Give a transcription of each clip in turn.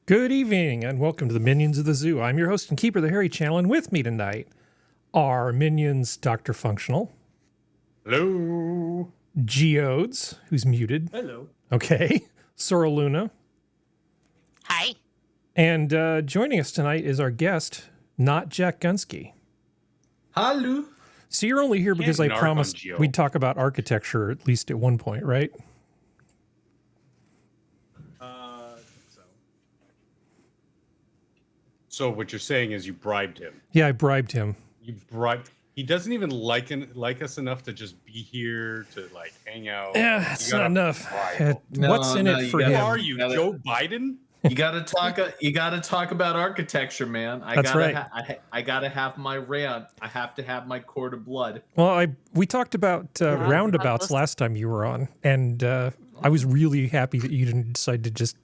Good evening and welcome to the Minions of the Zoo. I'm your host and keeper, the Harry Channel, and with me tonight are Minions DrFunctional. Hello. Geodes, who's muted. Hello. Okay. Sora Luna. Hi. And joining us tonight is our guest, not Jack Gunski. Hello. So you're only here because I promised we'd talk about architecture at least at one point, right? So what you're saying is you bribed him. Yeah, I bribed him. You bribed. He doesn't even like us enough to just be here to like hang out. Yeah, it's not enough. What's in it for him? Who are you, Joe Biden? You gotta talk. You gotta talk about architecture, man. That's right. I gotta have my rant. I have to have my court of blood. Well, we talked about roundabouts last time you were on, and I was really happy that you didn't decide to just,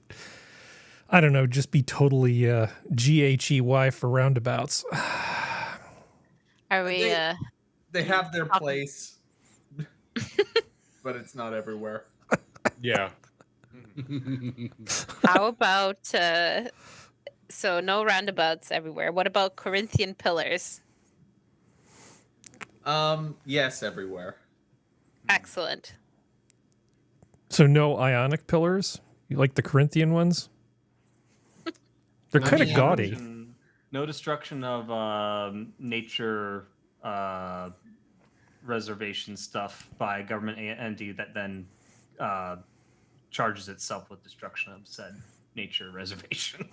I don't know, just be totally GHEY for roundabouts. Are we? They have their place, but it's not everywhere. Yeah. How about? So no roundabouts everywhere. What about Corinthian pillars? Yes, everywhere. Excellent. So no ionic pillars? You like the Corinthian ones? They're kind of gaudy. No destruction of nature reservation stuff by a government entity that then charges itself with destruction of said nature reservation.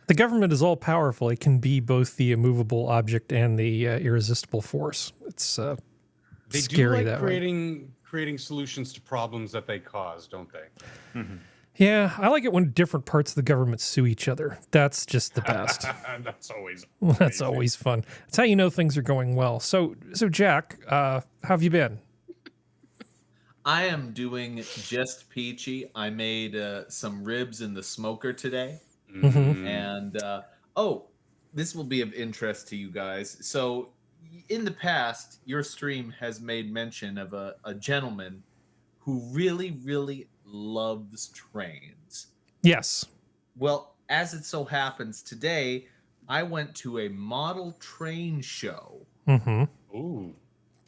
The government is all powerful. It can be both the immovable object and the irresistible force. It's they scary do like that way. creating solutions to problems that they cause, don't they? Mm-hmm. Yeah, I like it when different parts of the government sue each other. That's just the best. That's always That's always fun. That's how you know things are going well. So Jack, how have you been? I am doing just peachy. I made some ribs in the smoker today, Mm-hmm. and this will be of interest to you guys. So, in the past, your stream has made mention of a gentleman who really, really loves trains. Yes. Well, as it so happens, today I went to a model train show. Mm-hmm. Ooh.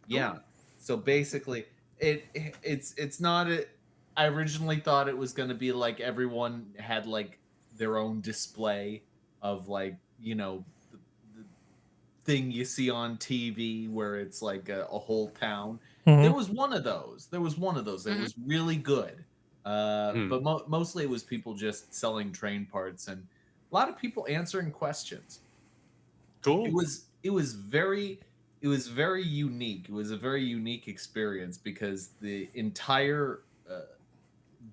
Yeah. So basically, it's not a. I originally thought it was going to be like everyone had like their own display of like the thing you see on TV where it's like a whole town. Mm-hmm. There was one of those. That was really good. But mostly it was people just selling train parts and a lot of people answering questions. Cool. It was very unique. It was a very unique experience because the entire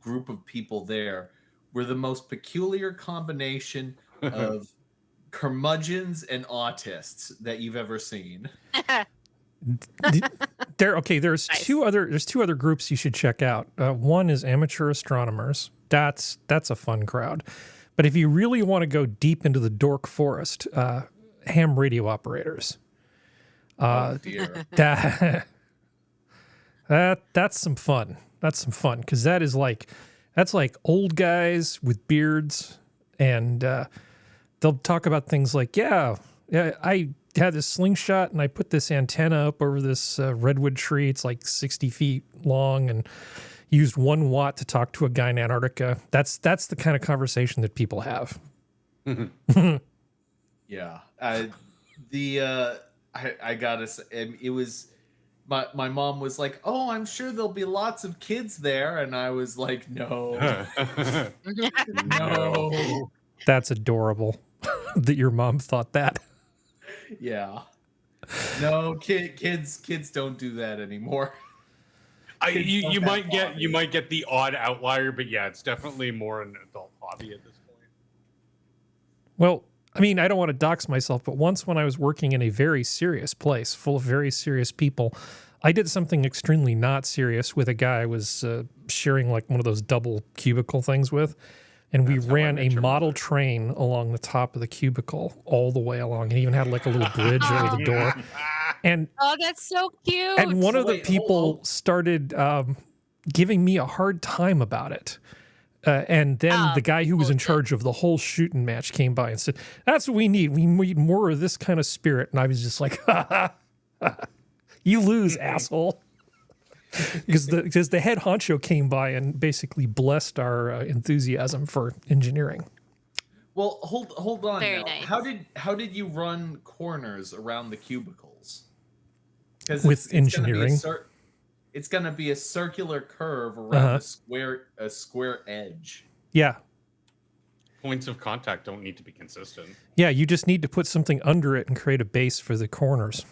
group of people there were the most peculiar combination of curmudgeons and autists that you've ever seen. There's Nice. two other groups you should check out. One is amateur astronomers. That's a fun crowd. But if you really want to go deep into the dork forest, ham radio operators. Oh dear. That's some fun. That's some fun because that's like old guys with beards, and they'll talk about things like, yeah, I had this slingshot and I put this antenna up over this redwood tree. It's like 60 feet long and used 1 watt to talk to a guy in Antarctica. That's the kind of conversation that people have. Yeah. I gotta say, it was my mom was like, "Oh, I'm sure there'll be lots of kids there," and I was like, "No, no." That's adorable that your mom thought that. Yeah. No, kids don't do that anymore. You might get the odd outlier, but yeah, it's definitely more an adult hobby at this point. Well, I mean, I don't want to dox myself, but once when I was working in a very serious place full of very serious people, I did something extremely not serious with a guy I was sharing like one of those double cubicle things with. And we ran a model train along the top of the cubicle all the way along. It even had like a little bridge over the door. And Oh, that's so cute. and one of the Wait, people started giving me a hard time about it. And then the guy who was in bullshit. charge of the whole shooting match came by and said, "That's what we need. We need more of this kind of spirit." And I was just like, "Ha ha, ha. You lose, asshole." Because the head honcho came by and basically blessed our enthusiasm for engineering. Well, hold on. Very now. nice. How did you run corners around the cubicles? Because With engineering. It's going to be a circular curve around a square edge. Yeah. Points of contact don't need to be consistent. Yeah, you just need to put something under it and create a base for the corners.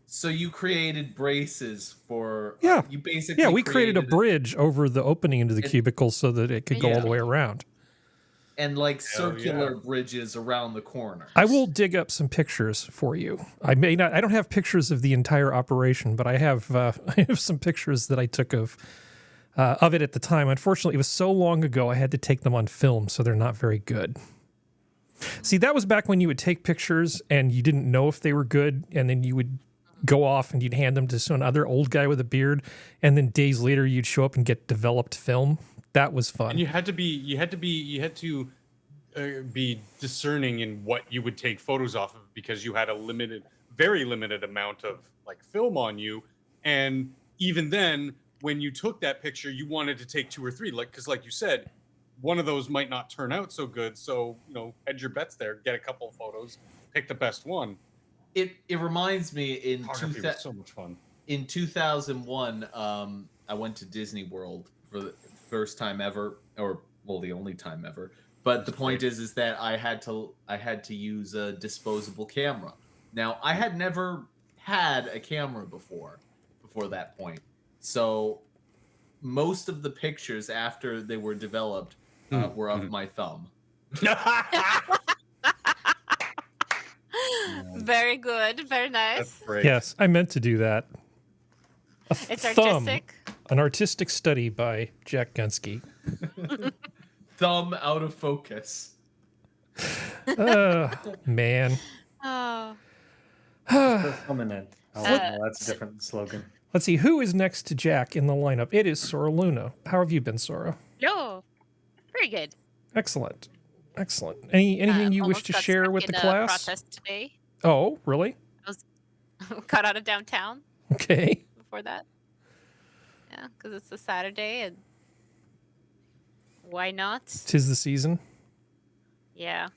So you created braces for... Yeah. You basically... Yeah, we created a bridge over the opening into the cubicle so that it could go all the way around. And like circular bridges around the corners. I will dig up some pictures for you. I don't have pictures of the entire operation, but I have I have some pictures that I took of it at the time. Unfortunately, it was so long ago I had to take them on film, so they're not very good. See, that was back when you would take pictures and you didn't know if they were good, and then you would go off and you'd hand them to some other old guy with a beard, and then days later you'd show up and get developed film. That was fun. And you had to be discerning in what you would take photos off of, because you had a very limited amount of like film on you. And even then, when you took that picture, you wanted to take 2 or 3, because like you said, one of those might not turn out so good. So, hedge your bets there, get a couple of photos, pick the best one. It reminds me Photography was so much fun. In 2001, I went to Disney World for the first time ever, the only time ever. But the point is that I had to use a disposable camera. Now, I had never had a camera before that point. So most of the pictures after they were developed were of my thumb. Very good. Very nice. That's great. Yes, I meant to do that. It's Thumb, artistic. an artistic study by Jack Gunski. Thumb out of focus. Man. Oh. Permanent. That's a different slogan. Let's see, who is next to Jack in the lineup? It is Sora Luna. How have you been, Sora? No. Very good. Excellent. Excellent. Anything you wish Almost to got share stuck with in the a class? Protest today. Oh, really? Got out of downtown Okay. before that. Yeah, because it's a Saturday and why not? 'Tis the season. Yeah.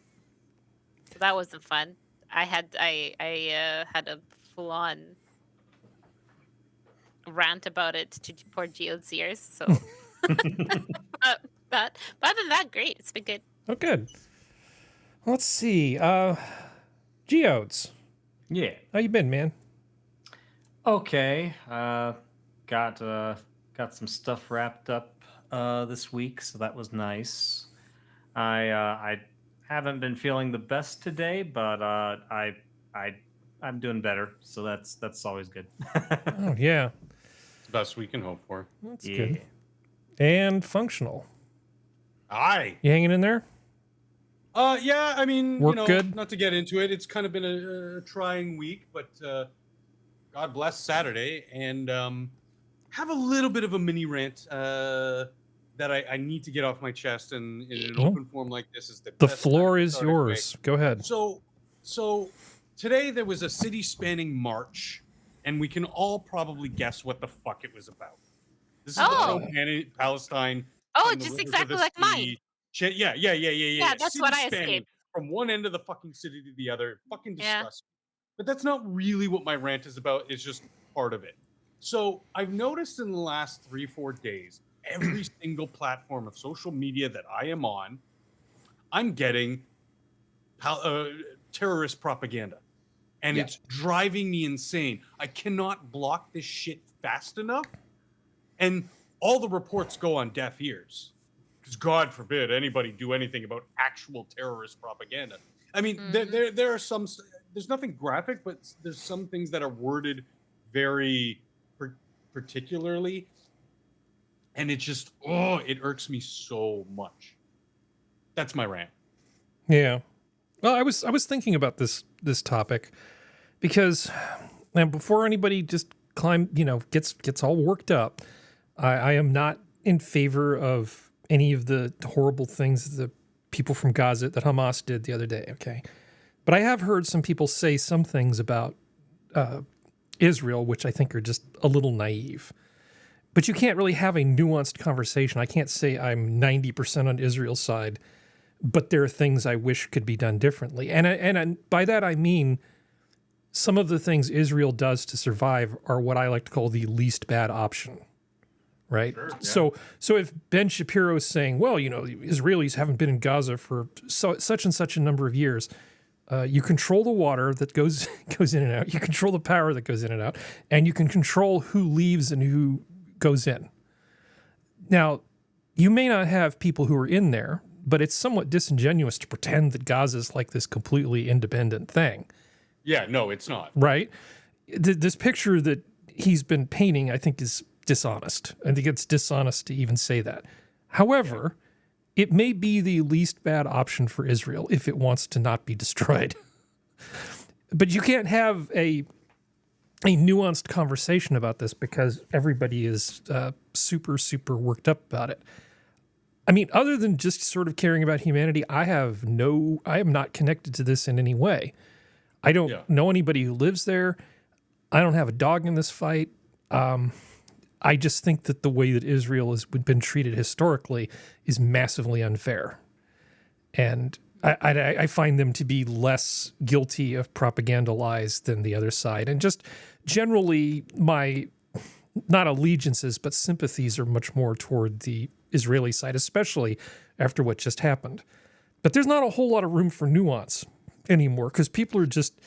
So that wasn't fun. I had a full on rant about it to poor Geode's ears. So but other than that, great. It's been good. Oh, good. Let's see. Geodes, Yeah. how you been, man? Okay. Got some stuff wrapped up this week, so that was nice. I haven't been feeling the best today, but I'm doing better, so that's always good. Oh, yeah. It's the best we can hope for. That's good. And functional. Aye. You hanging in there? Yeah, I mean, Work good? not to get into it, it's kind of been a trying week, but God bless Saturday, and have a little bit of a mini rant that I need to get off my chest, and in an open form like this is the best floor time to is start a yours. Go ahead. So today there was a city-spanning march, and we can all probably guess what the fuck it was about. This is the Palestine. Oh, on the just rivers of exactly the like mine. sea. Yeah. Yeah, that's what I City-spanning escaped. from one end of the fucking city to the other. Fucking Yeah. disgusting. But that's not really what my rant is about. It's just part of it. So I've noticed in the last 3-4 days, every single platform of social media that I am on, I'm getting terrorist propaganda. And it's driving me insane. I cannot block this shit fast enough. And all the reports go on deaf ears. Because God forbid anybody do anything about actual terrorist propaganda. I mean, there are some... There's nothing graphic, but there's some things that are worded very particularly. And it just... it irks me so much. That's my rant. Yeah. Well, I was thinking about this topic because now before anybody just gets all worked up, I am not in favor of any of the horrible things that the people from Gaza, that Hamas did the other day, okay? But I have heard some people say some things about Israel, which I think are just a little naive. But you can't really have a nuanced conversation. I can't say I'm 90% on Israel's side, but there are things I wish could be done differently. And by that I mean some of the things Israel does to survive are what I like to call the least bad option, right? Sure, yeah. So if Ben Shapiro is saying, well, you know, the Israelis haven't been in Gaza for such and such a number of years, you control the water that goes in and out, you control the power that goes in and out, and you can control who leaves and who goes in. Now, you may not have people who are in there, but it's somewhat disingenuous to pretend that Gaza is like this completely independent thing. Yeah, no, it's not. Right? This picture that he's been painting, I think, is dishonest. I think it's dishonest to even say that. However, it may be the least bad option for Israel if it wants to not be destroyed. But you can't have a nuanced conversation about this because everybody is super, super worked up about it. I mean, other than just sort of caring about humanity, I am not connected to this in any way. I don't know anybody who lives there. I don't have a dog in this fight. I just think that the way that Israel has been treated historically is massively unfair. And I find them to be less guilty of propaganda lies than the other side. And just generally, my, not allegiances, but sympathies are much more toward the Israeli side, especially after what just happened. But there's not a whole lot of room for nuance anymore because people are just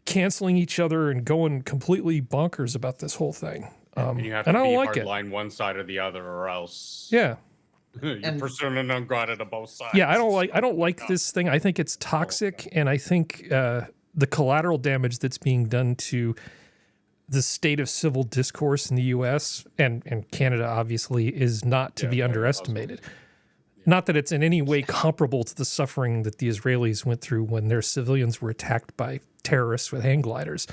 canceling each other and going completely bonkers about this whole thing. And you have to I don't be like it. hardline one side or the other, or else Yeah. you're persona non grata to both sides. Yeah, I don't like this thing. I think it's toxic, and I think the collateral damage that's being done to the state of civil discourse in the U.S. and Canada, obviously, is not to be underestimated. Not that it's in any way comparable to the suffering that the Israelis went through when their civilians were attacked by terrorists with hang gliders.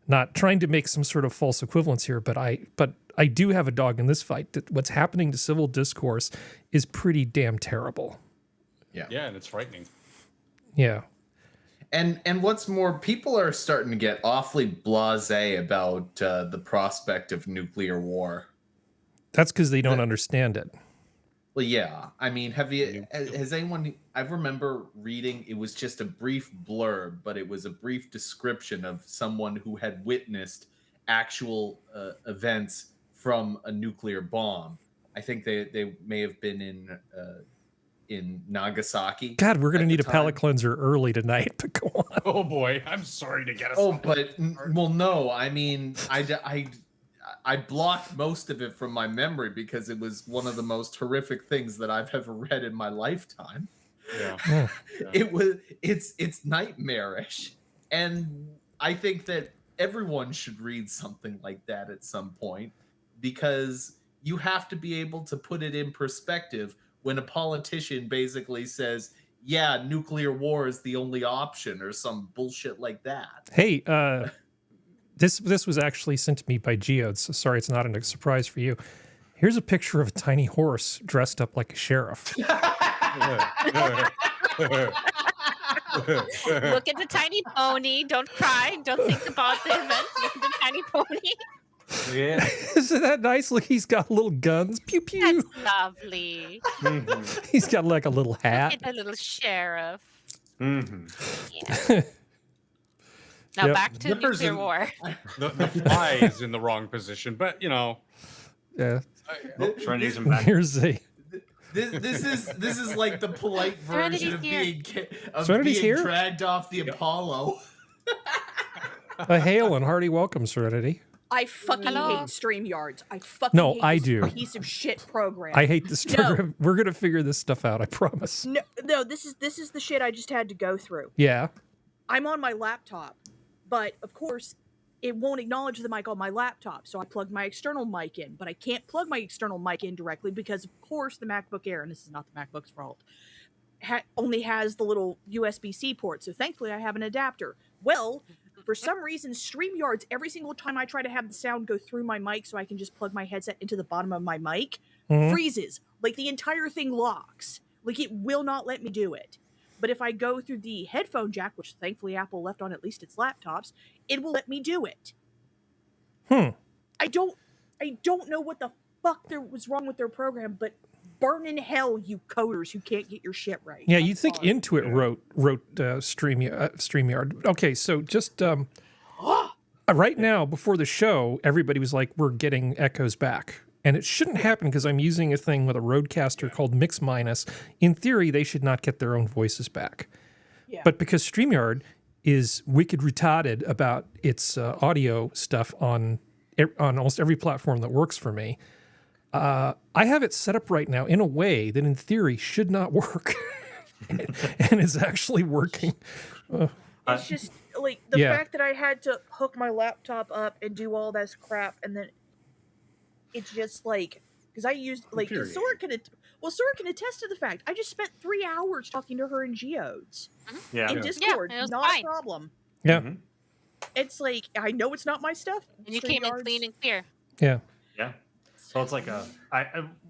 Not trying to make some sort of false equivalence here, but I do have a dog in this fight. That what's happening to civil discourse is pretty damn terrible. Yeah. Yeah, and it's frightening. Yeah. And what's more, people are starting to get awfully blasé about the prospect of nuclear war. That's because they don't understand it. Well, yeah. I mean, has anyone, I remember reading, it was just a brief blurb, but it was a brief description of someone who had witnessed actual events from a nuclear bomb. I think they may have been in Nagasaki. God, we're going to need a palate cleanser early tonight, but go on. Oh boy, I'm sorry to get us. Oh, but well, no, I mean, I blocked most of it from my memory because it was one of the most horrific things that I've ever read in my lifetime. Yeah. It's nightmarish, and I think that everyone should read something like that at some point because you have to be able to put it in perspective when a politician basically says, yeah, nuclear war is the only option or some bullshit like that. Hey, this was actually sent to me by Geodes, so sorry it's not a surprise for you. Here's a picture of a tiny horse dressed up like a sheriff. Look at the tiny pony. Don't cry. Don't think about the event. Look at the tiny pony. Yeah. Isn't that nice? Look, he's got little guns. Pew, pew. That's lovely. He's got like a little hat. Look at the little sheriff. Mm-hmm. Yeah. Now Yep. back to nuclear war. The fly is in the wrong position, but you know. Yeah. Trinity's in back. Here's a... This is like the polite version of being Serenity's here? dragged off the Apollo. A hail and hearty welcome, Serenity. I fucking Hello. hate StreamYards. I fucking No, hate I this do. piece of shit program. I hate this program. We're going to figure this stuff out, I promise. No, this is the shit I just had to go through. Yeah. I'm on my laptop, but of course, it won't acknowledge the mic on my laptop, so I plugged my external mic in, but I can't plug my external mic in directly because, of course, the MacBook Air, and this is not the MacBook's fault, only has the little USB-C port, so thankfully I have an adapter. Well, for some reason, StreamYards, every single time I try to have the sound go through my mic so I can just plug my headset into the bottom of my mic, freezes Like the entire thing locks. Like it will not let me do it. But if I go through the headphone jack, which thankfully Apple left on at least its laptops, it will let me do it. I don't know what the fuck there was wrong with their program, but burn in hell, you coders who can't get your shit right. Yeah, I'm you'd think sorry. Intuit wrote StreamYard. Okay, so just right now before the show, everybody was like, "We're getting echoes back," and it shouldn't happen because I'm using a thing with a Rodecaster called Mix Minus. In theory, they should not get their own voices back, Yeah. but because StreamYard is wicked retarded about its audio stuff on almost every platform that works for me. I have it set up right now in a way that in theory should not work and is actually working. It's just like the yeah. fact that I had to hook my laptop up and do all this crap, and then it's just like because I used like Sora can attest to the fact I just spent 3 hours talking to her in Geodes in Discord, it was not fine. a problem. Yeah. It's like I know it's not my stuff, And you came in StreamYard's- clean and clear. Yeah. Yeah. So it's like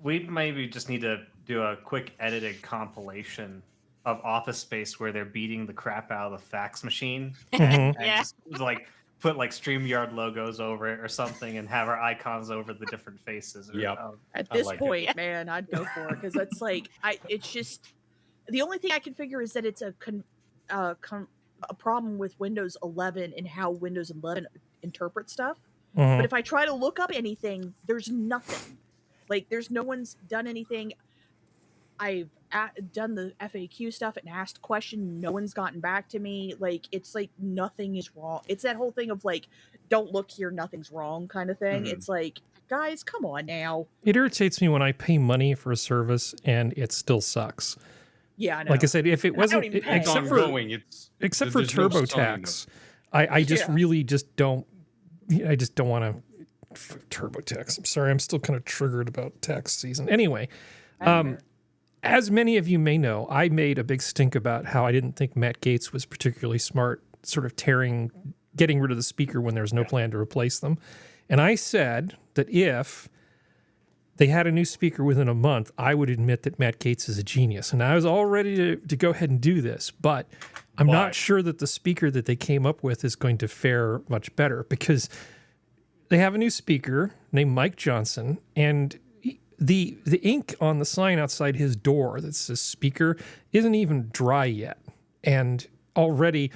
we maybe just need to do a quick edited compilation of Office Space where they're beating the crap out of the fax machine and Yeah. just like put like StreamYard logos over it or something and have our icons over the different faces. Or, Yep. At I this like it. point, man, I'd go for it because it's like it's just the only thing I can figure is that it's a problem with Windows 11 and how Windows 11 interprets stuff. Mhm. But if I try to look up anything, there's nothing. Like there's no one's done anything. I've done the FAQ stuff and asked question. No one's gotten back to me. Like it's like nothing is wrong. It's that whole thing of like, don't look here, nothing's wrong kind of thing. Mhm. It's like, guys, come on now. It irritates me when I pay money for a service and it still sucks. Yeah, I know. Like I said, if it I don't wasn't, even pay. It's except for ongoing. except for there's no selling TurboTax, I just Yeah. really just don't. I just don't want to TurboTax. I'm sorry, I'm still kind of triggered about tax season. Anyway, as many of you may know, I made a big stink about how I didn't think Matt Gaetz was particularly smart, sort of getting rid of the speaker when there's no plan to replace them. And I said that if they had a new speaker within a month, I would admit that Matt Gaetz is a genius. And I was all ready to go ahead and do this, but I'm not sure that the speaker that they came up with is going to fare much better because they have a new speaker named Mike Johnson, and the ink on the sign outside his door that says speaker isn't even dry yet. And already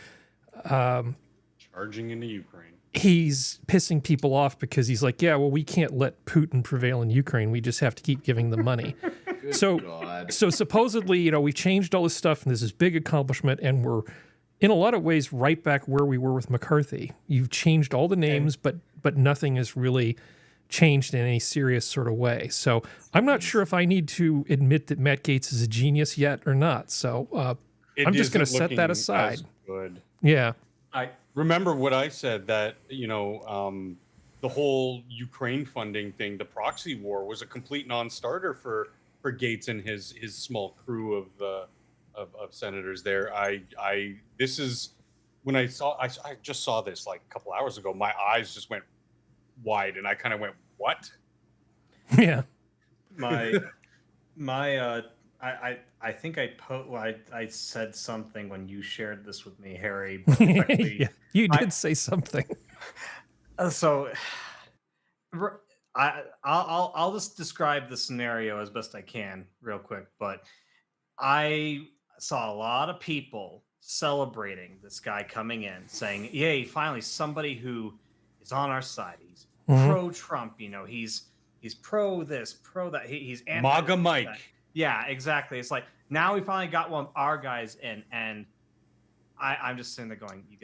charging into Ukraine. he's pissing people off because he's like, yeah, well, we can't let Putin prevail in Ukraine. We just have to keep giving them money. So supposedly, we changed all this stuff and there's this big accomplishment and we're in a lot of ways right back where we were with McCarthy. You've changed all the names, but nothing has really changed in any serious sort of way. So I'm not sure if I need to admit that Matt Gaetz is a genius yet or not. So I'm just going to set that aside. Good. Yeah. I remember what I said that the whole Ukraine funding thing, the proxy war, was a complete non-starter for Gaetz and his small crew of senators there. This is when I just saw this like a couple hours ago. My eyes just went wide, and I kind of went, "What?" Yeah. I think I said something when you shared this with me, Harry. But effectively, Yeah, you did say something. So I'll just describe the scenario as best I can real quick. But I saw a lot of people celebrating this guy coming in, saying, "Yay! Finally, somebody who is on our side. He's pro-Trump. He's pro this, pro that. He's anti MAGA Mike." that." Yeah, exactly. It's like now we finally got one of our guys in, and I'm just sitting there going, "You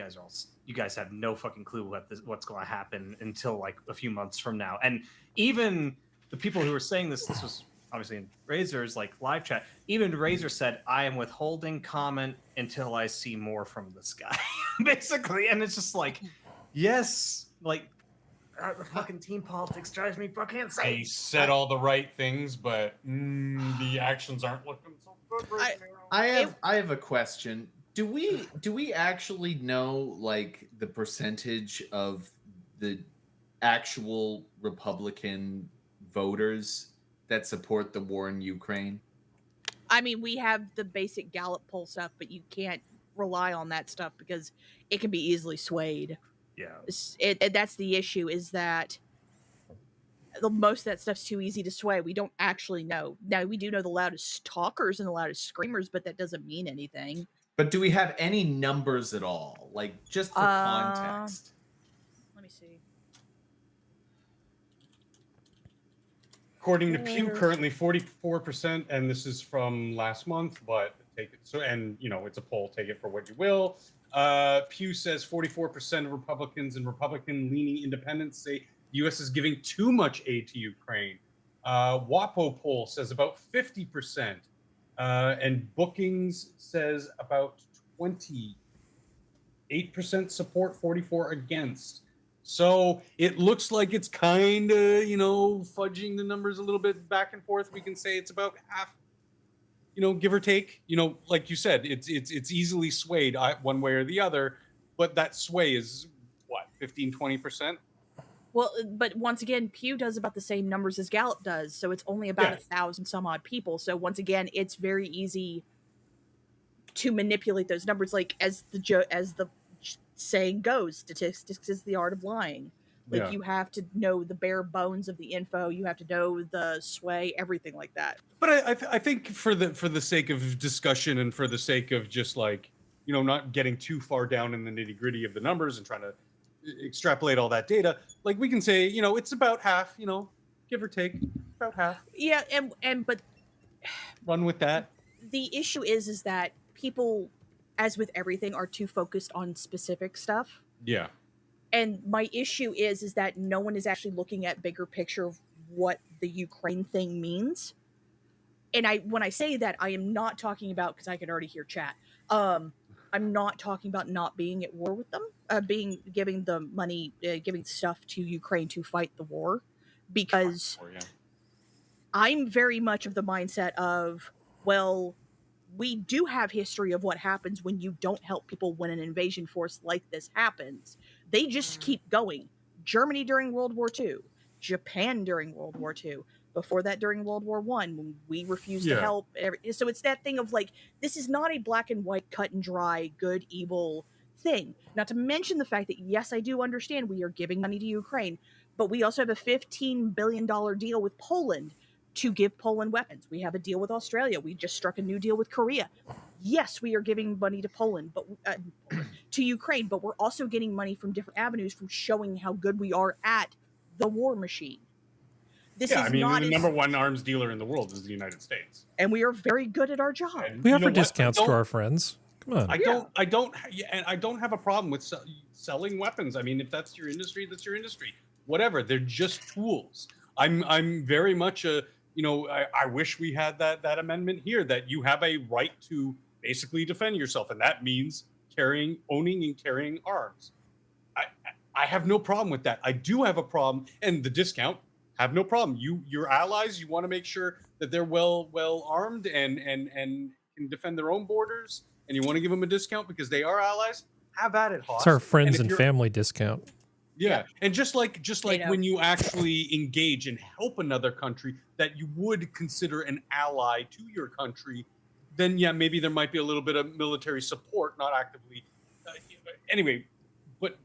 guys have no fucking clue what's going to happen until like a few months from now." And even the people who were saying this was obviously in Razor's like live chat. Even Razor said, "I am withholding comment until I see more from this guy," basically. And it's just like, yes, like. The fucking team politics drives me fucking insane. He said all the right things, but the actions aren't looking so good right now. I have a question. Do we actually know like the percentage of the actual Republican voters that support the war in Ukraine? I mean, we have the basic Gallup poll stuff, but you can't rely on that stuff because it can be easily swayed. Yeah. That's the issue, is that most of that stuff's too easy to sway. We don't actually know. Now, we do know the loudest talkers and the loudest screamers, but that doesn't mean anything. But do we have any numbers at all? Like, just for context. Let me see. According to Pew, currently 44%, and this is from last month, but take it so, and you know, it's a poll, take it for what you will. Pew says 44% of Republicans and Republican-leaning independents say the U.S. is giving too much aid to Ukraine. WAPO poll says about 50%, and Bookings says about 28% support, 44% against. So it looks like it's kind of, you know, fudging the numbers a little bit back and forth. We can say it's about half, you know, give or take. You know, like you said, it's easily swayed one way or the other, but that sway is what, 15-20%? Well, but once again, Pew does about the same numbers as Gallup does, so it's only about 1,000 some odd people. So once again, it's very easy to manipulate those numbers. Like as the saying goes, statistics is the art of lying. Like you have to know the bare bones of the info. You have to know the sway, everything like that. But I think for the sake of discussion and for the sake of just like, you know, not getting too far down in the nitty gritty of the numbers and trying to extrapolate all that data, like we can say, you know, it's about half, you know, give or take, about half. Yeah, but run with that. The issue is that people, as with everything, are too focused on specific stuff. Yeah. And my issue is that no one is actually looking at bigger picture of what the Ukraine thing means. And when I say that, I am not talking about, because I could already hear chat. I'm not talking about not being at war with them, giving the money, giving stuff to Ukraine to fight the war, because I'm very much of the mindset of, well, we do have history of what happens when you don't help people when an invasion force like this happens. They just keep going. Germany during World War II, Japan during World War II, before that during World War I, when we refused to help. So it's that thing of like, this is not a black and white, cut and dry, good, evil thing. Not to mention the fact that, yes, I do understand we are giving money to Ukraine, but we also have a $15 billion deal with Poland to give Poland weapons. We have a deal with Australia. We just struck a new deal with Korea. Yes, we are giving money to Poland, but to Ukraine, but we're also getting money from different avenues from showing how good we are at the war machine. This is not the number one arms dealer in the world is the United States, and we are very good at our job. And we offer discounts to our friends. Come on. I don't have a problem with selling weapons. I mean, if that's your industry, that's your industry. Whatever. They're just tools. I'm very much a, you know, I wish we had that amendment here, that you have a right to basically defend yourself, and that means owning and carrying arms. I have no problem with that. I do have a problem, and the discount, have no problem. Your allies, you want to make sure that they're well armed and can defend their own borders, and you want to give them a discount because they are allies. Have at it, Hoss. It's our friends and family discount. Yeah, and just like when you actually engage and help another country that you would consider an ally to your country, then yeah, maybe there might be a little bit of military support, not actively. Anyway, but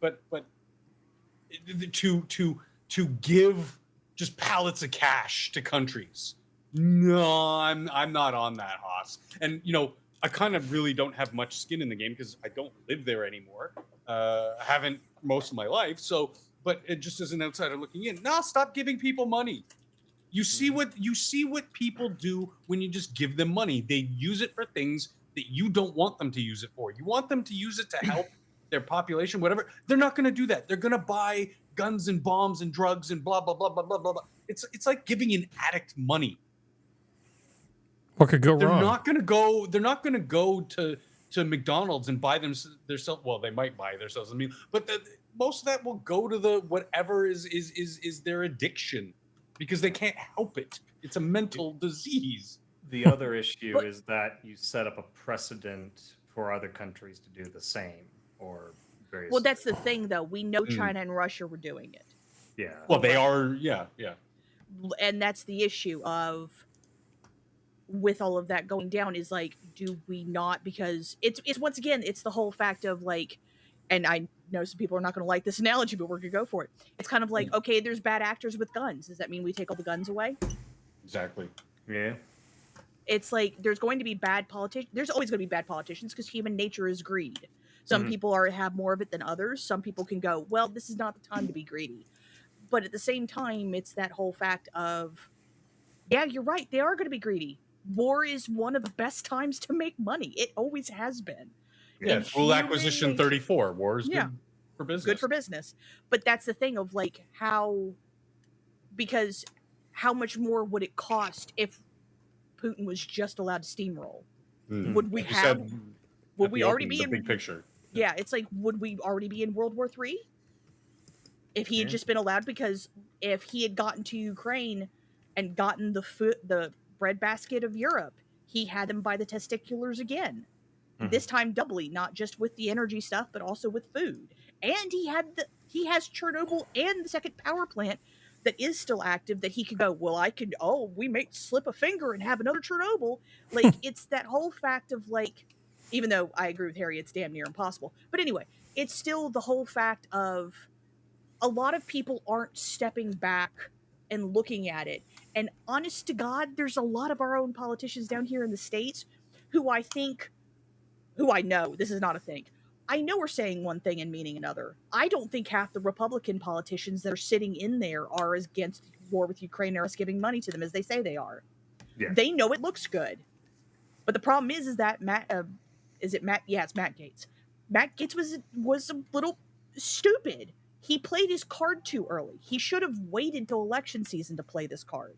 to give just pallets of cash to countries, no, I'm not on that, Hoss. And you know, I kind of really don't have much skin in the game because I don't live there anymore. I haven't most of my life, so, but it just as an outsider looking in, no, stop giving people money. You see what people do when you just give them money. They use it for things that you don't want them to use it for. You want them to use it to help their population, whatever. They're not going to do that. They're going to buy guns and bombs and drugs and blah blah blah blah blah blah. It's like giving an addict money. What could go wrong? They're not going to go to McDonald's and buy themselves. Well, they might buy themselves a meal, but most of that will go to the whatever is their addiction, because they can't help it. It's a mental disease. The other issue is that you set up a precedent for other countries to do the same, or various. Well, that's the thing, though. We know China and Russia were doing it. Yeah. Well, they are. Yeah. And that's the issue of with all of that going down is like, do we not? Because it's once again, it's the whole fact of like, and I know some people are not going to like this analogy, but we're going to go for it. It's kind of like, okay, there's bad actors with guns. Does that mean we take all the guns away? Exactly. Yeah. It's like there's going to be bad politicians. There's always going to be bad politicians because human nature is greed. Some people have more of it than others. Some people can go, well, this is not the time to be greedy. But at the same time, it's that whole fact of, yeah, you're right. They are going to be greedy. War is one of the best times to make money. It always has been. Yeah, And Rule Acquisition nature- 34. War is Yeah. good for business. Good for business. But that's the thing of like because how much more would it cost if Putin was just allowed to steamroll? Would we Like you have? said Would at we the already opening, be the in? big picture? Yeah, it's like, would we already be in World War III? If he had Yeah. just been allowed, because if he had gotten to Ukraine and gotten the breadbasket of Europe, he had them by the testiculars again. This time doubly, not just with the energy stuff, but also with food. And he has Chernobyl and the second power plant that is still active that he could go, well, we may slip a finger and have another Chernobyl. Like, it's that whole fact of like, even though I agree with Harry, it's damn near impossible. But anyway, it's still the whole fact of a lot of people aren't stepping back and looking at it. And honest to God, there's a lot of our own politicians down here in the States who I know, this is not a thing. I know we're saying one thing and meaning another. I don't think half the Republican politicians that are sitting in there are as against war with Ukraine or us giving money to them as they say they are. Yeah. They know it looks good. But the problem is that it's Matt Gaetz. Matt Gaetz was a little stupid. He played his card too early. He should have waited till election season to play this card.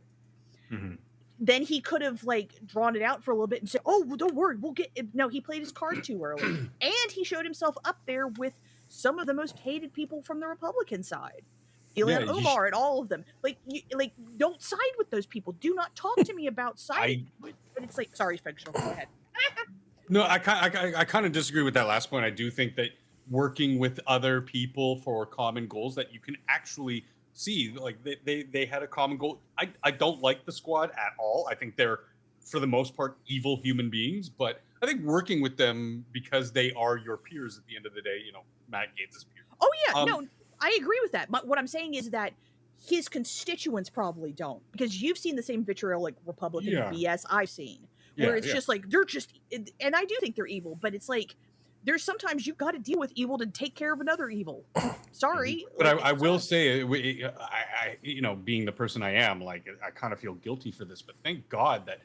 Then he could have like drawn it out for a little bit and said, "Oh, well, don't worry, we'll get it." No, he played his card too early, and he showed himself up there with some of the most hated people from the Republican side, Ilhan Omar and all of them. Like, don't side with those people. Do not talk to me about siding. But it's like, sorry, fictional. Go ahead. No, I kind of disagree with that last point. I do think that working with other people for common goals that you can actually see, like they had a common goal. I don't like the squad at all. I think they're, for the most part, evil human beings, but I think working with them because they are your peers at the end of the day, Matt Gaetz' peers. Oh yeah, no, I agree with that. But what I'm saying is that his constituents probably don't, because you've seen the same vitriol like Republican BS I've seen, where it's just like they're just, and I do think they're evil, but it's like there's sometimes you've got to deal with evil to take care of another evil. Sorry, but I will say, I being the person I am, like I kind of feel guilty for this, but thank God that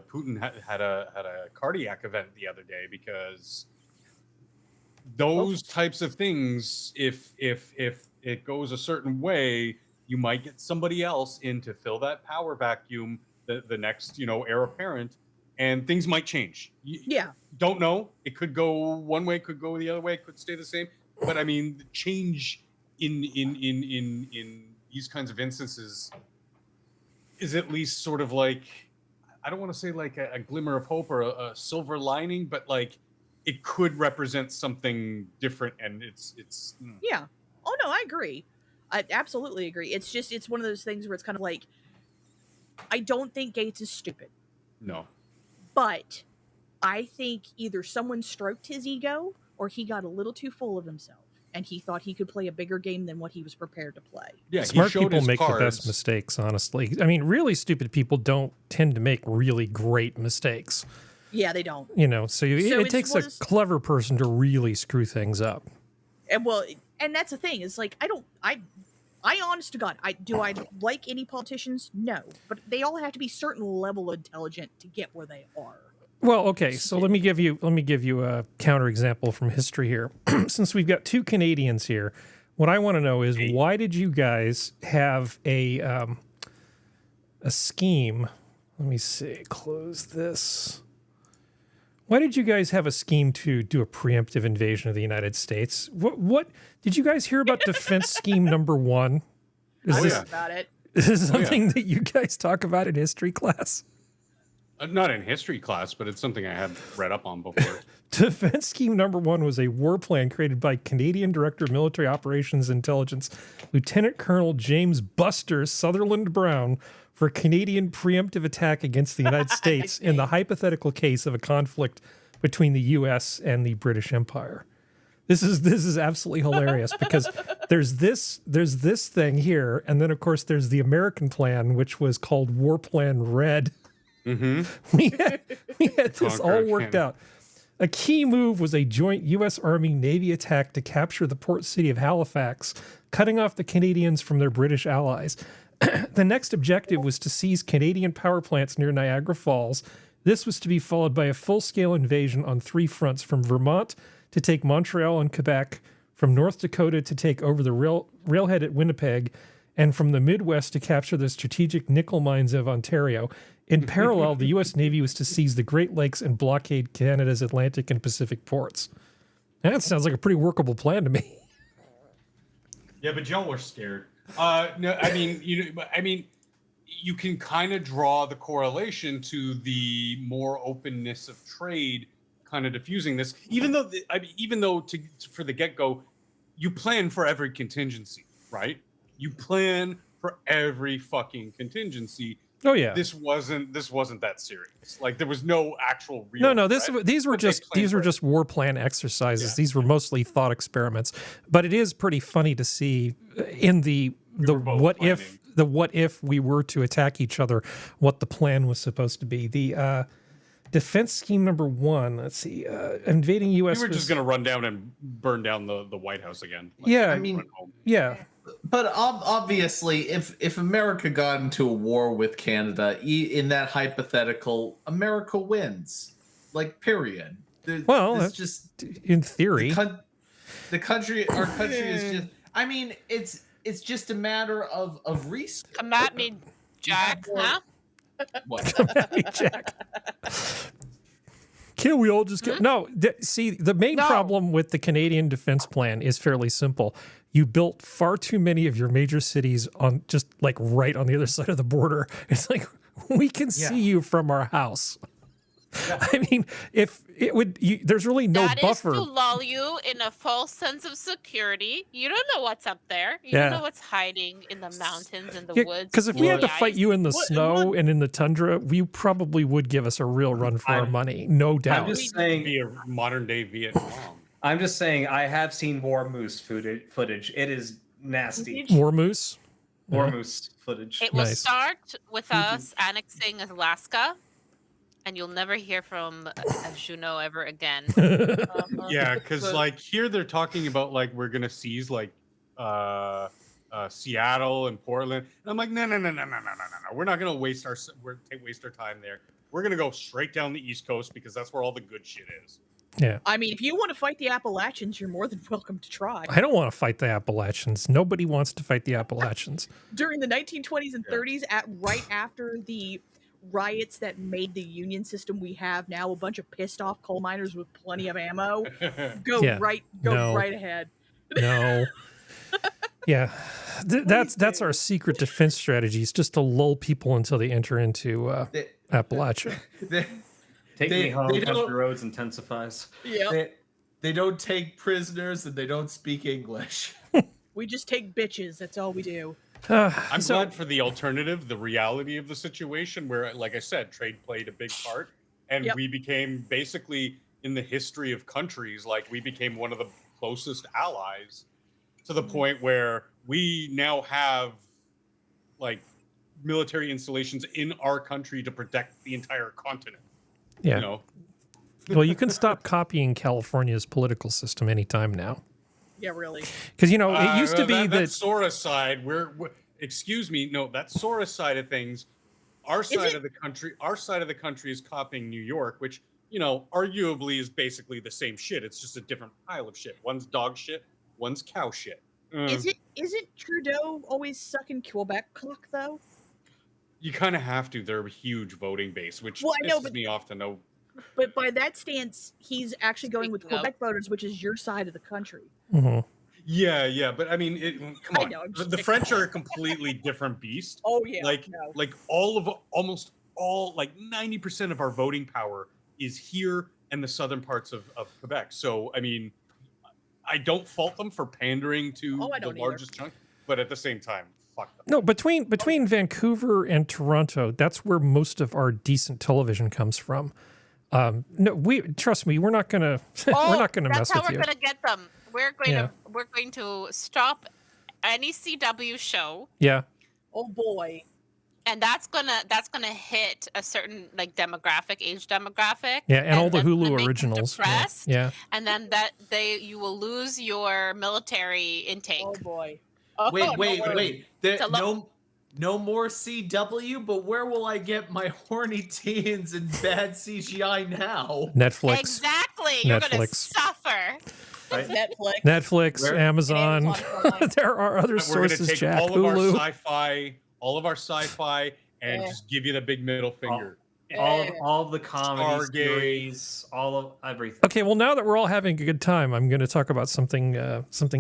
Putin had a cardiac event the other day, because those types of things, if it goes a certain way, you might get somebody else in to fill that power vacuum, the next heir apparent, and things might change. Don't know. It could go one way, could go the other way, could stay the same. But I mean, the change in these kinds of instances is at least sort of like, I don't want to say like a glimmer of hope or a silver lining, but like it could represent something different. And it's yeah. Oh no, I agree. I absolutely agree. It's just, it's one of those things where it's kind of like, I don't think Gaetz is stupid. No. But I think either someone stroked his ego or he got a little too full of himself and he thought he could play a bigger game than what he was prepared to play. Yeah, smart people make the best mistakes, honestly. I mean, really stupid people don't tend to make really great mistakes. Yeah, they don't. So it takes a clever person to really screw things up. And that's the thing, is like, I honest to God, do I like any politicians? No, but they all have to be certain level intelligent to get where they are. Well, okay, so let me give you a counterexample from history here. Since we've got two Canadians here, what I want to know is, why did you guys have a scheme? Let me see. Close this. Why did you guys have a scheme to do a preemptive invasion of the United States? What did you guys hear about defense scheme number 1? About it. Is this something that you guys talk about in history class? Not in history class, but it's something I had read up on before. Defense Scheme Number 1 was a war plan created by Canadian Director of Military Operations Intelligence, Lieutenant Colonel James Buster Sutherland Brown, for a Canadian preemptive attack against the United States in the hypothetical case of a conflict between the U.S. and the British Empire. This is absolutely hilarious because there's this thing here, and then of course there's the American plan, which was called War Plan Red. Mm-hmm. We had this all worked out. A key move was a joint U.S. Army-Navy attack to capture the port city of Halifax, cutting off the Canadians from their British allies. The next objective was to seize Canadian power plants near Niagara Falls. This was to be followed by a full-scale invasion on 3 fronts, from Vermont to take Montreal and Quebec, from North Dakota to take over the railhead at Winnipeg, and from the Midwest to capture the strategic nickel mines of Ontario. In parallel, the U.S. Navy was to seize the Great Lakes and blockade Canada's Atlantic and Pacific ports. That sounds like a pretty workable plan to me. Yeah, but y'all were scared. No, I mean, you can kind of draw the correlation to the more openness of trade, kind of diffusing this. Even though, for the get-go, you plan for every contingency, right? You plan for every fucking contingency. Oh yeah. This wasn't that serious. Like, there was no actual real No. threat, These were just war plan exercises. Yeah. These were mostly thought experiments. But it is pretty funny to see in the what if we were to attack each other, what the plan was supposed to be. The Defense Scheme Number 1. Let's see. Invading U.S. We were just going to run down and burn down the White House again. Like, yeah, I mean, yeah. But obviously, if America got into a war with Canada, in that hypothetical, America wins. Like, period. Well, it's just in theory. Our country is just. I mean, it's just a matter of resources. Come at me, Jack. Huh? What? Come at me, Jack. Can't we all just get... No, see, the main problem with the Canadian Defense Plan is fairly simple. You built far too many of your major cities on just like right on the other side of the border. It's like, we can see you from our house. Yeah. I mean, if it would, there's really no buffer. That is to lull you in a false sense of security. You don't know what's up there. You don't know what's hiding in the mountains and the woods. Because if we had to fight you in the snow and in the tundra, you probably would give us a real run for our money, no doubt. I'm just saying, be a modern day Vietnam. I'm just saying, I have seen war moose footage. It is nasty. War moose? War moose footage. It will start with us annexing Alaska, and you'll never hear from Juneau ever again. Yeah, because like here they're talking about like we're gonna seize like Seattle and Portland, and I'm like, no. We're not gonna waste our time there. We're gonna go straight down the East Coast because that's where all the good shit is. Yeah. I mean, if you want to fight the Appalachians, you're more than welcome to try. I don't want to fight the Appalachians. Nobody wants to fight the Appalachians. During the 1920s and 30s, right after the riots that made the union system we have now, a bunch of pissed off coal miners with plenty of ammo, go right ahead. No. Yeah. That's our secret defense strategy. It's just to lull people until they enter into Appalachia. Take me home, country roads intensifies. Yeah. They don't take prisoners and they don't speak English. We just take bitches. That's all we do. I'm glad for the alternative, the reality of the situation where, like I said, trade played a big part. And we became basically, in the history of countries, like we became one of the closest allies to the point where we now have like military installations in our country to protect the entire continent. Yeah. You know? Well, you can stop copying California's political system anytime now. Yeah, really. Because, you know, it used to be that Sora side, that Sora side of things, our side of the country is copying New York, which, you know, arguably is basically the same shit. It's just a different pile of shit. One's dog shit, one's cow shit. Isn't Trudeau always sucking Quebec cock, though? You kind of have to. They're a huge voting base, which pisses me off to know. But by that stance, he's actually going with Quebec voters, which is your side of the country. Mm-hmm. Yeah, but I mean, come on. The French are a completely different beast. Oh yeah, like almost all, like 90% of our voting power is here and the southern parts of Quebec. So, I mean, I don't fault them for pandering to Oh, I the don't largest chunk, but at the same time, fuck them. No, between Vancouver and Toronto, that's where most of our decent television comes from. No, trust me, we're not gonna we're not gonna mess That's how with we're you. gonna get them. We're going to stop any CW show, Yeah, Oh boy. and that's gonna hit a certain like age demographic. yeah, and all the that's gonna Hulu make them originals. Yeah, depressed, yeah. and then you will lose your military intake. Oh boy. Oh, Wait, no wait, worries. wait. There, It's a no more CW, but where will I get my horny teens and bad CGI now? Netflix, Exactly. You're gonna Netflix. suffer. Right? Netflix. Where- Amazon. Prime. There are other We're going to sources, take Jack. all of Hulu. all of our sci-fi, and Yeah. just give you the big middle finger. All of the comedy Stargate. series, all of everything. Okay, well, now that we're all having a good time, I'm going to talk about something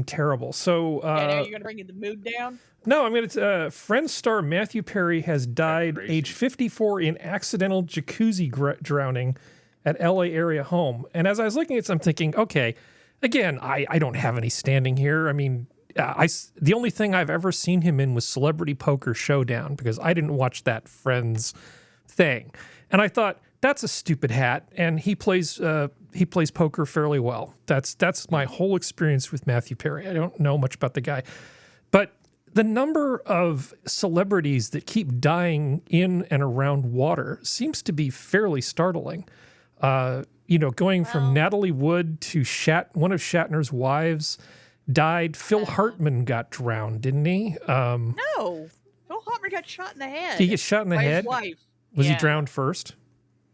terrible. So, Yeah, now you're gonna bring the mood down. no, I'm going to. Friends star Matthew Perry has died, crazy. age 54, in accidental jacuzzi drowning at LA area home. And as I was looking at this, I'm thinking, okay, again, I don't have any standing here. I mean, the only thing I've ever seen him in was Celebrity Poker Showdown, because I didn't watch that Friends thing. And I thought, that's a stupid hat, and he plays poker fairly well. That's my whole experience with Matthew Perry. I don't know much about the guy, but the number of celebrities that keep dying in and around water seems to be fairly startling. Going from Natalie Wood to one of Shatner's wives died. Phil Hartman got drowned, didn't he? No. Phil Hartman got shot in the head. Did he get shot in the by his head? wife. Was he Yeah. drowned first?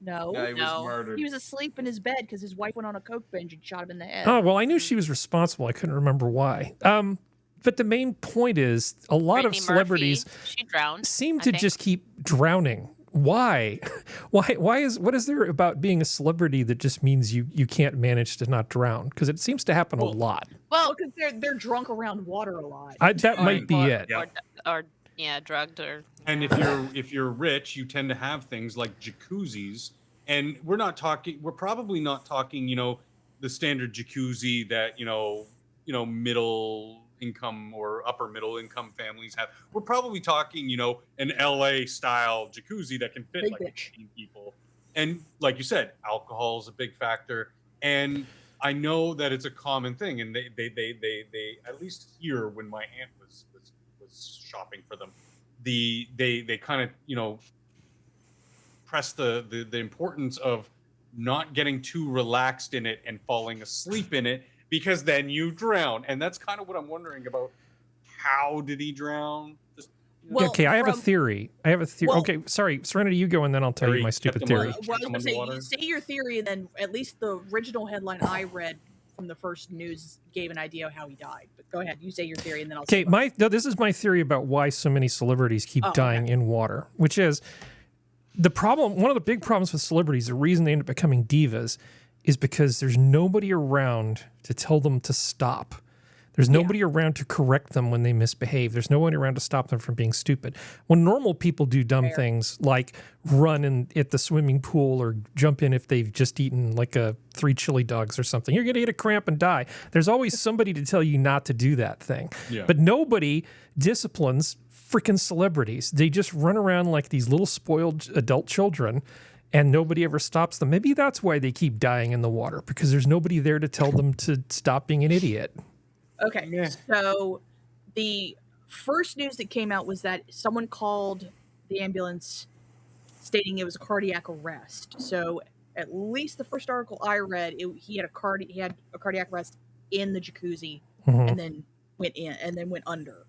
No. Yeah, he was No. murdered. He was asleep in his bed because his wife went on a coke binge and shot him in the head. Oh, well, I knew she was responsible. I couldn't remember why. But the main point is a lot of Brittany celebrities Murphy, she drowned. seem I to think. just keep drowning. Why? What is there about being a celebrity that just means you can't manage to not drown? Because it seems to happen a lot. Well, because they're drunk around water a lot. That might be it. Yeah. or drugged or. And if you're rich, you tend to have things like jacuzzis. And we're probably not talking, the standard jacuzzi that, middle income or upper middle income families have. We're probably talking, an LA style jacuzzi that can fit Big like bitch. 15 people. And like you said, alcohol is a big factor. And I know that it's a common thing. And they at least here when my aunt was shopping for them, they kind of, press the importance of not getting too relaxed in it and falling asleep in it, because then you drown. And that's kind of what I'm wondering about. How did he drown? Well, Okay, I have a from- theory. Well- okay, sorry, Serenity, you go, and then I'll tell you Harry my kept stupid him theory. alive. Well, I was going to say, Underwater. say your theory, and then at least the original headline I read from the first news gave an idea of how he died. But go ahead, you say your theory, and then I'll Okay, say this is my theory about why so many celebrities keep Oh, dying in water, which is the problem. One of the big problems with celebrities, the reason they end up becoming divas, is because there's nobody around to tell them to stop. There's nobody around to correct them when they misbehave. There's no one around to stop them from being stupid. When normal people do dumb Fair. things like run at the swimming pool or jump in if they've just eaten like 3 chili dogs or something, you're going to get a cramp and die. There's always somebody to tell you not to do that thing. Yeah. But nobody disciplines freaking celebrities. They just run around like these little spoiled adult children, and nobody ever stops them. Maybe that's why they keep dying in the water, because there's nobody there to tell them to stop being an idiot. Okay, so the first news that came out was that someone called the ambulance stating it was a cardiac arrest. So at least the first article I read, he had a cardiac arrest in the jacuzzi, Mhm. and then went under.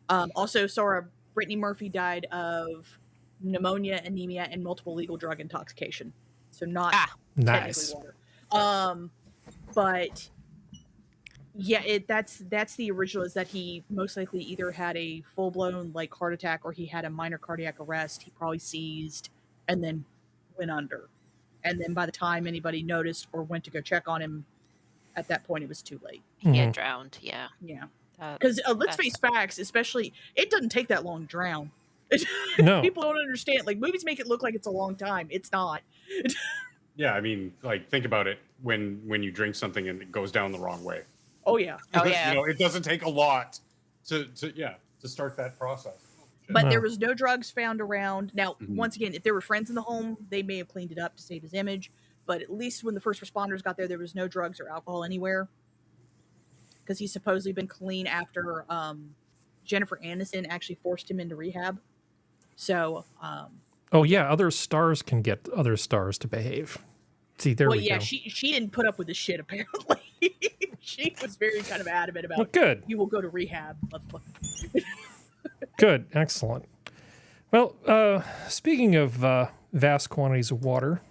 Also, Sora, Brittany Murphy died of pneumonia, anemia, and multiple legal drug intoxication. So not Nice. technically water. But yeah, that's the original, is that he most likely either had a full blown like heart attack or he had a minor cardiac arrest. He probably seized and then went under. And then by the time anybody noticed or went to go check on him, at that point it was too late. He had drowned. Yeah. Yeah. That- Because let's that's- face facts, especially it doesn't take that long to drown. No. People don't understand. Like movies make it look like it's a long time. It's not. Yeah, I mean, like, think about it when you drink something and it goes down the wrong way. Oh yeah. Oh yeah. You know, it doesn't take a lot to start that process. But No. there was no drugs found around. Now, Mhm. once again, if there were friends in the home, they may have cleaned it up to save his image. But at least when the first responders got there was no drugs or alcohol anywhere. Because he's supposedly been clean after Jennifer Aniston actually forced him into rehab. So, Oh yeah, other stars can get other stars to behave. See, there well, we yeah, go. she didn't put up with this shit apparently. She was very kind of adamant about Well, good, you will go to rehab, motherfucker. good, excellent. Well, speaking of vast quantities of water,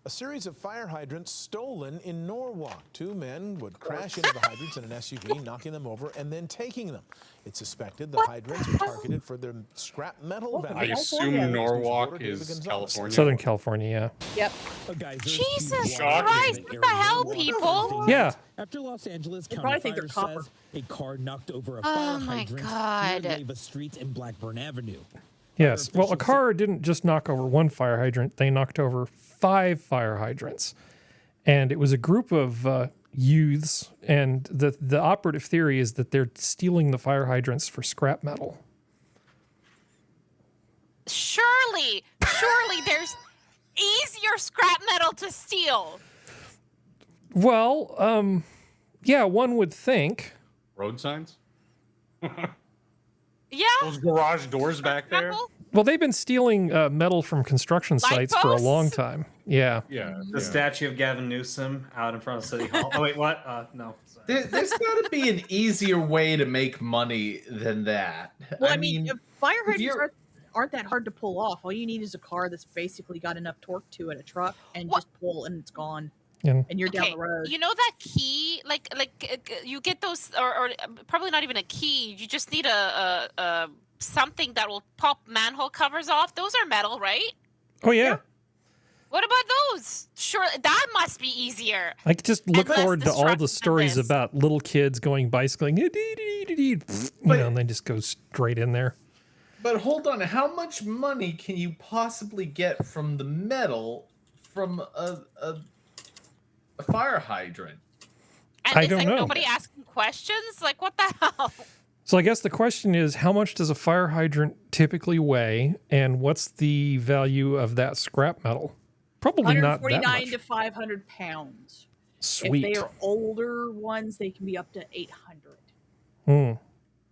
A series of fire hydrants stolen in Norwalk. Two men would crash into the hydrants in an SUV, knocking them over and then taking them. It's suspected the hydrants are targeted for their scrap metal I value. assume Norwalk is California. Southern California, yeah. Yep. Jesus Shocking. Christ! What the hell, people? Yeah. After Los Angeles They County probably think they're Fire copper. says a car knocked over a Oh fire my hydrant God. near Leyva Street and Blackburn Avenue. Yes. Well, a officials car didn't just knock over one fire hydrant, they knocked over 5 fire hydrants. And it was a group of youths, and the operative theory is that they're stealing the fire hydrants for scrap metal. Surely there's easier scrap metal to steal. Well, yeah, one would think. Road signs? Yeah. Those garage doors back there? Metal? Well, they've been stealing metal from construction Light sites for a posts? long time. Yeah. Yeah. The statue of Gavin Newsom out in front of City Hall. Oh wait, what? No. Sorry. There's got to be an easier way to make money than that. Well, I mean, fire if hydrants you're- aren't that hard to pull off. All you need is a car that's basically got enough torque to it, a truck, and What? just pull, and it's gone. And And you're down Okay, the road. you know that key, you get those, or probably not even a key. You just need a something that will pop manhole covers off. Those are metal, right? oh yeah. What about those? Sure, that must be easier. I could just look less forward to all the destructive stories than this. about little kids going bicycling, you know, and they just go straight in there. But hold on, how much money can you possibly get from the metal from a fire hydrant? And I it's don't like know. nobody asking questions. Like, what the hell? So I guess the question is, how much does a fire hydrant typically weigh, and what's the value of that scrap metal? Probably not that 149 much. to 500 pounds. Sweet. If they are older ones, they can be up to 800 Hmm.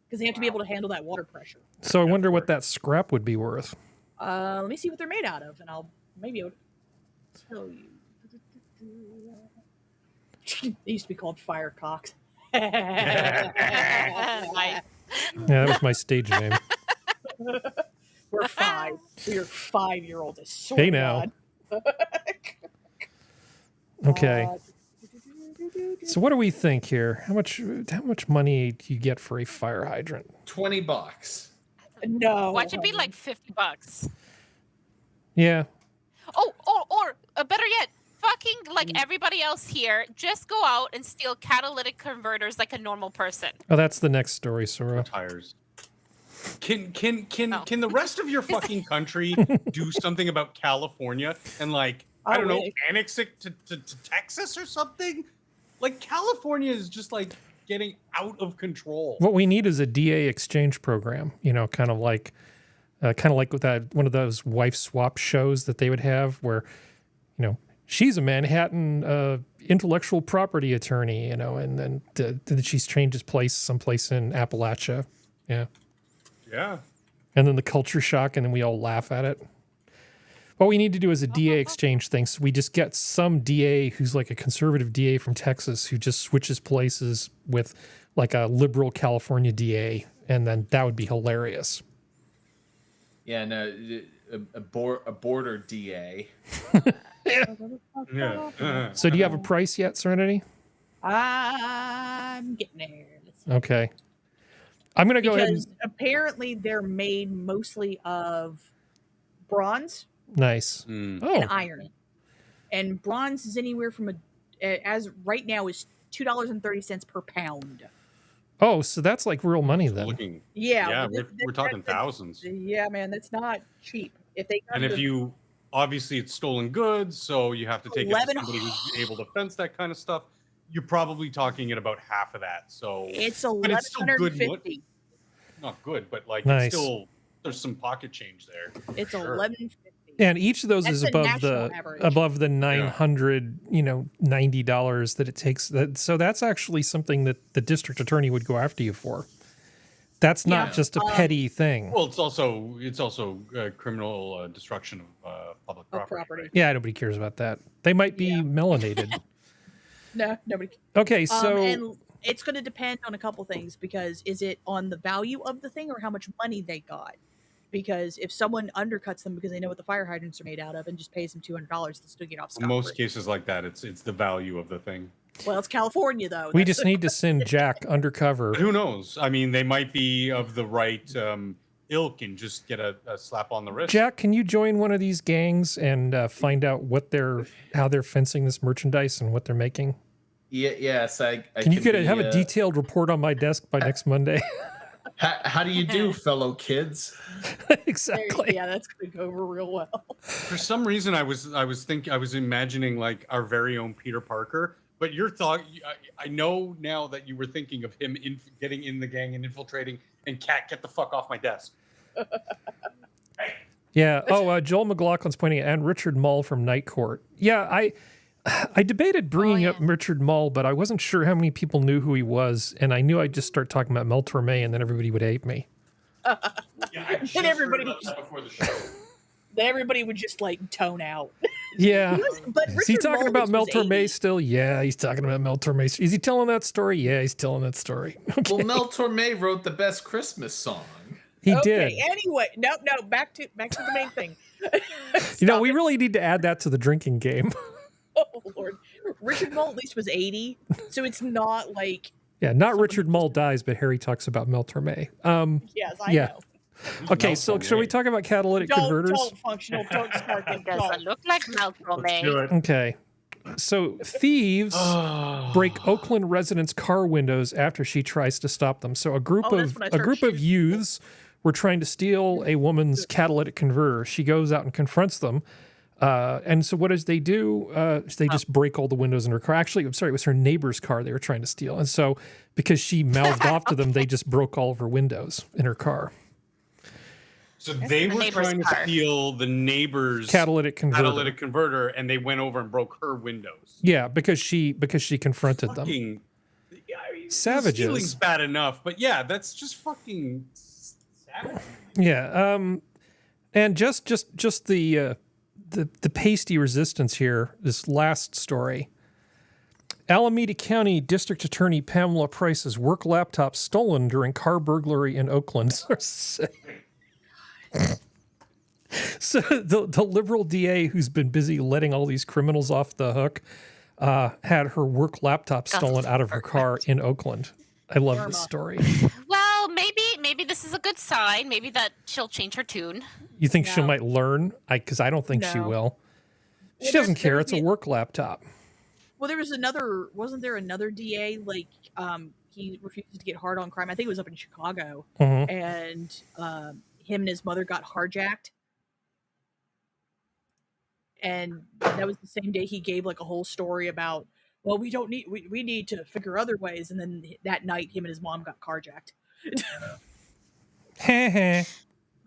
because they have to be able to handle that water pressure. So I wonder what that scrap would be worth. Let me see what they're made out of, and I'll maybe able to tell you. They used to be called fire cocks. Like, Yeah, that was my stage name. We're 5. We are 5-year-olds. I swear Hey to now. God. Okay. Uh, So what do we think here? How much money do you get for a fire hydrant? $20. no. Watch it be honey. like $50. Yeah. Oh, or better yet, fucking like everybody else here, just go out and steal catalytic converters like a normal person. Oh, that's the next story, Sora. Tires. Can Oh. the rest of your fucking country do something about California and like I I don't know, wish. annex it to Texas or something? Like California is just like getting out of control. What we need is a DA exchange program. You know, kind of like with that one of those wife swap shows that they would have, where, you know, she's a Manhattan intellectual property attorney, you know, and then she's changed his place someplace in Appalachia. Yeah. Yeah. And then the culture shock, and then we all laugh at it. What we need to do is a DA exchange thing. So we just get some DA who's like a conservative DA from Texas who just switches places with like a liberal California DA, and then that would be hilarious. Yeah, no, a border DA. Yeah. So do you have a price yet, Serenity? I'm getting there. Let's see. Okay. I'm going to go ahead Because and... apparently they're made mostly of bronze Nice. Mm. Oh, and iron. And bronze is anywhere from as right now is $2.30 per pound. oh, so that's like real money then. Looking. Yeah, Yeah, but we're talking thousands. Yeah, man, that's not cheap. If they And if you obviously it's stolen goods, so you have to take it to somebody who's able to fence that kind of stuff. You're probably talking at about half of that. So It's but it's still good. $1,150. Not good, but like Nice. it's still there's some pocket change there. It's Sure. $1,150. And each of those That's is the above national the average. $900, $90 that it takes. So that's actually something that the district attorney would go after you for. That's not just a petty thing. Well, it's also criminal destruction of public property. Right? Yeah, nobody cares about that. They might be melanated. No, nobody. Okay, so and it's going to depend on a couple things, because is it on the value of the thing or how much money they got? Because if someone undercuts them because they know what the fire hydrants are made out of and just pays them $200, they'll still get off In scot-free. most cases like that, it's the value of the thing. Well, it's California though. we just need to send Jack undercover. But who knows? I mean, they might be of the right ilk and just get a slap on the wrist. Jack, can you join one of these gangs and find out how they're fencing this merchandise and what they're making? Yes, I Can you have be, a detailed report on my desk by next Monday? How do you do, fellow kids? Exactly. Yeah, that's going to go over real well. For some reason, I was imagining like our very own Peter Parker. But your thought, I know now that you were thinking of him getting in the gang and infiltrating, and Cat, get the fuck off my desk. Yeah. Oh, Joel McLaughlin's pointing at, and Richard Mall from Night Court. Yeah, I debated bringing up Richard Mall, but I wasn't sure how many people knew who he was, and I knew I'd just start talking about Mel Torme, and then everybody would hate me. And everybody would just like tone out. Yeah. But Is he Richard talking Mull about Mel was Torme 80. still? Yeah, he's talking about Mel Torme. Is he telling that story? Yeah, he's telling that story. Okay. Well, Mel Torme wrote the best Christmas song. He Okay, did. anyway, no, back to the main thing. We really need to add that to the drinking game. Oh Lord, Richard Mull at least was 80, so it's not like Yeah, not Richard Mull dies, but Harry talks about Mel Torme. yes, I know. Okay, so shall we talk about catalytic converters? Don't functional, don't start them. Doesn't look like Mel Torme. Do it. Okay. So thieves break Oakland residents' car windows after she tries to stop them. So a group that's when I start shooting. youths were trying to steal a woman's catalytic converter. She goes out and confronts them. And so what does they do? They just break all the windows in her car. Actually, I'm sorry, it was her neighbor's car they were trying to steal. And so because she mouthed off to them, they just broke all of her windows in her car. So they were trying to steal the neighbor's Catalytic converter, and they went over and broke her windows. Yeah, because she confronted them. Fucking Savages. Stealing's bad enough, but yeah, that's just fucking savage. Yeah. And just the pasty resistance here. This last story. Alameda County District Attorney Pamela Price's work laptop stolen during car burglary in Oakland. So the liberal DA, who's been busy letting all these criminals off the hook, had her work laptop stolen out of her car in Oakland. I love this story. Well, maybe this is a good sign. Maybe that she'll change her tune. You think she might learn? Because I don't think she will. She doesn't care. It's a work laptop. Well, wasn't there another DA, like, he refused to get hard on crime. I think it was up in Chicago. Mhm. And him and his mother got carjacked. And that was the same day he gave like a whole story about, well, we need to figure other ways. And then that night, him and his mom got carjacked.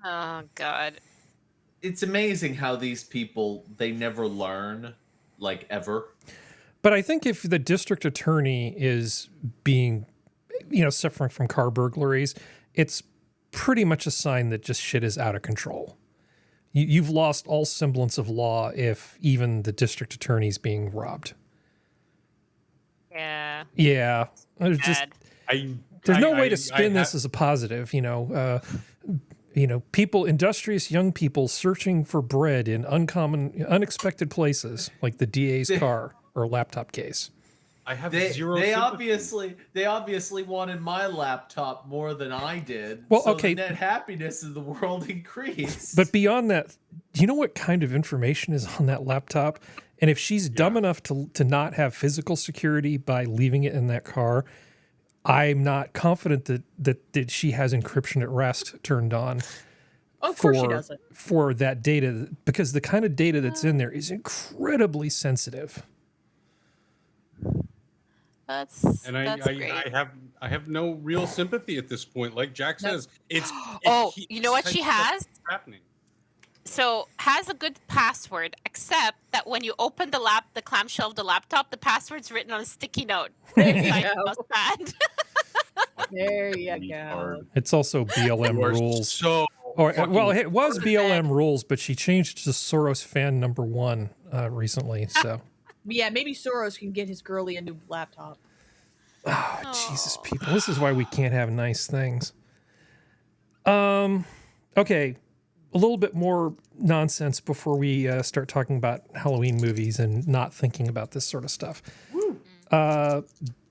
Oh, God. It's amazing how these people, they never learn, like, ever. But I think if the district attorney is being, suffering from car burglaries, it's pretty much a sign that just shit is out of control. You've lost all semblance of law if even the district attorney's being robbed. Yeah. Yeah. There's just there's no way to spin this as a positive, people, industrious young people searching for bread in unexpected places, like the DA's car or laptop case. I have They sympathy. obviously wanted my laptop more than I did. Well, so okay. the net happiness of the world increased. But beyond that, do you know what kind of information is on that laptop? And if she's dumb enough to not have physical security by leaving it in that car, I'm not confident that she has encryption at rest turned on. Of course she doesn't. for that data, because the kind of data that's in there is incredibly sensitive. That's And great. I have no real sympathy at this point. Like Jack says, you know what she has? Happening. So has a good password, except that when you open the clamshell of the laptop, the password's written on a sticky note inside the mousepad. There you go. It's also BLM You are rules. so Or fucking well, it was Fucking BLM bad. rules, but she changed to Soros fan #1 recently. So, Yeah, maybe Soros can get his girly a new laptop. Jesus, people, this is why we can't have nice things. Okay, a little bit more nonsense before we start talking about Halloween movies and not thinking about this sort of stuff.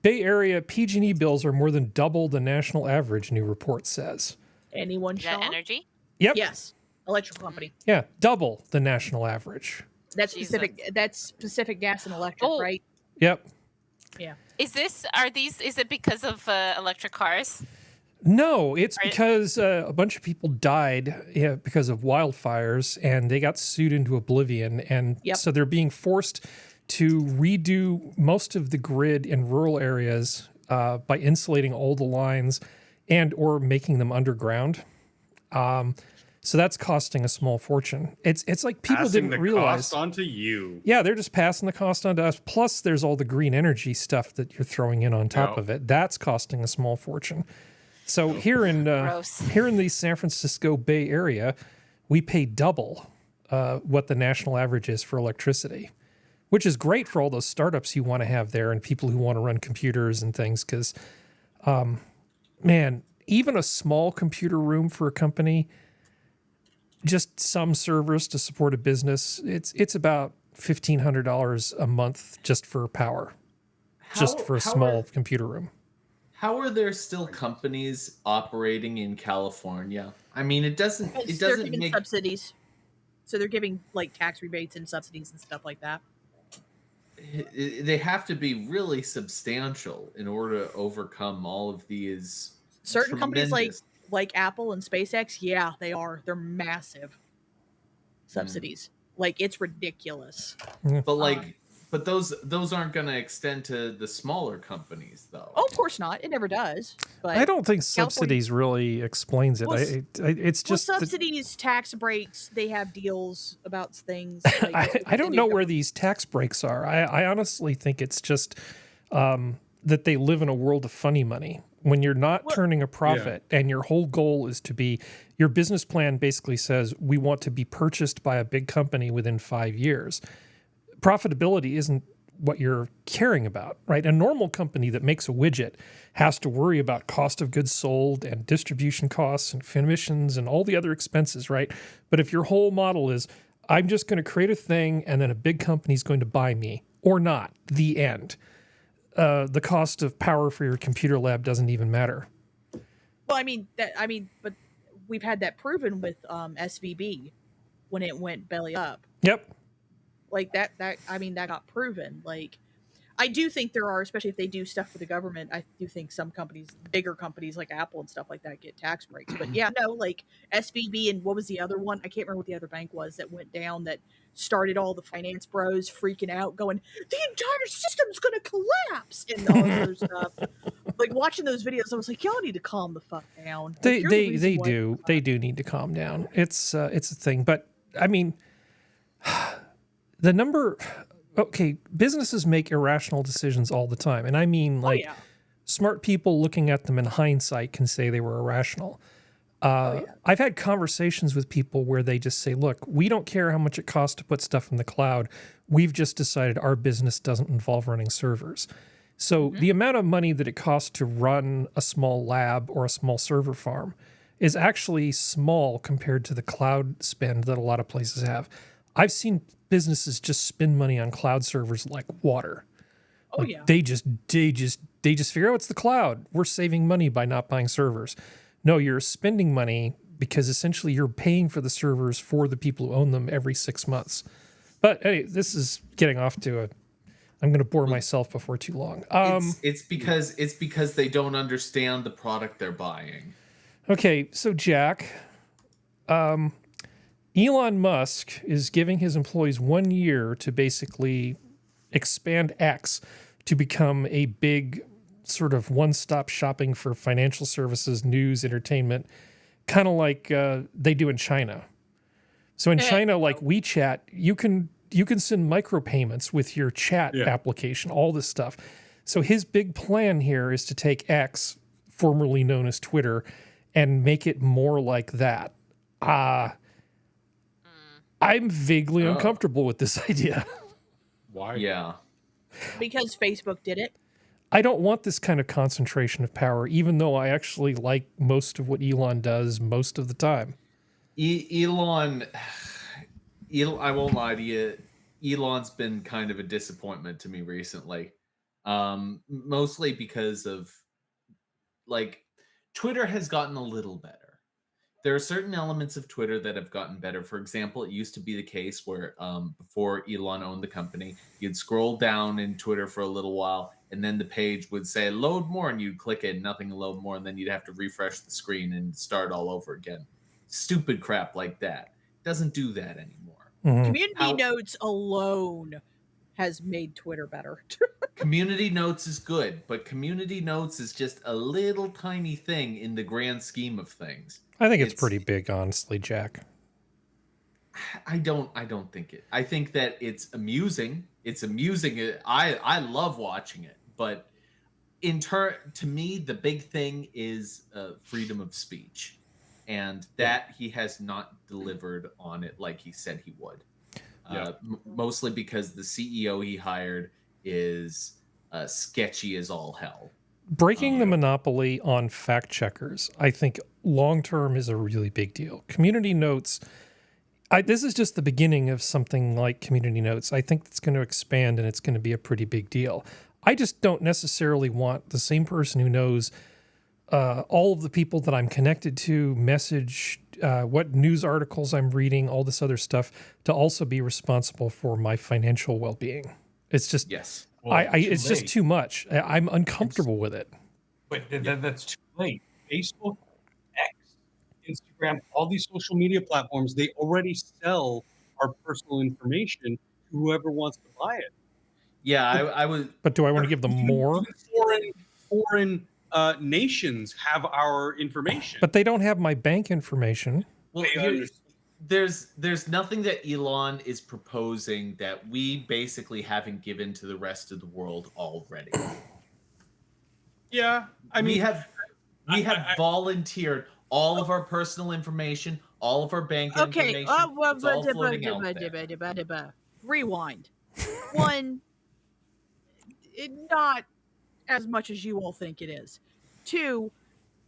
Bay Area PG&E bills are more than double the national average, new report says. Anyone Is that shocked? energy? Yep. Yes. Electrical company. Yeah, double the national average. That's Jesus. specific. That's specific gas and electric, Oh. right? Yep. Yeah. Is it because of electric cars? No, it's Right. because a bunch of people died because of wildfires, and they got sued into oblivion, and Yep. so they're being forced to redo most of the grid in rural areas by insulating all the lines and or making them underground. So that's costing a small fortune. It's like people passing didn't the realize. cost onto you. Yeah, they're just passing the cost on to us. Plus, there's all the green energy stuff that you're throwing in on top Yep. of it. That's costing a small fortune. So here in Gross. the San Francisco Bay Area, we pay double what the national average is for electricity, which is great for all those startups you want to have there and people who want to run computers and things. Because, man, even a small computer room for a company, just some servers to support a business, it's about $1,500 a month just for power, just for a small computer room. How are there still companies operating in California? I mean, it doesn't They're giving make subsidies. So they're giving like tax rebates and subsidies and stuff like that. they have to be really substantial in order to overcome all of these Certain companies tremendous- like Apple and SpaceX, yeah, they are. They're massive subsidies. Like it's ridiculous. but like but those aren't going to extend to the smaller companies though. Oh, of course not. It never does. But I don't think subsidies really explains it. Well, It's just that- subsidies, tax breaks, they have deals about things. I don't know where these tax breaks are. I honestly think it's just that they live in a world of funny money. When you're not turning a profit and your whole goal is to be, your business plan basically says we want to be purchased by a big company within 5 years. Profitability isn't what you're caring about, right? A normal company that makes a widget has to worry about cost of goods sold and distribution costs and commissions and all the other expenses, right? But if your whole model is, I'm just going to create a thing and then a big company is going to buy me or not, the end. The cost of power for your computer lab doesn't even matter. Well, but we've had that proven with SVB when it went belly up. Yep. Like that got proven. Like, I do think there are, especially if they do stuff for the government, I do think some companies, bigger companies like Apple and stuff like that, get tax breaks. But yeah, no, like SVB and what was the other one? I can't remember what the other bank was that went down that started all the finance bros freaking out, going, the entire system's going to collapse and all this other stuff. Like watching those videos, I was like, y'all need to calm the fuck down. Like, They you're the they reason they why- do they do need to calm down. It's a thing, but I mean, the number. Okay, businesses make irrational decisions all the time, and I mean like smart people looking at them in hindsight can say they were irrational. I've had conversations with people where they just say, look, we don't care how much it costs to put stuff in the cloud. We've just decided our business doesn't involve running servers. So the amount of money that it costs to run a small lab or a small server farm is actually small compared to the cloud spend that a lot of places have. I've seen businesses just spend money on cloud servers like water. Oh, Like, yeah. They just figure out it's the cloud. We're saving money by not buying servers. No, you're spending money because essentially you're paying for the servers for the people who own them every 6 months. But anyway, this is getting off to I'm going to bore myself before too long. It's because they don't understand the product they're buying. Okay, so Jack, Elon Musk is giving his employees 1 year to basically expand X to become a big sort of one-stop shopping for financial services, news, entertainment, kind of like they do in China. So in China, like WeChat, you can send micropayments with your chat application, all this stuff. So his big plan here is to take X, formerly known as Twitter, and make it more like that. I'm vaguely uncomfortable with this idea. Why? Yeah. Because Facebook did it. I don't want this kind of concentration of power, even though I actually like most of what Elon does most of the time. Elon, I won't lie to you. Elon's been kind of a disappointment to me recently. Mostly because of, like, Twitter has gotten a little better. There are certain elements of Twitter that have gotten better. For example, it used to be the case where before Elon owned the company, you'd scroll down in Twitter for a little while, and then the page would say load more, and you'd click it, and nothing will load more, and then you'd have to refresh the screen and start all over again. Stupid crap like that. It doesn't do that anymore. Community notes alone has made Twitter better. Community notes is good, but community notes is just a little tiny thing in the grand scheme of things. I think it's pretty big, honestly, Jack. I don't think it. I think that it's amusing. It's amusing. I love watching it, but to me, the big thing is freedom of speech, and that he has not delivered on it like he said he would. Mostly because the CEO he hired is sketchy as all hell. Breaking the monopoly on fact checkers, I think long term is a really big deal. Community notes, this is just the beginning of something like community notes. I think it's going to expand and it's going to be a pretty big deal. I just don't necessarily want the same person who knows all of the people that I'm connected to, message, what news articles I'm reading, all this other stuff, to also be responsible for my financial well-being. It's just, yes. Well, it's just too much. I'm uncomfortable with it. But that's too late. Facebook, X, Instagram, all these social media platforms, they already sell our personal information to whoever wants to buy it. Yeah, I would. But do I want to give them more? Foreign nations have our information. But they don't have my bank information. Well, there's nothing that Elon is proposing that we basically haven't given to the rest of the world already. Yeah, I mean, we have volunteered all of our personal information, all of our bank information. It's all floating out there. Rewind. One, not as much as you all think it is. Two,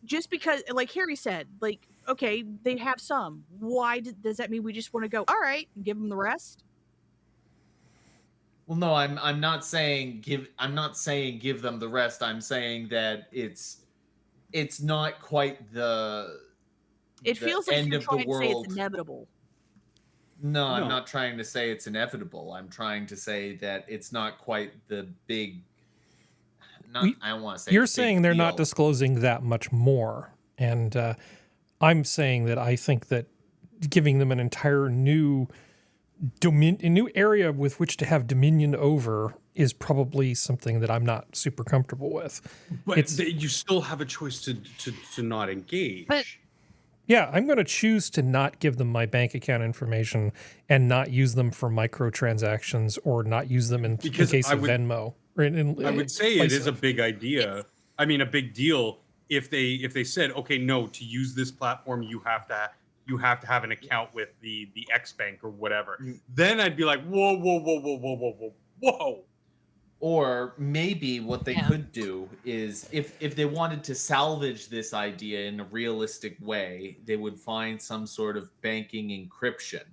just because, like Harry said, like, okay, they have some. Why does that mean we just want to go, all right, and give them the rest? Well, no, I'm not saying give them the rest. I'm saying that it's not quite the Feels like end you're of trying the to world. say it's inevitable. No, I'm not trying to say it's inevitable. I'm trying to say that it's not quite the big. I don't want to say. You're saying they're not disclosing that much more, and I'm saying that I think that giving them an entire new a new area with which to have dominion over is probably something that I'm not super comfortable with. But you still have a choice to not engage. But yeah, I'm going to choose to not give them my bank account information and not use them for microtransactions or not use them in case of Venmo. I would say it is a big idea. I mean, a big deal if they said, okay, no, to use this platform, you have to have an account with the X Bank or whatever. Then I'd be like, whoa. Or maybe what they could do is if they wanted to salvage this idea in a realistic way, they would find some sort of banking encryption.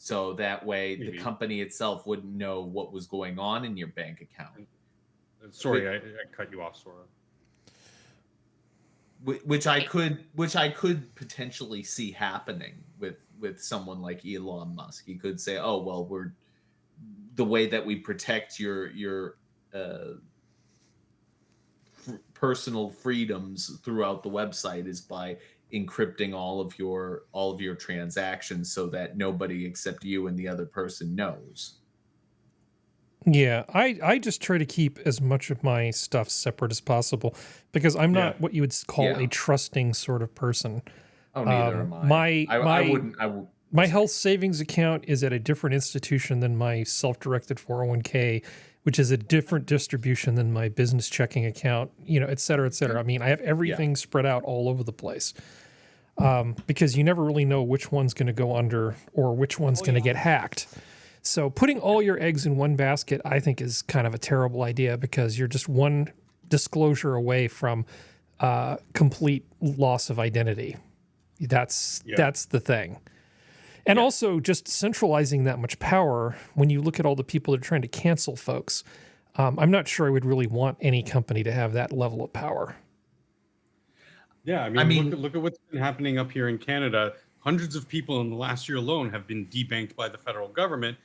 So that way the company itself wouldn't know what was going on in your bank account. Sorry, I cut you off, Sora. Which I could potentially see happening with someone like Elon Musk. He could say, "Oh, well, the way that we protect your personal freedoms throughout the website is by encrypting all of your transactions so that nobody except you and the other person knows. Yeah, I just try to keep as much of my stuff separate as possible because I'm not what you would call a trusting sort of person. Oh, neither am I. I wouldn't. My health savings account is at a different institution than my self-directed 401k, which is a different distribution than my business checking account, you know, et cetera, et cetera. I mean, I have everything spread out all over the place because you never really know which one's going to go under or which one's going to get hacked. So putting all your eggs in one basket, I think, is kind of a terrible idea because you're just one disclosure away from complete loss of identity. That's the thing. And also just centralizing that much power, when you look at all the people that are trying to cancel folks, I'm not sure I would really want any company to have that level of power. Yeah, I mean look at what's been happening up here in Canada. Hundreds of people in the last year alone have been debanked by the federal government.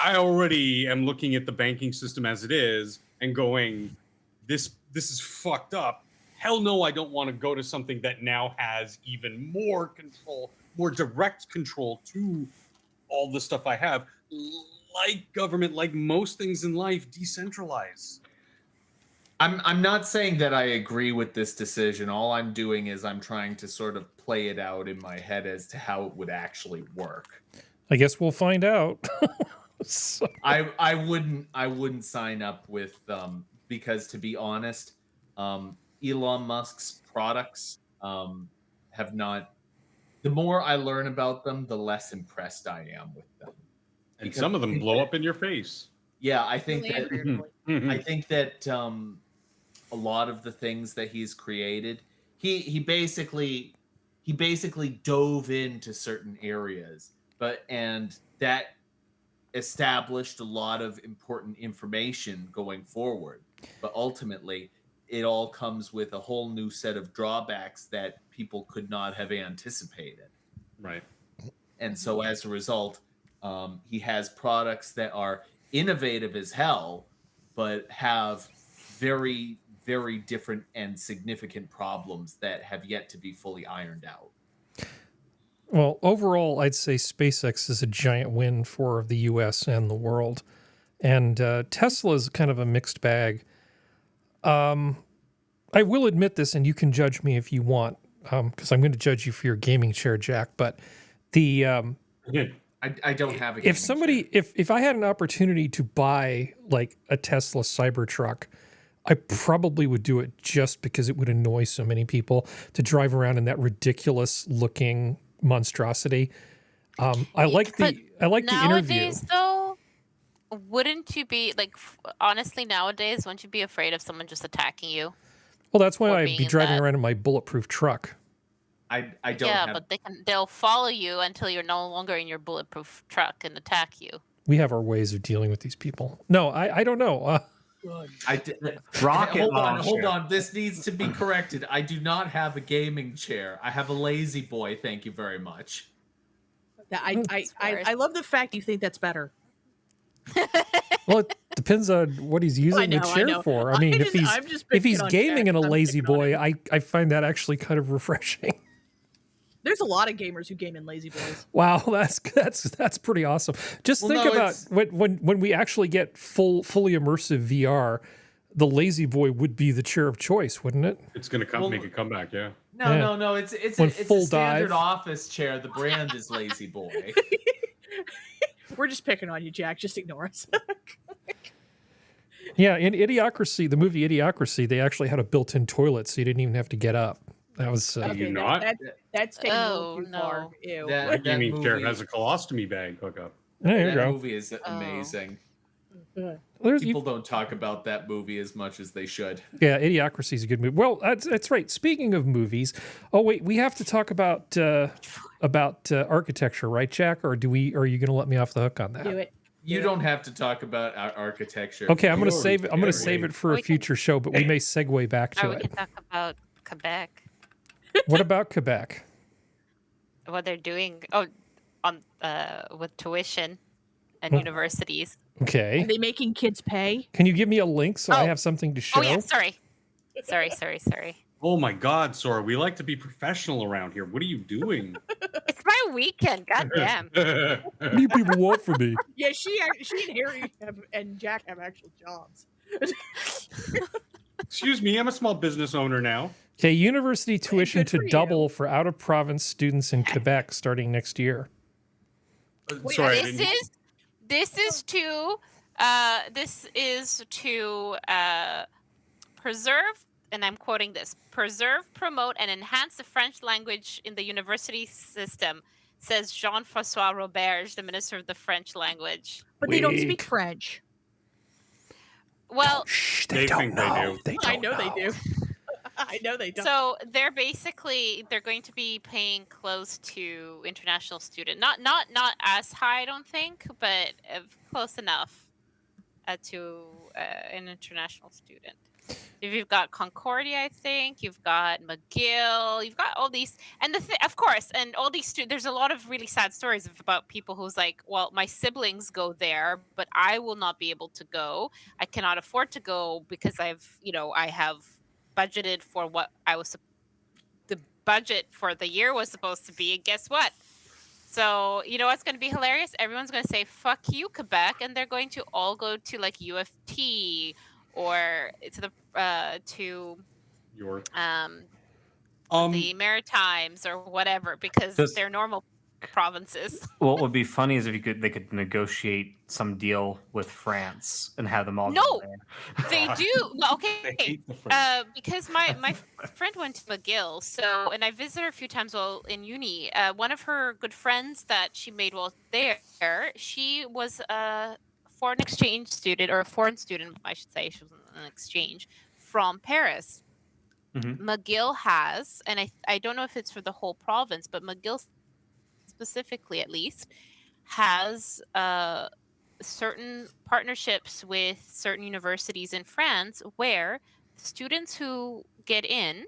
I already am looking at the banking system as it is and going, this is fucked up. Hell no, I don't want to go to something that now has even more control, more direct control to all the stuff I have. Like government, like most things in life, decentralize. I'm not saying that I agree with this decision. All I'm doing is I'm trying to sort of play it out in my head as to how it would actually work. I guess we'll find out. So. I wouldn't sign up with because, to be honest, Elon Musk's products have not. The more I learn about them, the less impressed I am with them. And some of them blow up in your face. Yeah, I think that a lot of the things that he's created, he basically dove into certain areas, and that established a lot of important information going forward. But ultimately, it all comes with a whole new set of drawbacks that people could not have anticipated. Right. And so as a result, he has products that are innovative as hell, but have very, very different and significant problems that have yet to be fully ironed out. Well, overall, I'd say SpaceX is a giant win for the U.S. and the world. And Tesla is kind of a mixed bag. I will admit this, and you can judge me if you want, because I'm going to judge you for your gaming chair, Jack. But the I don't have a gaming if somebody chair. if I had an opportunity to buy like a Tesla Cybertruck, I probably would do it just because it would annoy so many people to drive around in that ridiculous looking monstrosity. I like the interview. Nowadays, though, wouldn't you be like honestly nowadays? Wouldn't you be afraid of someone just attacking you? Well, that's why Or I'd being be in driving that. around in my bulletproof truck. I don't Yeah, have. but they'll follow you until you're no longer in your bulletproof truck and attack you. We have our ways of dealing with these people. No, I don't know. Rocket Hold launcher. on. This needs to be corrected. I do not have a gaming chair. I have a lazy boy. Thank you very much. I love the fact you think that's better. Well, it depends on what he's using the chair for. I mean, if he's gaming in a lazy boy, I find that actually kind of refreshing. There's a lot of gamers who game in lazy boys. Wow, that's pretty awesome. Just think about when we actually get fully immersive VR, the lazy boy would be the chair of choice, wouldn't it? It's going to make a comeback, yeah. No. It's When a full standard dive. office chair. The brand is Lazy Boy. We're just picking on you, Jack. Just ignore us. Yeah, in Idiocracy, the movie Idiocracy, they actually had a built-in toilet, so you didn't even have to get up. That was you not? That's taking a little Oh, too far. no. Ew. My That gaming chair movie- has a colostomy bag hookup. there you That go. movie is amazing. There's, People don't talk about that movie as much as they should. yeah, Idiocracy is a good movie. Well, that's right. Speaking of movies, oh wait, we have to talk about architecture, right, Jack? Or are you going to let me off the hook on that? Do it. You don't have to talk about our architecture. Okay, I'm going to Glory save it. I'm going to to save God. it for a We can- future show, but we may segue back Or to we it. can talk about Quebec, What about Quebec? what they're doing on with tuition and Oh. universities. Okay. Are they making kids pay? Can you give me a link so I Oh. have something to show? Oh yeah, sorry. Oh my God, Sora, we like to be professional around here. What are you doing? It's my weekend. Goddamn. What do you people want from me? Yeah, she and Harry and Jack have actual jobs. Excuse me, I'm a small business owner now. Okay, university tuition Good to for you. double for out-of-province students in Quebec starting next year. Wait, Sorry, I This didn't. is to preserve, and I'm quoting this: preserve, promote, and enhance the French language in the university system, says Jean-François Roberge, the Minister of the French language. But they don't speak Weak. French. Well, Shh, They think they do. They I don't know they do. I know they don't. so they're going to be paying close to international student, not as high, I don't think, but close enough to an international student. If you've got Concordia, I think you've got McGill, you've got all these, and of course, and all these students. There's a lot of really sad stories about people who's like, well, my siblings go there, but I will not be able to go. I cannot afford to go because I have budgeted for what the budget for the year was supposed to be, and guess what? So you know what's going to be hilarious? Everyone's going to say "fuck you, Quebec," and they're going to all go to like UFT or to the Your the Maritimes or whatever, because they're normal provinces. What would be funny is if they could negotiate some deal with France and have them all No, go there. They do. Well, they okay. hate the French. Because my friend went to McGill, so, and I visited her a few times while in uni. One of her good friends that she made while there, she was a foreign exchange student, or a foreign student, I should say. She was on an exchange from Paris. Mm-hmm. McGill has, and I don't know if it's for the whole province, but McGill specifically, at least, has certain partnerships with certain universities in France where students who get in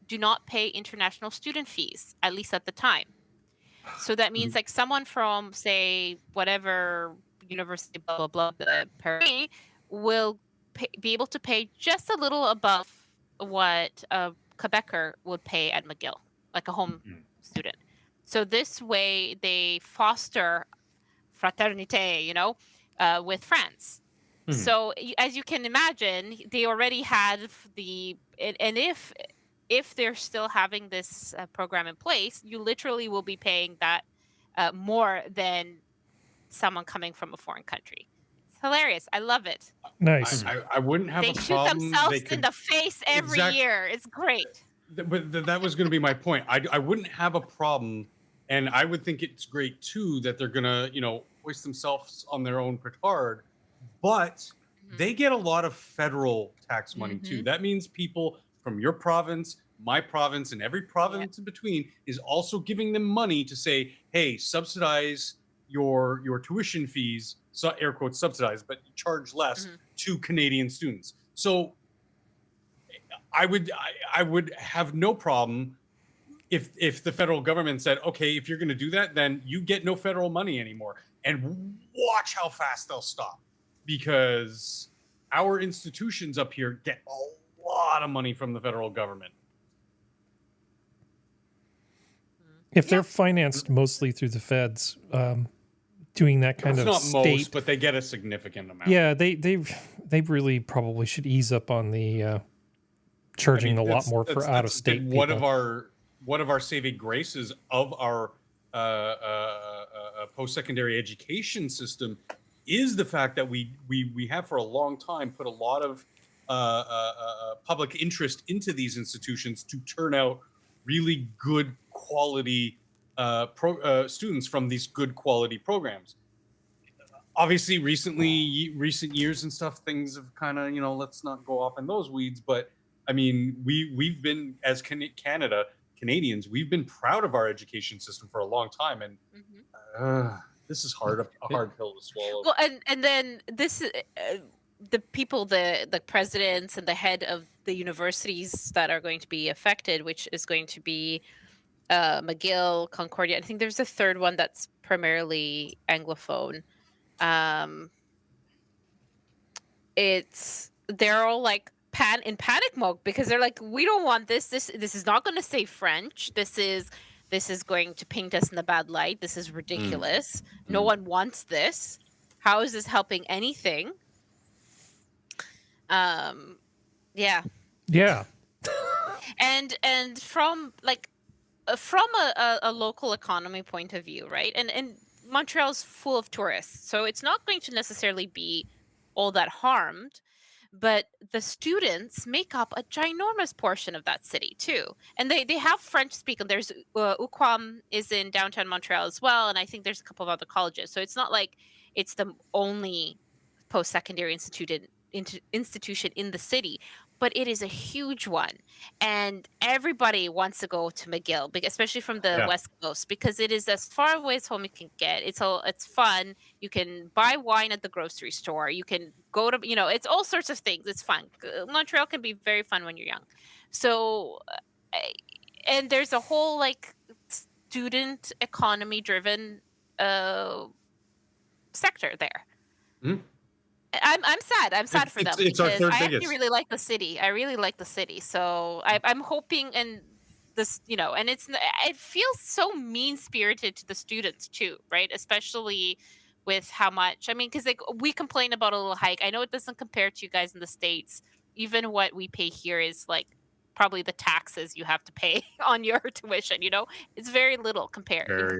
do not pay international student fees, at least at the time. So that means like someone from, say, whatever university, blah, blah, blah, Paris, will be able to pay just a little above what a Quebecer would pay at McGill, like a home student. So this way they foster fraternité, with France. So as you can imagine, they already had and if they're still having this program in place, you literally will be paying that more than someone coming from a foreign country. It's hilarious. I love it. Nice. I wouldn't have They a shoot problem. themselves in the face every year. It's great. But that was going to be my point. I wouldn't have a problem, and I would think it's great too that they're going to, hoist themselves on their own petard, but they get a lot of federal tax money too. That means people from your province, my province, and every province in between is also giving them money to say, hey, subsidize your tuition fees, so air quotes subsidize, but charge less to Canadian students. So I would have no problem if the federal government said, okay, if you're going to do that, then you get no federal money anymore. And watch how fast they'll stop, because our institutions up here get a lot of money from the federal government. If they're financed mostly through the feds, doing that kind of not state, most, but they get a significant amount. yeah, they really probably should ease up on the charging a lot more for out of state people. One of our saving graces of our post-secondary education system is the fact that we have for a long time put a lot of public interest into these institutions to turn out really good quality students from these good quality programs. Obviously, recent years and stuff, things have kind of, let's not go off in those weeds, but I mean, we've been, as Canadians, we've been proud of our education system for a long time, and this is a hard pill to swallow. Well, and then this is the people, the presidents and the head of the universities that are going to be affected, which is going to be McGill, Concordia. I think there's a third one that's primarily Anglophone. They're all like in panic mode because they're like, we don't want this. This is not going to save French. This is going to paint us in a bad light. This is ridiculous. No one wants this. How is this helping anything? Yeah. Yeah. And from like from a local economy point of view, right? And Montreal's full of tourists, so it's not going to necessarily be all that harmed. But the students make up a ginormous portion of that city too, and they have French speaking. There's UQAM is in downtown Montreal as well, and I think there's a couple of other colleges. So it's not like it's the only post-secondary institution in the city, but it is a huge one, and everybody wants to go to McGill, especially from the West Coast, because it is as far away as home you can get. It's fun. You can buy wine at the grocery store. You can go to, it's all sorts of things. It's fun. Montreal can be very fun when you're young. So, and there's a whole like student economy driven sector there. I'm sad. I'm sad for them it's our because third I biggest. actually really like the city. I really like the city. So I'm hoping, and this, and it feels so mean spirited to the students too, right? Especially with how much, because like we complain about a little hike. I know it doesn't compare to you guys in the States. Even what we pay here is like probably the taxes you have to pay on your tuition. It's very little in comparison.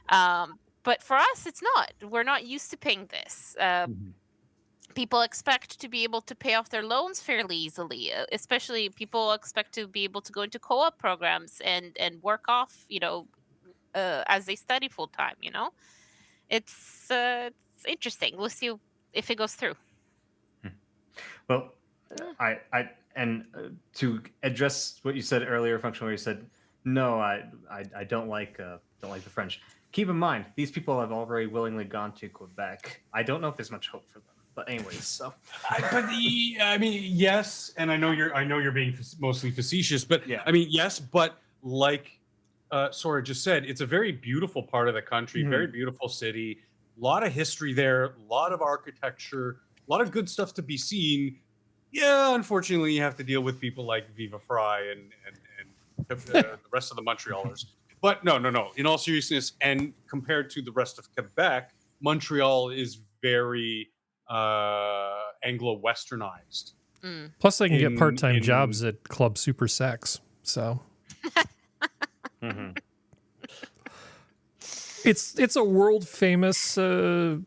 Low. But for us, it's not. We're not used to paying this. People expect to be able to pay off their loans fairly easily. Especially people expect to be able to go into co-op programs and work off, as they study full time. It's interesting. We'll see if it goes through. Well, to address what you said earlier, Functional, where you said, no, I don't like the French. Keep in mind, these people have all very willingly gone to Quebec. I don't know if there's much hope for them. But anyways, so. Yes, and I know you're being mostly facetious, but yeah. Yes, but like Sora just said, it's a very beautiful part of the country, very beautiful city, a lot of history there, a lot of architecture, a lot of good stuff to be seen. Yeah, unfortunately, you have to deal with people like Viva Fry and the rest of the Montrealers. But no. In all seriousness, and compared to the rest of Quebec, Montreal is very Anglo-Westernized. Plus, they can get part-time jobs at Club Super Sex. So it's a world famous strip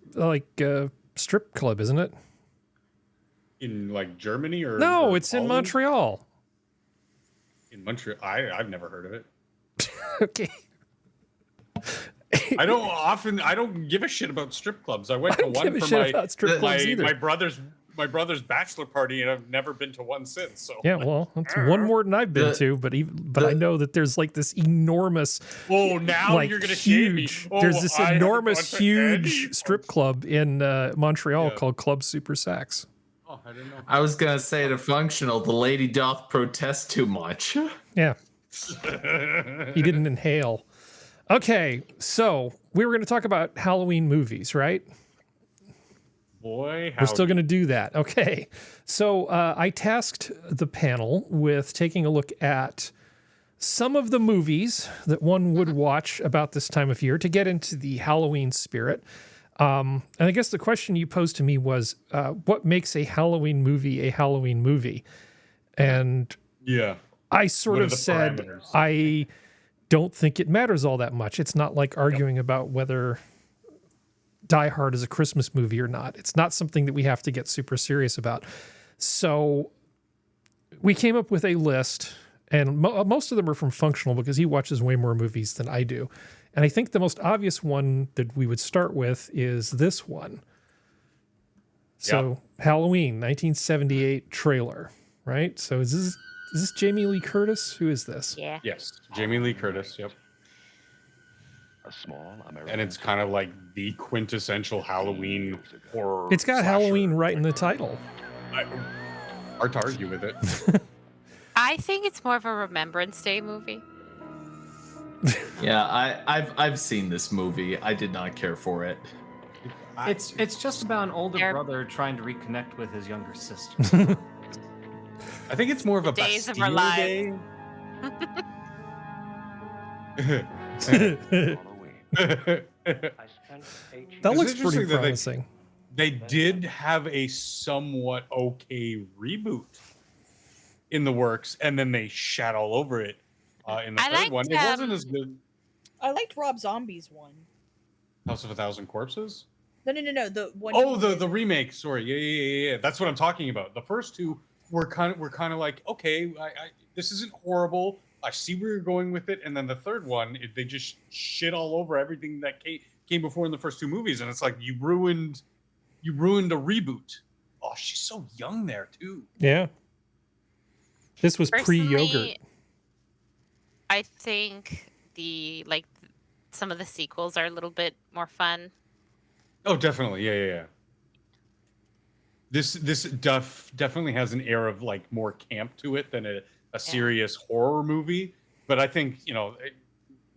club, isn't it? In like Germany or no? It's in Montreal. In Montreal, I've never heard of it. Okay. I don't give a shit about strip clubs. I went to one for my brother's bachelor party, and I've never been to one since. So yeah, well, that's one more than I've been to, but I know that there's like this enormous. Oh, now you're gonna huge. There's this enormous, huge strip club in Montreal called Club Super Sax. Oh, I didn't know. I was gonna say to Functional, the lady doth protest too much. Yeah. He didn't inhale. Okay, so we were going to talk about Halloween movies, right? Boy, we're still going to do that. Okay, so I tasked the panel with taking a look at some of the movies that one would watch about this time of year to get into the Halloween spirit. And I guess the question you posed to me was, what makes a Halloween movie a Halloween movie? And yeah. I sort of said, parameters? I don't think it matters all that much. It's not like arguing about whether Die Hard is a Christmas movie or not. It's not something that we have to get super serious about. So we came up with a list, and most of them are from Functional because he watches way more movies than I do. And I think the most obvious one that we would start with is this one. So Halloween, 1978 trailer, right? So is this Jamie Lee Curtis? Who is this? Yeah. Yes, Jamie Lee Curtis. Yep. A small American, and it's kind of like the quintessential Halloween horror. It's got Halloween right in the title. Hard to argue with it. I think it's more of a Remembrance Day movie. Yeah, I've seen this movie. I did not care for it. It's just about an older brother trying to reconnect with his younger sister. I think it's more of a Days of our Bastille lives. Day. That It's looks pretty interesting that promising. They did have a somewhat okay reboot in the works, and then they shat all over it in the I third liked, one. It wasn't as good. I liked Rob Zombie's one. House of a Thousand Corpses? No. The one. Oh, he the did. remake. Sorry, yeah. That's what I'm talking about. The first two were kind of like, okay, this isn't horrible. I see where you're going with it. And then the third one, they just shit all over everything that came before in the first two movies, and it's like you ruined a reboot. Oh, she's so young there too. Yeah. This was pre-yogurt. Personally, I think some of the sequels are a little bit more fun. Oh, definitely, yeah. This definitely has an air of like more camp to it than a serious horror movie. But I think,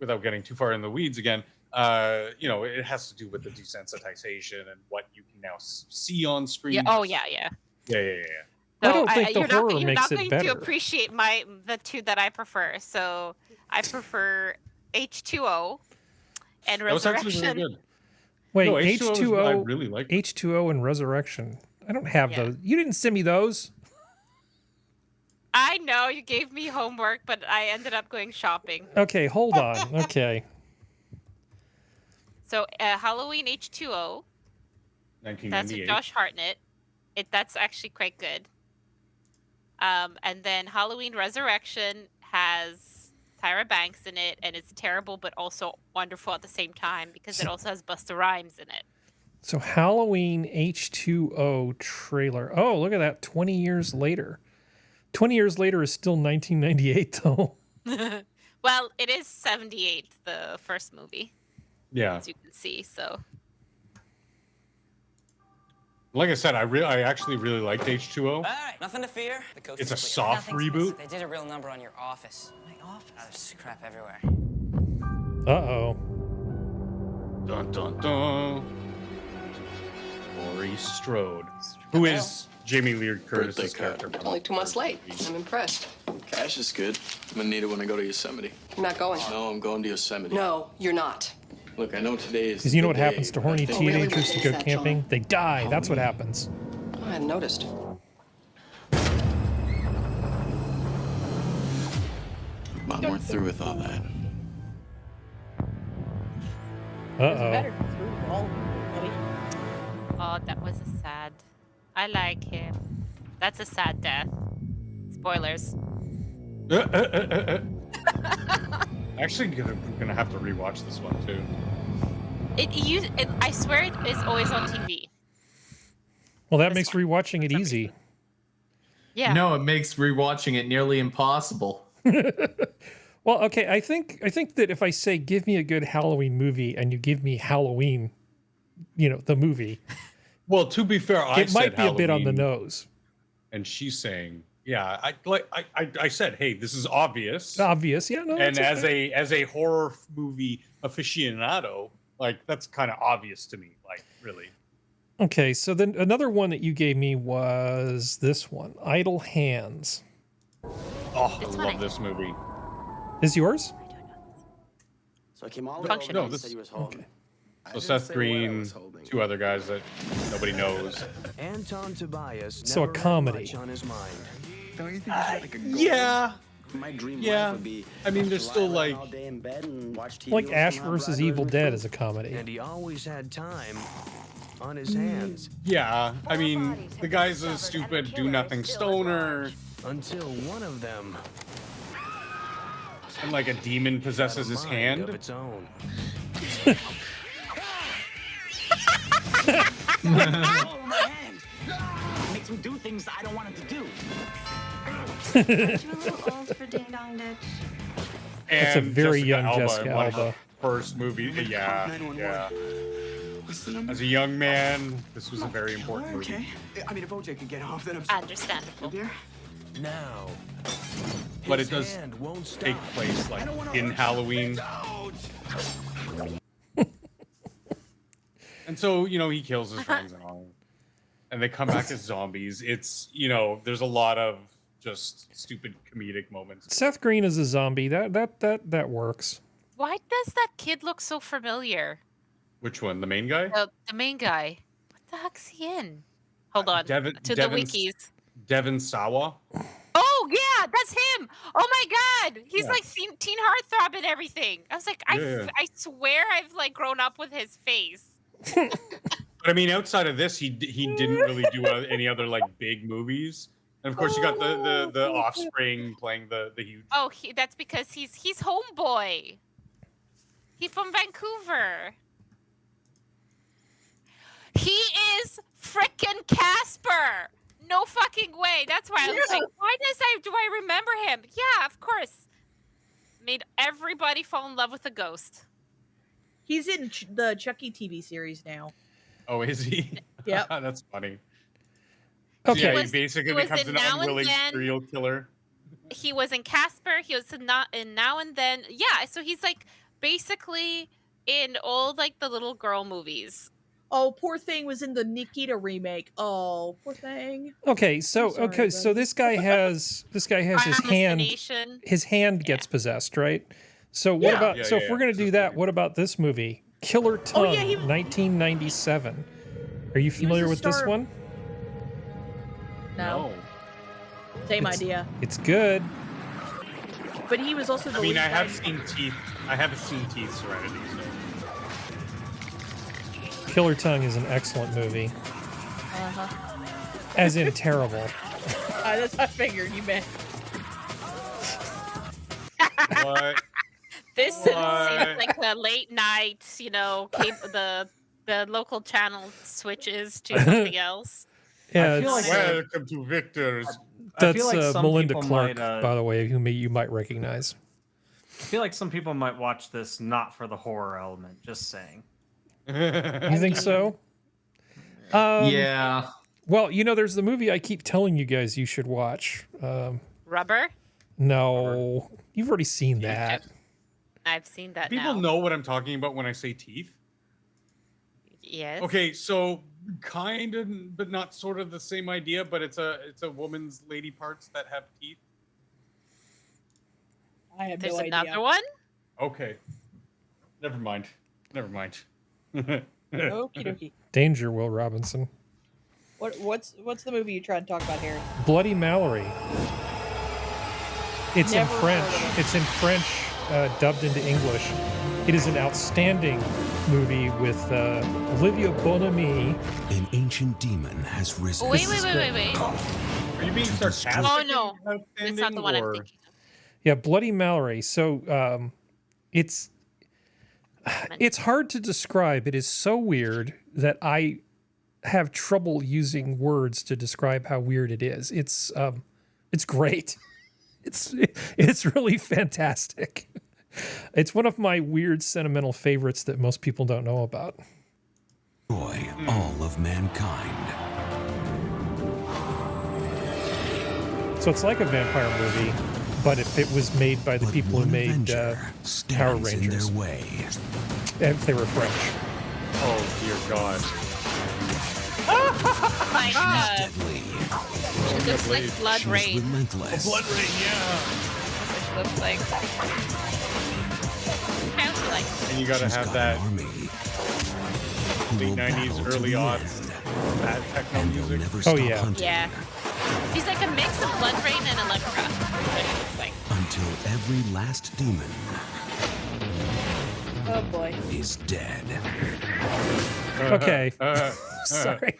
without getting too far in the weeds again, it has to do with the desensitization and what you can now see on screen. Yeah. Oh, yeah. Yeah. I don't think the horror you're makes not it going better. to appreciate the two that I prefer. So I prefer H2O and That was actually Resurrection. really good. Wait, No, H2O, I really liked it. H2O and Resurrection. I don't have those. You didn't send me those. I know you gave me homework, but I ended up going shopping. Okay, hold on. Okay. So Halloween H2O. That's with 1998. Josh Hartnett. That's actually quite good. And then Halloween Resurrection has Tyra Banks in it, and it's terrible but also wonderful at the same time because it also has Busta Rhymes in it. So Halloween H2O trailer. Oh, look at that. 20 years later. 20 years later is still 1998, though. Well, it is 78, the first movie, Yeah. as you can see. So Like I said, I actually really liked H2O. All right, nothing to fear. The coast It's a is clear. soft Nothing's reboot. missing. They did a real number on your office. My office? Oh, there's crap everywhere. Uh-oh. Dun dun dun. Laurie Strode, who is Jamie Lee Curtis's character. Only 2 months late. I'm impressed. Cash is good. I'm gonna need it when I go to Yosemite. You're not going? No, I'm going to Yosemite. No, you're not. Look, I know today is. Because you know the what day, happens to but I horny think- teenagers who go that, camping? John? They die. That's what happens. Oh, I hadn't noticed. Mom, we're through with all that. Uh-oh. Better through all of them, buddy. oh, that was a sad. I like him. That's a sad death. Spoilers. Actually, gonna have to rewatch this one too. I swear it is always on TV. Well, that makes rewatching it easy. Yeah. No, it makes rewatching it nearly impossible. Well, okay, I think that if I say give me a good Halloween movie and you give me Halloween, the movie, Well, to be fair, it might be a bit on the nose. And she's saying, "Yeah, I said, hey, this is obvious." Obvious, yeah. No, And that's okay. as a horror movie aficionado, like that's kind of obvious to me. Like, really. Okay, so then another one that you gave me was this one, Idle Hands. Oh, I love this movie. Is yours? So I came all Functional. No, this. Okay. So Seth Green, two other guys that nobody knows. Anton Tobias So a never had comedy. much on his mind. Don't you think you should like a Yeah. My dream Yeah. life would be. I mean, there's just still lie around like. all day in bed and watch TV Like or Ash somehow versus drive Evil to Dead the is a comedy. And he always had time on his hands Yeah, I mean, the guy's a stupid do-nothing stoner, until one of them and like a demon possesses had a his mind hand. of its own. Oh, my hand! Makes him do things I don't want him to do. Aren't you a little old for Ding Dong Ditch? That's a And very Jessica young Alba Jessica in one of her Alba. First movie, yeah. As a young man, this was a very important movie. Okay. I mean, if OJ could get off, then I'm. Understandable. There. Now, But his it does hand won't stop. take place like in Halloween. And so, he kills his friends and all. And they come back as zombies. It's, there's a lot of just stupid comedic moments. Seth Green is a zombie. That works. Why does that kid look so familiar? Which one? The main guy? The main guy. What the heck's he in? Hold on. Devin the wikis. Devin Sawa. Oh yeah, that's him. Oh my god, he's like Teen Heartthrob and everything. I was like, I swear I've like grown up with his face. But I mean, outside of this, he didn't really do any other like big movies. And of course, you got the Offspring playing the huge. Oh, that's because he's homeboy. He's from Vancouver. He is frickin' Casper. No fucking way. That's why I was like, why do I remember him? Yeah, of course. Made everybody fall in love with a ghost. He's in the Chucky TV series now. Oh, is he? Yep. That's funny. Okay. So yeah, he basically becomes an unwilling serial killer. He was in Casper. He was in Now and Then. Yeah, so he's like basically in all like the little girl movies. Oh, Poor Thing was in the Nikita remake. Oh, Poor Thing. Okay, so so this guy has his hand. His hand gets possessed, right? So what about if we're gonna do that? What about this movie, Killer Tongue, 1997? Are you familiar with this one? No. Same idea. It's good. But he was also the lead I guy. have seen Teeth. I haven't seen Teeth Serenity. So. Killer Tongue is an excellent movie. As in terrible. That's what I figured you meant. What? This seems like a late night, the local channel switches to something else. Yeah, I feel like welcome to Victor's. That's like some Melinda people Clark, might, by the way, who you might recognize. I feel like some people might watch this not for the horror element. Just saying. You think so? Yeah. Well, there's the movie I keep telling you guys you should watch. Rubber? No, you've already seen that. I've seen that. People know what I'm talking about when I say teeth. Yes. Okay, so kind of, but not sort of the same idea. But it's a woman's lady parts that have teeth. I have There's no idea. another one? Okay. Never mind. Okie dokie. Danger, Will Robinson. What's the movie you're trying to talk about here? Bloody Mallory. It's Never in French. heard of it. It's in French, dubbed into English. It is an outstanding movie with Olivia Bonamy. An ancient demon has risen. Wait. Are you being sarcastic? Oh no, it's not the one I'm thinking. Yeah, Bloody Mallory. So it's hard to describe. It is so weird that I have trouble using words to describe how weird it is. It's great. It's really fantastic. It's one of my weird sentimental favorites that most people don't know about. Destroy all of mankind. So it's like a vampire movie, but if it was made by the people who made Power Rangers. In their way. If they were French. Oh dear God. My God. It looks like Blood Rain. Relentless. Blood Rain, yeah. Which looks like. Sounds like. And you gotta have that late 90s, early aughts, that techno music. Oh yeah. Yeah. He's like a mix of Blood Rain and Electra. Like. Until every last demon Oh boy. is dead. Okay. Sorry.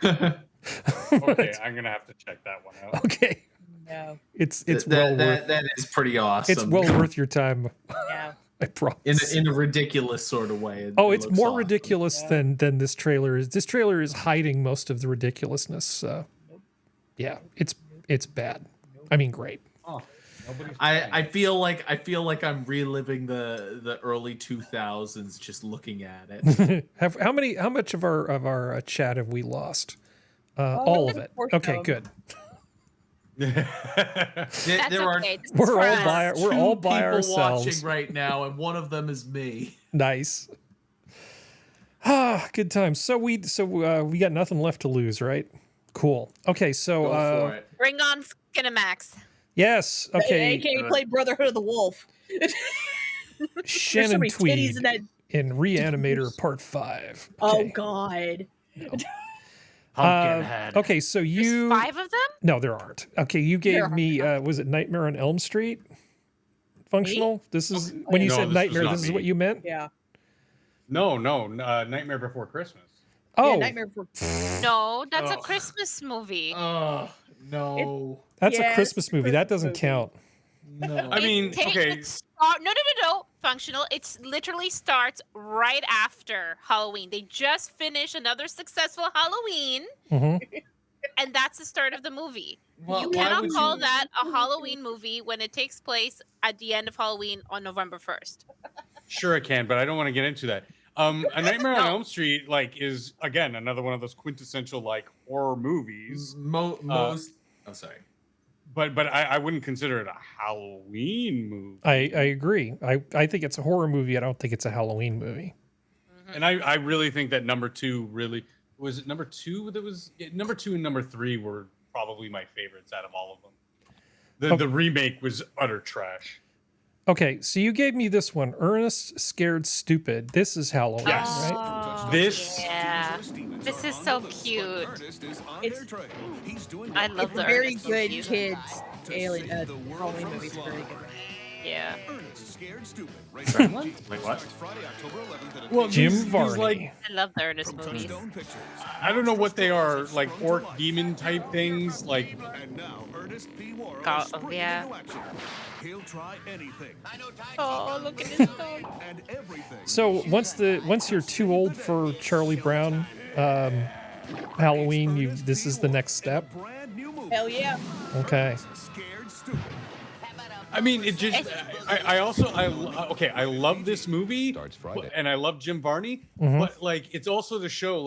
Okay, I'm gonna have to check that one out. Okay. No. It's well worth. That is pretty awesome. It's well worth your time. Yeah. I promise. in a ridiculous sort of way. It's more awesome. Ridiculous than this trailer is. This trailer is hiding most of the ridiculousness. Yeah, it's bad. I mean, great. Oh, I feel like I'm reliving the early 2000s just looking at it. How much of our chat have we lost? All of it. Okay, good. There are okay. We're all by people ourselves watching right now, and one of them is me. Nice. Good times. So we got nothing left to lose, right? Cool. Okay, so Go for it. Bring on Skinamax. Yes. Okay. AKA played Brotherhood of the Wolf. Shannon many titties Tweed in that. in Reanimator Part 5. Oh Okay. God. Pumpkinhead. Okay, so you... There's 5 of them? No, there aren't. Okay, you gave me, was it Nightmare on Elm Street? Functional? This is, when you said Nightmare, this is what you meant? Yeah. No, Nightmare Before Christmas. Oh. Yeah, Nightmare Before. No, that's a Christmas movie. Oh, no. That's a Christmas movie. That doesn't count. No. I mean, okay. No. Functional. It's literally starts right after Halloween. They just finished another successful Halloween, and that's the start of the movie. You cannot call that a Halloween movie when it takes place at the end of Halloween on November 1st. Sure, I can, but I don't want to get into that. A Nightmare on Elm Street, is again another one of those quintessential horror movies. Oh, sorry. But I wouldn't consider it a Halloween movie. I agree. I think it's a horror movie. I don't think it's a Halloween movie. And I really think that number 2 really was it number 2 that was number 2 and number 3 were probably my favorites out of all of them. The remake was utter trash. Okay, so you gave me this one, Ernest Scared Stupid. This is Halloween, right? Yeah. This is so cute. I love the very Ernest good movies. kids. Alien Halloween movies are very good. Yeah. Wait, what? Well, Jim these, Varney. I love the Ernest movies. I don't know what they are, orc demon type things, Yeah. He'll try anything. Oh, look at his dog. So once you're too old for Charlie Brown Halloween, this is the next step. Hell yeah. Okay. I mean, it just. I love this movie, and I love Jim Varney, but it's also to show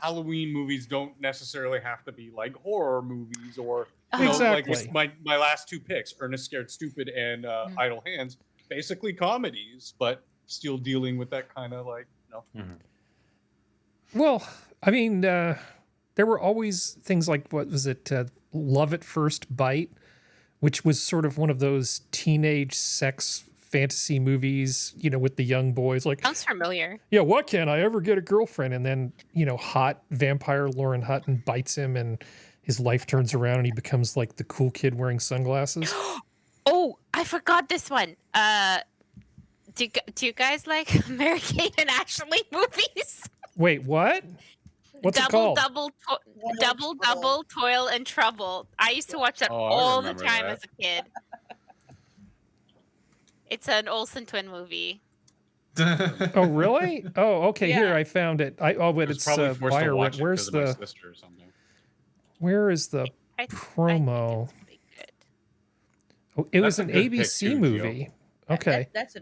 Halloween movies don't necessarily have to be horror movies or exactly. My last 2 picks, Ernest Scared Stupid and Idle Hands, basically comedies, but still dealing with that kind of Well, I mean, there were always things like, what was it, Love at First Bite, which was sort of one of those teenage sex fantasy movies, with the young boys. Sounds familiar. Yeah, what can I ever get a girlfriend? And then, hot vampire Lauren Hutton bites him and his life turns around and he becomes the cool kid wearing sunglasses. Oh, I forgot this one. Do you guys like Mary Kate and Ashley movies? Wait, what? What's it called? Double, Toil and Trouble. I used to watch that all the time as a kid. It's an Olsen twin movie. Oh, really? Oh, okay. Yeah. Here, I found it. But it's probably forced to watch it where's because of my the sister or something. where is the promo? Oh, it was That's an a good pick ABC too, movie. Okay. That's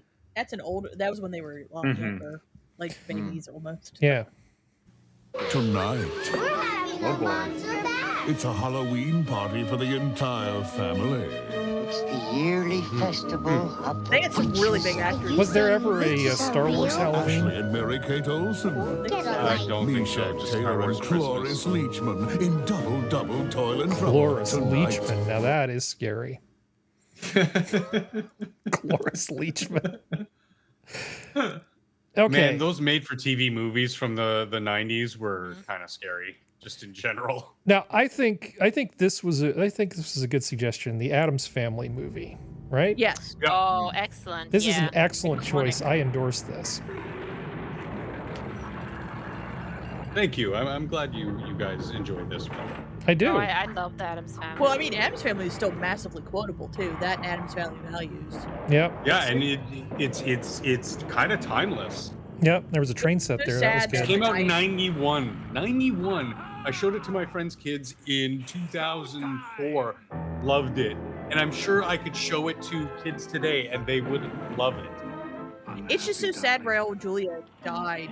an older. That was when they were a lot younger, babies almost. Yeah. Tonight, Oh boy. it's a Halloween party for the entire family. It's the yearly festival of They had some really big actors. Was there ever a Star Wars Halloween? Ashley and Mary Kate Olsen. I don't think so. Misha Just Taylor and Star Cloris Wars Leachman in double toil and trouble Cloris tonight. Leachman. Now that is scary. Cloris Leachman. Okay. Man, those made-for-TV movies from the 90s were kind of scary, just in general. Now, I think this was a good suggestion. The Addams Family movie, right? Yes. Oh, excellent. This is yeah. an excellent Iconic. choice. I endorse this. Thank you. I'm glad you guys enjoyed this one. I do. Oh, I love the Addams Family. Well, I mean, Addams Family is still massively quotable too. That and Addams Family Values. Yep. Yeah, and it's kind of timeless. Yep. There was a train set there. That was Sad. It good. came out in 91. 91. I showed it to my friend's kids in 2004. Loved it. And I'm sure I could show it to kids today and they would love it. It's just so sad Raul Julia died.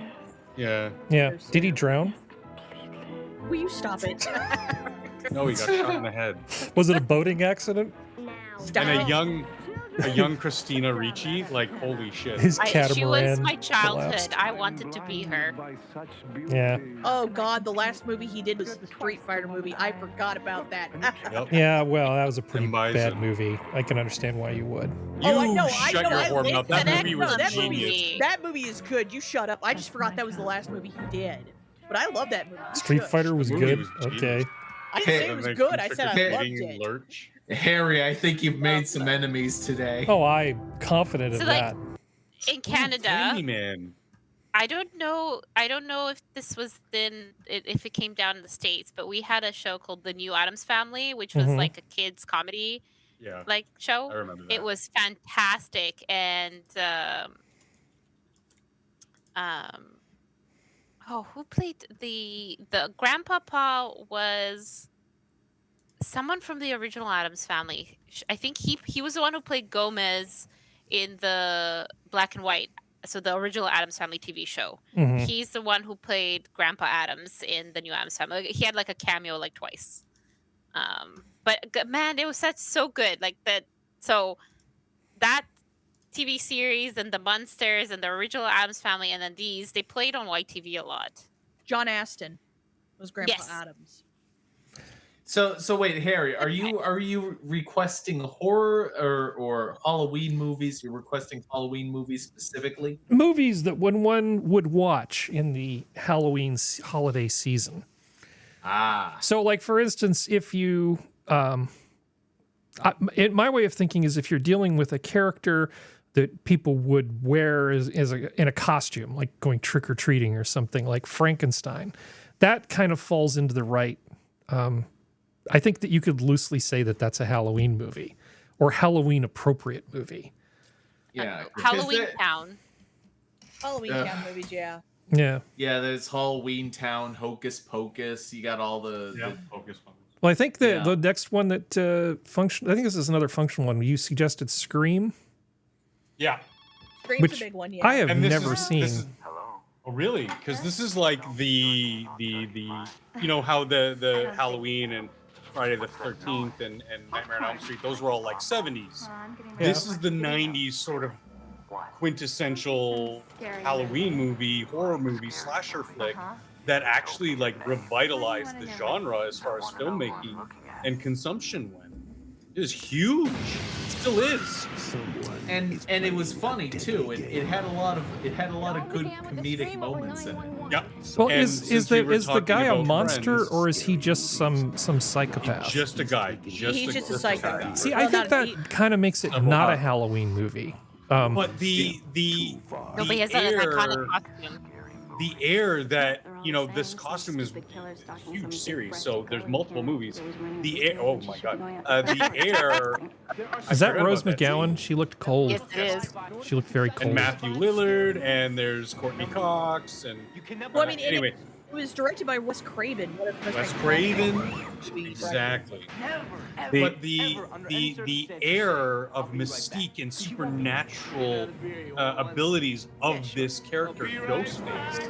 Yeah. Yeah. Did he drown? Will you stop it? No, he got shot in the head. Was it a boating accident? Stop. And a young Christina Ricci, like holy shit. His She was catamaran my childhood. collapsed. I wanted to be her. Yeah. Oh God, the last movie he did was the Street Fighter movie. I forgot about that. Yeah, well, that was a pretty And Bison. bad movie. I can understand why you would. You I know. shut I know. your I whore mouth. That It's movie an was excellent genius. movie. That movie is good. You shut up. I just forgot that was the last movie he did. But I love that movie. You Street should. Fighter was The movie good. was Okay. genius. I didn't say it was good. I said I loved Eating it. Lurch. Harry, I think you've made some enemies today. Oh, I'm confident of So, like, that. In Canada, Candyman. I don't know if this was if it came down in the States, but we had a show called The New Addams Family, which was Mhm. like a kids comedy Yeah. like show. I remember that. It was fantastic, and who played the grandpapa was someone from the original Addams Family. I think he was the one who played Gomez in the black and white, so the original Addams Family TV show. Mhm. He's the one who played Grandpa Addams in the new Addams Family. He had like a cameo like twice. Man, it was so good. Like that. So that TV series and the Munsters and the original Addams Family, and then they played on white TV a lot. John Aston was Grandpa Yes. Adams. So wait, Harry, are you requesting horror or Halloween movies? You're requesting Halloween movies specifically? Movies that one would watch in the Halloween holiday season. Ah. So, like, for instance, if you, my way of thinking is if you're dealing with a character that people would wear in a costume, like going trick-or-treating or something like Frankenstein, that kind of falls into the right. I think that you could loosely say that that's a Halloween movie or Halloween appropriate movie. Yeah. Halloween Town. Halloween Town movies, yeah. Yeah. Yeah, there's Halloween Town, Hocus Pocus. You got all the Hocus Pocus. Well, I think the next one that I think this is another functional one. You suggested Scream. Yeah. Scream's Which a big one, yeah. I have never seen. Oh, really? Because this is like the you know how the Halloween and Friday the 13th and Nightmare on Elm Street, those were all like 70s. This is the 90s sort of quintessential Halloween movie, horror movie, slasher flick that actually like revitalized the genre as far as filmmaking and consumption went. It was huge. It still is. And it was funny too. It had a lot of good comedic moments in it. Yeah. Well, And is since the we were the guy a talking about monster Friends, or is he just some psychopath? just a guy? He's just a psychopath. See, Well, I think that kind of makes it not a Halloween movie. But the Nobody has an air, iconic costume. the air that this costume is a huge series, so there's multiple movies. The air, oh my god, the air. Is that forgot Rose about that McGowan? scene. She looked cold. Yes, it is. She looked very cold. And Matthew Lillard, and there's Courtney Cox, and Well, I mean, anyway, it was directed by Wes Craven. One of the most Wes iconic Craven, movies, exactly. The- But the air of mystique and supernatural abilities of this character, Ghostface,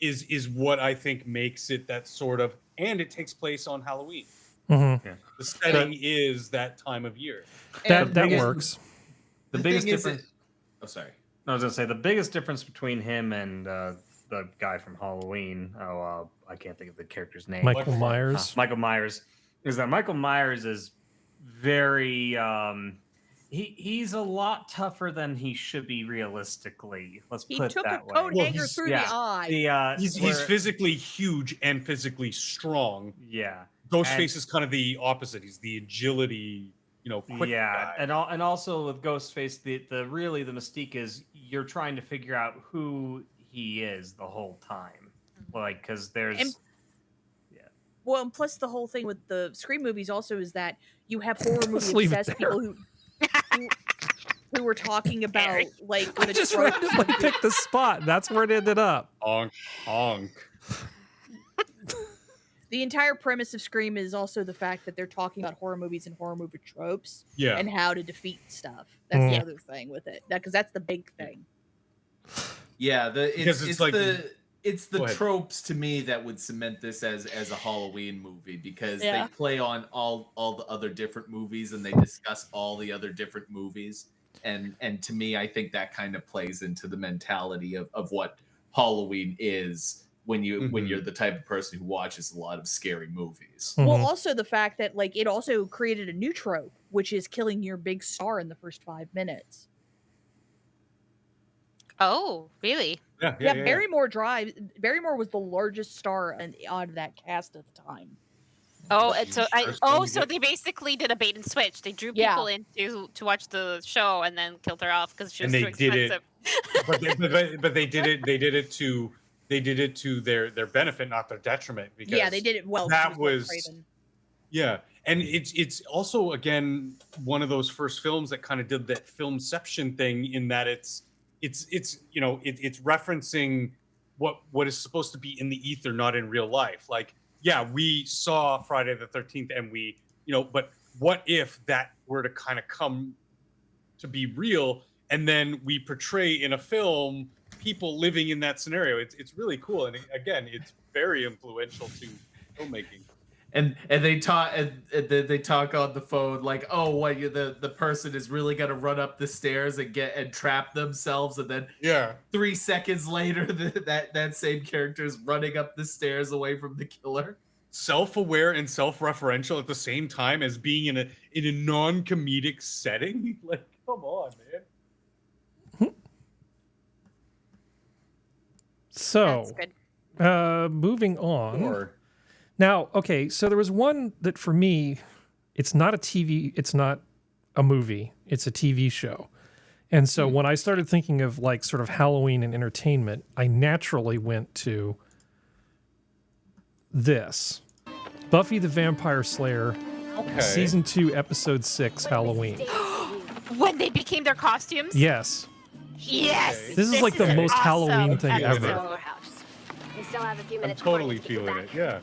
is what I think makes it that sort of, and it takes place on Halloween. Mm-hmm. Yeah. The setting is that time of year. That works. The The biggest thing is difference. Oh, sorry. I was gonna say the biggest difference between him and the guy from Halloween. I can't think of the character's name. Michael Myers. Michael Myers is that Michael Myers is very. He's a lot tougher than he should be realistically. Let's He put took it a that way. coat hanger through the eye. He's physically huge and physically strong. Yeah. Ghostface is kind of the opposite. He's the agility, quick guy. and also with Ghostface, the mystique is you're trying to figure out who he is the whole time, like because there's. Well, and plus the whole thing with the Scream movies also is that you have horror Let's movie leave it obsessed there. people who were talking about like I the just tropes. randomly picked the spot. That's where it ended up. Honk, honk. The entire premise of Scream is also the fact that they're talking about horror movies and horror movie tropes, Yeah. and how to defeat stuff. That's the other thing with it, because that's the big thing. Yeah, Because it's like It's the Go ahead. tropes to me that would cement this as a Halloween movie, because Yeah. they play on all the other different movies and they discuss all the other different movies. And to me, I think that kind of plays into the mentality of what Halloween is when you're the type of person who watches a lot of scary movies. Well, also the fact that like it also created a new trope, which is killing your big star in the first 5 minutes. Oh, really? Yeah, Barrymore was the largest star out of that cast at the time. Oh, and so they basically did a bait and switch. They drew people in to watch the show and then killed her off because she was too expensive. but they did it. They did it to their benefit, not their detriment. Because they did it well. That was and it's also again one of those first films that kind of did that filmception thing in that it's referencing what is supposed to be in the ether, not in real life. Like, yeah, we saw Friday the 13th and we, but what if that were to kind of come to be real and then we portray in a film people living in that scenario? It's really cool. And again, it's very influential to filmmaking. And they talk on the phone like, oh, what the person is really gonna run up the stairs and trap themselves, and then 3 seconds later that same character is running up the stairs away from the killer. Self-aware and self-referential at the same time as being in a non-comedic setting. Like, come on, man. So, moving on. Sure. Now, okay, so there was one that for me, it's not a movie, it's a TV show. And so when I started thinking of like sort of Halloween and entertainment, I naturally went to this. Buffy the Vampire Slayer, Season 2, Episode 6, Halloween. When they became their costumes? Yes. Yes! This is like the most awesome Halloween thing ever. We still have a few I'm minutes. totally feeling it, yeah.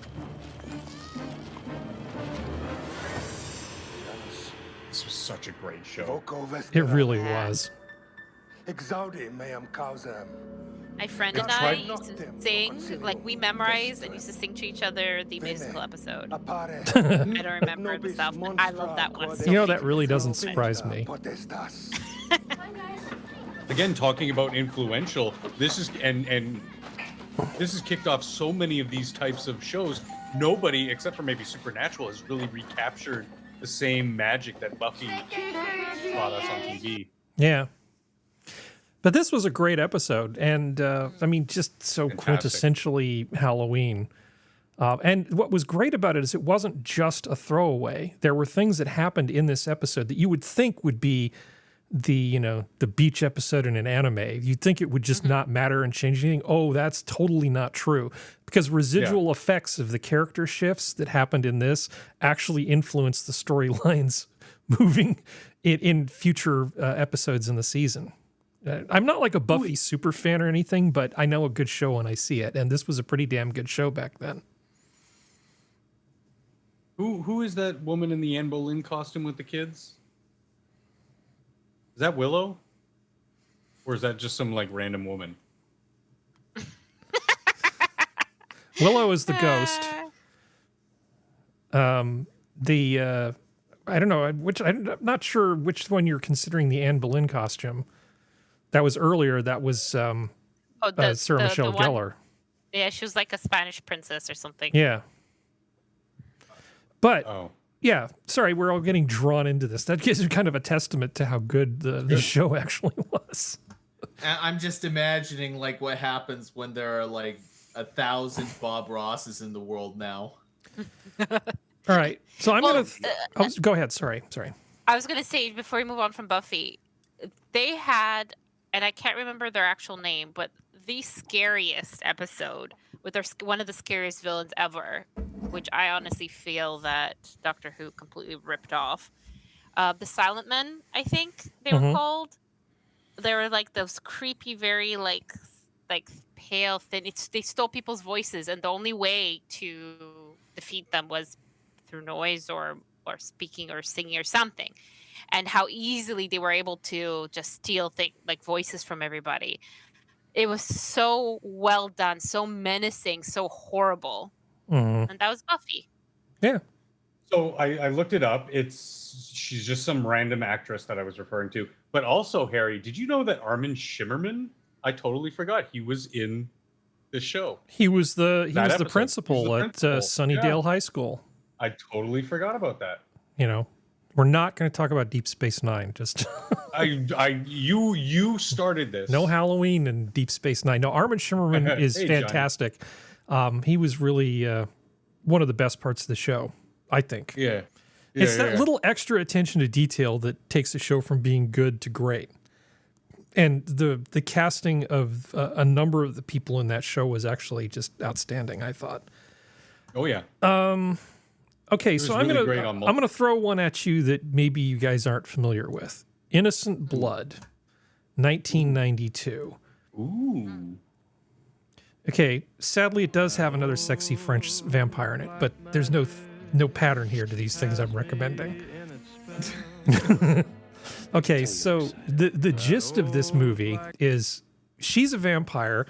This was such a great show. It really was. My friend and I used to sing, like we memorized and used to sing to each other the musical episode. I don't remember it myself, but I love that one. That really doesn't surprise me. Again, talking about influential, this is this has kicked off so many of these types of shows. Nobody, except for maybe Supernatural, has really recaptured the same magic that Buffy brought us on TV. Yeah. But this was a great episode, and I mean, just so quintessentially Halloween. And what was great about it is it wasn't just a throwaway. There were things that happened in this episode that you would think would be the beach episode in an anime. You'd think it would just not matter and change anything. Oh, that's totally not true. Because residual effects of the character shifts that happened in this actually influenced the storylines moving in future episodes in the season. I'm not like a Buffy super fan or anything, but I know a good show when I see it. And this was a pretty damn good show back then. Who is that woman in the Anne Boleyn costume with the kids? Is that Willow? Or is that just some like random woman? Willow is the ghost. I don't know I'm not sure which one you're considering the Anne Boleyn costume. That was earlier. That was Sarah Michelle Gellar. Yeah, she was like a Spanish princess or something. Yeah. But yeah, sorry, we're all getting drawn into this. That gives you kind of a testament to how good the show actually was. I'm just imagining like what happens when there are like 1,000 Bob Rosses in the world now. All right, so I'm gonna go ahead. Sorry. I was gonna say before we move on from Buffy, they had, and I can't remember their actual name, but the scariest episode with one of the scariest villains ever, which I honestly feel that Doctor Who completely ripped off. The Silent Men, I think they were called. They were like those creepy, very like pale, thin. They stole people's voices, and the only way to defeat them was through noise or speaking or singing or something. And how easily they were able to just steal like voices from everybody. It was so well done, so menacing, so horrible. Mhm. And that was Buffy. Yeah. So I looked it up. She's just some random actress that I was referring to. But also, Harry, did you know that Armin Shimmerman? I totally forgot he was in the show. He was the episode. principal He was the at principal. Sunnydale Yeah. High School. I totally forgot about that. You know, we're not going to talk about Deep Space Nine. Just you started this. no Halloween and Deep Space Nine. No, Armin Shimmerman is Hey, Johnny. fantastic. He was really one of the best parts of the show, I think. Yeah. It's that little extra attention to detail that takes the show from being good to great. And the casting of a number of the people in that show was actually just outstanding, I thought. Oh yeah. Okay, was so I'm really great on gonna multiple- throw one at you that maybe you guys aren't familiar with. Innocent Blood, 1992. Ooh. Okay, sadly it does have another sexy French vampire in it, but there's no pattern here to these things I'm recommending. Okay, so the gist of this movie is she's a vampire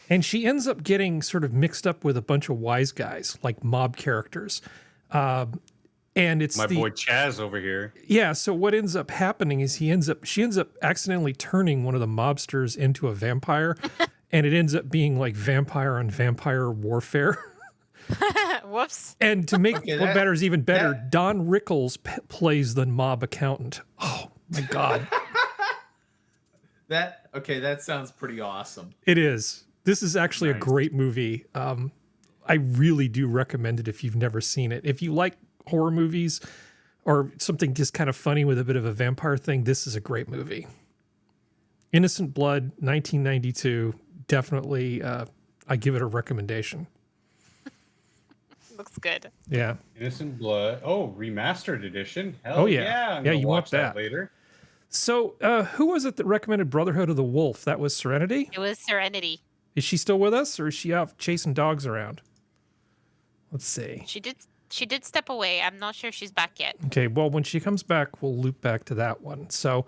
and she ends up getting sort of mixed up with a bunch of wise guys, like mob characters. And it's My boy Chaz over here. Yeah, so what ends up happening is she ends up accidentally turning one of the mobsters into a vampire, and it ends up being like vampire on vampire warfare. Whoops. And to make what better is even better, Don Rickles plays the mob accountant. Oh my God. That sounds pretty awesome. It is. This is actually a great movie. I really do recommend it if you've never seen it. If you like horror movies or something just kind of funny with a bit of a vampire thing, this is a great movie. Innocent Blood, 1992. Definitely, I give it a recommendation. Looks good. Yeah. Innocent Blood. Oh, remastered edition. Hell Oh, yeah. yeah. I'm Yeah, gonna you want watch that. later. So, who was it that recommended Brotherhood of the Wolf? That was Serenity? It was Serenity. Is she still with us, or is she out chasing dogs around? Let's see. She did step away. I'm not sure if she's back yet. Okay, well, when she comes back, we'll loop back to that one. So,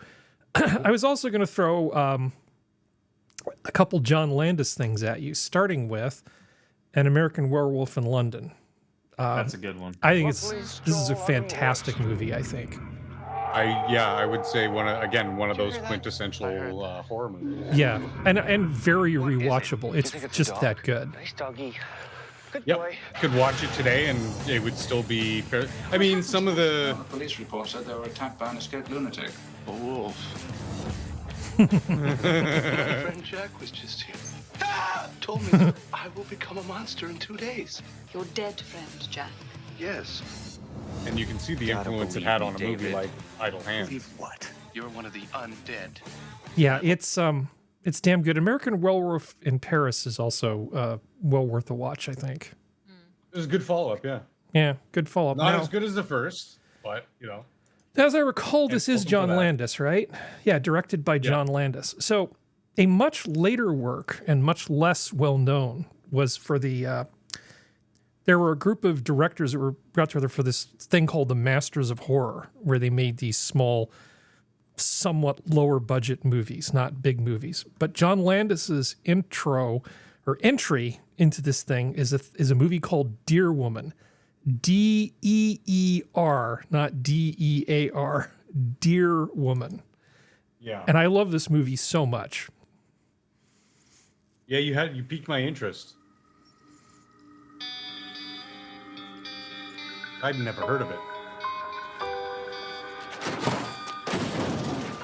I was also going to throw a couple John Landis things at you, starting with An American Werewolf in London. That's a good one. I think this is a fantastic movie, I think. I would say one of those quintessential horror movies. Yeah, and very rewatchable. It's just that good. Nice doggy. Good Yep. boy. Could watch it today and it would still be fair. I mean, some of the police report said they were attacked by an escaped lunatic. A wolf. My friend Jack was just here. Told me that I will become a monster in 2 days. Your dead friend, Jack. Yes. and you can see the Gotta influence it believe had me, on a movie David. like Idle Hands. Believe what? You're one of the undead. Yeah, it's damn good. American Werewolf in Paris is also well worth a watch, I think. It was a good follow-up, yeah. Yeah, good follow-up. Not Now, as good as the first, but, you know. as I recall, this is welcome for John that. Landis, right? Yeah, directed by John Landis. So a much later work and much less well-known was for the... there were a group of directors that got together for this thing called the Masters of Horror, where they made these small, somewhat lower-budget movies, not big movies. But John Landis's entry into this thing is a movie called Deer Woman. D-E-E-R, not D-E-A-R. Deer Woman. Yeah. And I love this movie so much. Yeah, you piqued my interest. I'd never heard of it.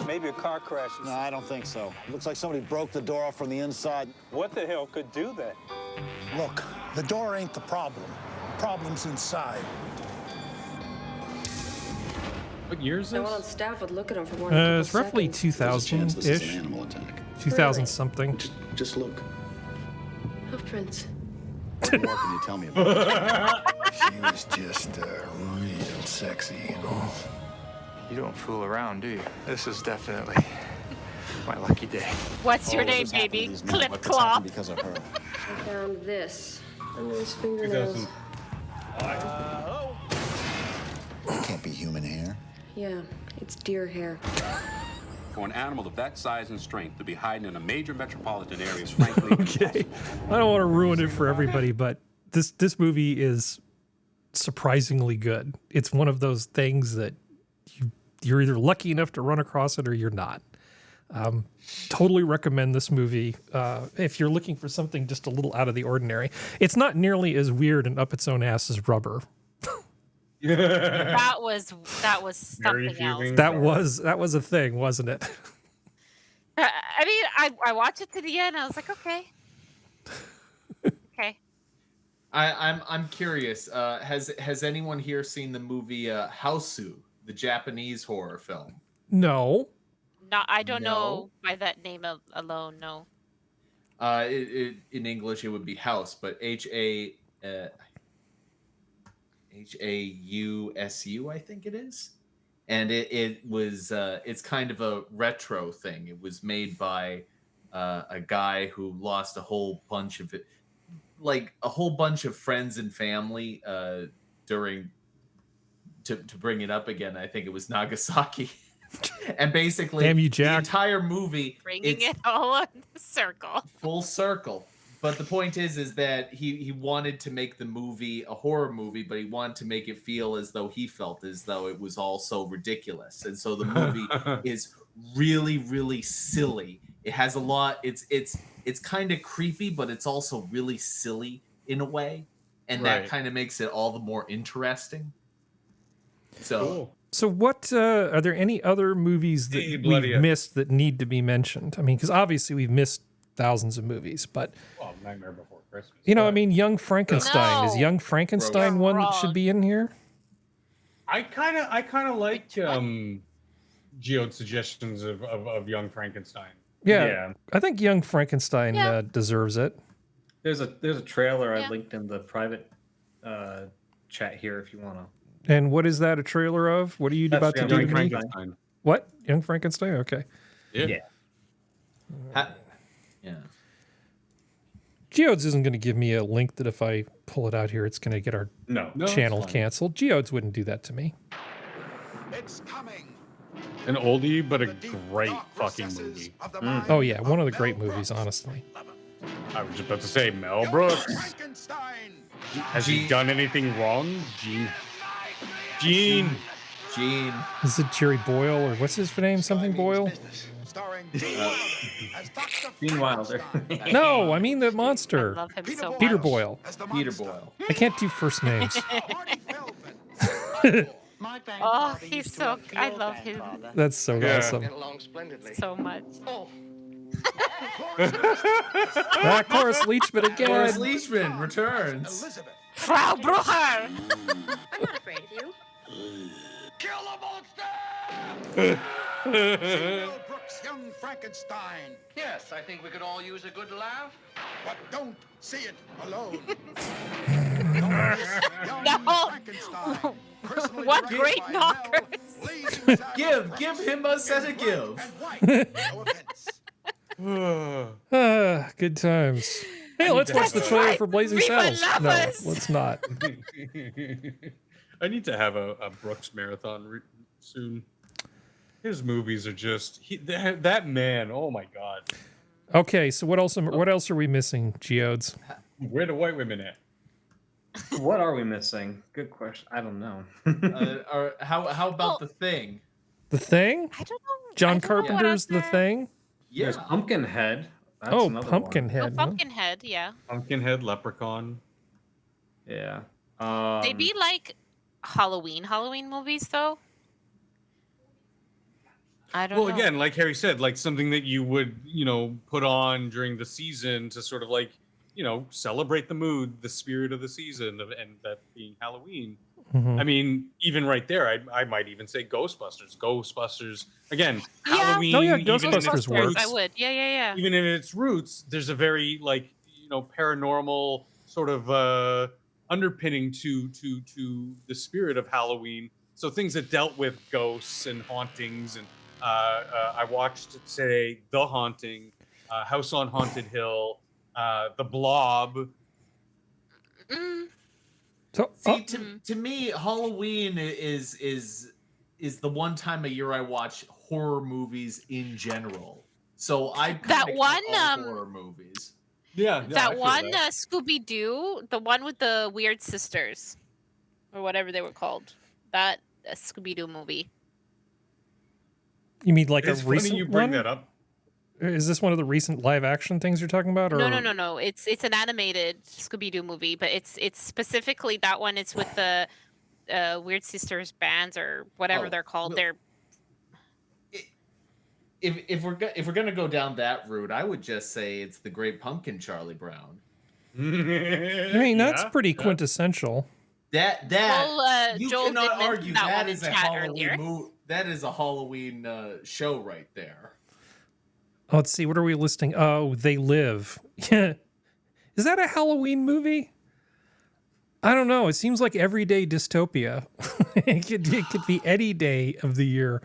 Maybe a car crash. No, I don't think so. It looks like somebody broke the door off from the inside. What the hell could do that? Look, the door ain't the problem. Problem's inside. What year is No this? one on staff would look at him for more than a couple It's roughly seconds. 2000-ish. 2000 something. Just look. Oh, Prince. What more can you tell me about her? She was just real sexy, you know. You don't fool around, do you? This is definitely my lucky day. What's your name, baby? Clip Clop. Because of her. I found this under his fingernails. Can't be human hair. Yeah, it's deer hair. For an animal of that size and strength to be hiding in a major metropolitan area is frankly Okay, I don't want to ruin it for everybody, but this movie is surprisingly good. It's one of those things that you're either lucky enough to run across it or you're not. Totally recommend this movie if you're looking for something just a little out of the ordinary. It's not nearly as weird and up its own ass as Rubber. That was something else. That was a thing, wasn't it? I mean, I watched it to the end. I was like, okay. Okay. I'm curious. Has anyone here seen the movie Houseu, the Japanese horror film? No. No, I don't know by that name alone. No. In English, it would be House, but Hausu, I think it is. And it was it's kind of a retro thing. It was made by a guy who lost a whole bunch of friends and family during to bring it up again. I think it was Nagasaki. And basically, damn you, Jack. The entire movie, bringing it all in the circle, full circle. But the point is that he wanted to make the movie a horror movie, but he wanted to make it feel as though he felt as though it was all so ridiculous. And so the movie is really, really silly. It has a lot. It's kind of creepy, but it's also really silly in a way, and that kind of makes it all the more interesting. So. Cool. So what are there any other movies that we've missed that need to be mentioned? I mean, because obviously we've missed thousands of movies, but Nightmare Before Christmas. You know, I mean, Young Frankenstein is Young Frankenstein one that should be in here. I kind of like Geode's suggestions of Young Frankenstein. Yeah, I think Young Frankenstein deserves it. There's a trailer I linked in the private chat here if you want to. And what is that a trailer of? What are you about to do to me? What? Young Frankenstein? Okay. Yeah. Yeah. Geodes isn't going to give me a link that if I pull it out here, it's going to get our channel canceled. Geodes wouldn't do that to me. It's coming. An oldie, but a great fucking movie. Oh, yeah. One of the great movies, honestly. I was just about to say Mel Brooks. Has he done anything wrong? Gene. Is it Jerry Boyle or what's his name? Something Boyle? Gene Wilder. No, I mean the monster. I love him so much. Peter Boyle. Peter Boyle. I can't do first names. Oh, he's so. I love him That's so awesome. so much. Cloris Leachman again. Cloris Leachman returns. Frau Brucher. I'm not afraid of you. Kill the monster! Mel Brooks, Young Frankenstein. Yes, I think we could all use a good laugh. But don't see it alone. No. What great knockers. Give him a set of give. Good times. Hey, let's watch the trailer for Blazing Saddles. No, let's not. I need to have a Brooks marathon soon. His movies are just that man. Oh my god. Okay, so what else are we missing, Geodes? Where the white women at? What are we missing? Good question. I don't know. How about The Thing? The Thing? I don't know. John Carpenter's The Thing? Yeah. There's Pumpkinhead. That's another Pumpkinhead. Oh, Pumpkinhead, yeah. Pumpkinhead, Leprechaun. Yeah. They be like Halloween movies, though. I don't know. Well, again, like Harry said, like something that you would, put on during the season to sort of like, celebrate the mood, the spirit of the season, and that being Halloween. Mm-hmm. I mean, even right there, I might even say Ghostbusters. Ghostbusters, again, Halloween. Oh, yeah, Ghostbusters works. I would. Yeah. Even in its roots, there's a very, paranormal sort of underpinning to the spirit of Halloween. So things that dealt with ghosts and hauntings. And I watched today The Haunting, House on Haunted Hill, The Blob. So, See, to me, Halloween is is the one time a year I watch horror movies in general. So I That one horror movies. Yeah, that one Scooby Doo, the one with the weird sisters, or whatever they were called. That Scooby Doo movie. You mean like It's a funny recent you bring one? that up. Is this one of the recent live action things you're talking about? Or... No. It's an animated Scooby Doo movie, but it's specifically that one. It's with the Weird Sisters bands or whatever they're called. They're if we're gonna go down that route, I would just say it's the Great Pumpkin, Charlie Brown. I mean, that's pretty quintessential. That you Joel cannot did mention argue that that one is in a chat Halloween earlier. movie. That is a Halloween show right there. Oh, let's see. What are we listing? Oh, They Live. Yeah. Is that a Halloween movie? I don't know. It seems like everyday dystopia. it could be any day of the year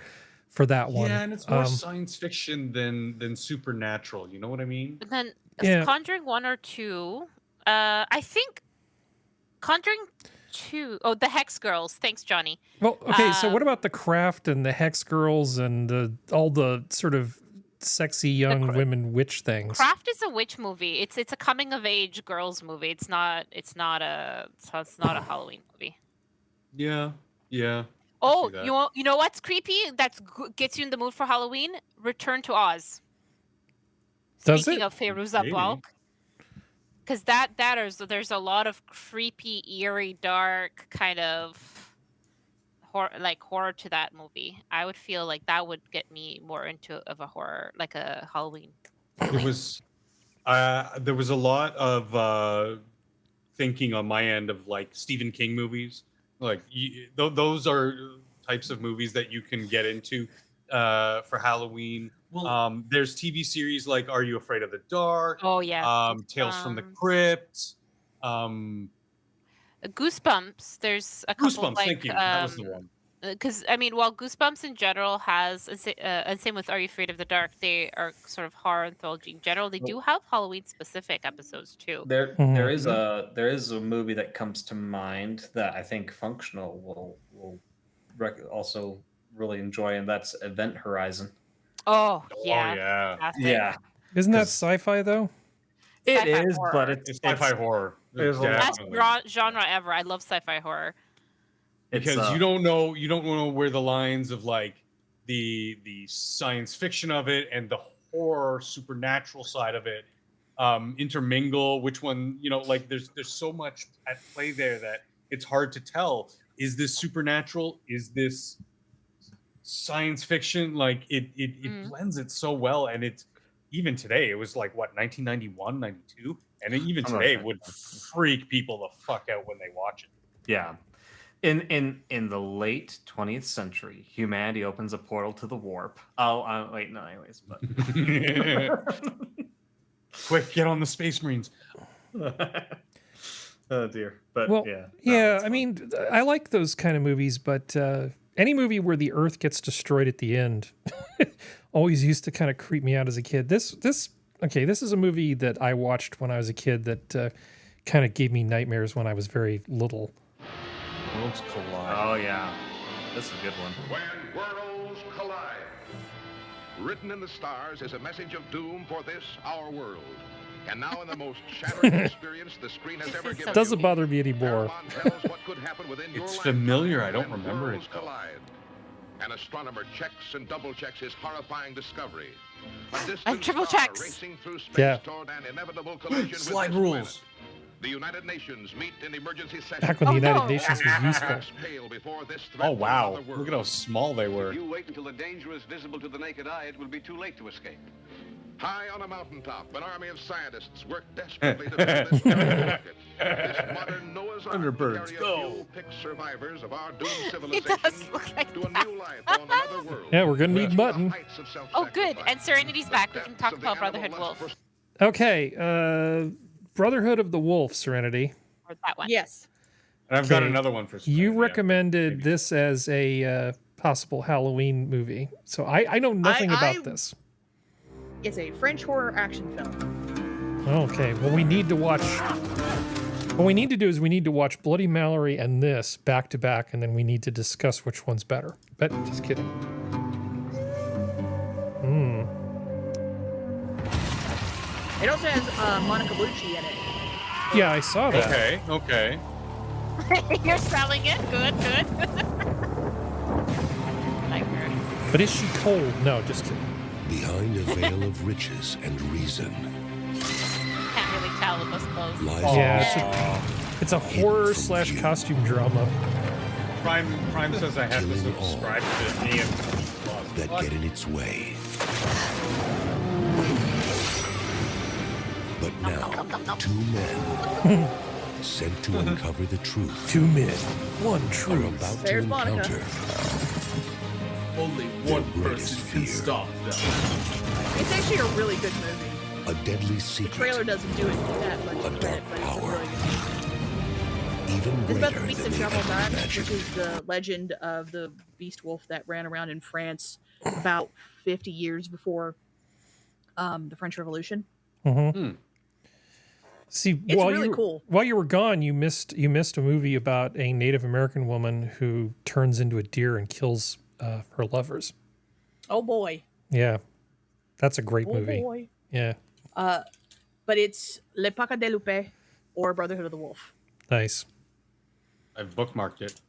for that one. Yeah, and it's more science fiction than supernatural. You know what I mean? And then Yeah. Conjuring 1 or 2. I think Conjuring 2. Oh, the Hex Girls. Thanks, Johnny. Well, okay. So what about The Craft and the Hex Girls and all the sort of sexy young women witch things? Craft is a witch movie. It's a coming of age girls movie. It's not a Halloween movie. Yeah. Oh, you know what's creepy? Gets you in the mood for Halloween. Return to Oz. Does Speaking it? of Fairuza Maybe. Balk, because there's a lot of creepy, eerie, dark kind of horror to that movie. I would feel like that would get me more into a horror, like a Halloween. It was. There was a lot of thinking on my end of like Stephen King movies. Like those are types of movies that you can get into for Halloween. Well, there's TV series like Are You Afraid of the Dark? Oh yeah. Tales from the Crypt. Goosebumps. There's a couple Goosebumps. like Thank you. That was the one. because I mean, while Goosebumps in general has, and same with Are You Afraid of the Dark, they are sort of horror anthology in general. They do have Halloween specific episodes too. There is a movie that comes to mind that I think Functional will also really enjoy, and that's Event Horizon. Oh yeah, yeah. Fantastic. Yeah, Isn't that sci-fi though? it Sci-fi is, horror. but It's sci-fi horror. there's a Best Definitely. genre ever. I love sci-fi horror. Because you don't know where the lines of like the science fiction of it and the horror supernatural side of it intermingle. Which one, like there's so much at play there that it's hard to tell. Is this supernatural? Is this science fiction? Like it blends it so well, and it's even today. It was like what 1991, 92, and even today would freak people the fuck out when they watch it. Yeah. In the late 20th century, humanity opens a portal to the warp. Anyways, but Quick, get on the Space Marines. oh dear. But Well, yeah, I mean, I like those kind of movies, but any movie where the Earth gets destroyed at the end always used to kind of creep me out as a kid. This is a movie that I watched when I was a kid that kind of gave me nightmares when I was very little. Worlds collide. Oh yeah, this is a good one. When worlds collide. Written in the stars is a message of doom for this, our world. And now in the most shattering experience the screen has ever given Doesn't you, bother me anymore. Paramount tells what could happen within your It's lifetime familiar. I don't when remember it worlds though. collide. An astronomer checks and double checks his horrifying discovery. A distant And triple star checks. racing through space Yeah. toward an inevitable collision Slide with this rules. planet. The United Nations meet in emergency session. Back when the United Nations was useful. Facts pale before this threat Oh to wow! another world. Look at how small they were. If you wait until the danger is visible to the naked eye, it will be too late to escape. High on a mountaintop, an army of scientists work desperately to build this very rocket. This modern Noah's Ark will Thunderbirds, carry a go. few picked survivors of our doomed It civilization does look like to a that. new life on another world. Yeah, we're gonna need Reaching the mutton. heights of Oh, good. self-sacrifice. And Serenity's back. We can talk Depths of the about Brotherhood animal Wolf. lust Okay, Brotherhood of the Wolf, Serenity. Or that one. Yes. And I've got Okay. another one for You Serenity, recommended this as a possible Halloween movie, so I know nothing about this. It's a French horror action film. Okay, well we need to watch What we need to do is we need to watch Bloody Mallory and this back to back, and then we need to discuss which one's better. But just kidding. It also has Monica Bellucci in it. Yeah, I saw that. Okay. You're selling it. Good. Like her. But is she cold? No, just kidding. Behind a veil of riches and reason Can't really tell with those clothes. lies Yeah, it's a horror / costume drama. Prime says I have to Killing all. subscribe to this name. that get in its way. But now, 2 men sent to uncover the truth 2 men, 1 are truth. about to There's Monica. encounter Only their one greatest person can fear. stop them. It's actually a really good movie. A deadly The secret, trailer doesn't do it that much A credit, dark but it's a power. really good movie. even It's about the greater Beast than of they Jabal ever That, which imagined. is the legend of the beast wolf that ran around in France about 50 years before the French Revolution. See, It's really cool. While you were gone, you missed a movie about a Native American woman who turns into a deer and kills her lovers. Oh boy. Yeah, that's a great Oh movie. boy. Yeah, But it's Le Paca de Lupe or Brotherhood of the Wolf. nice. I've bookmarked it.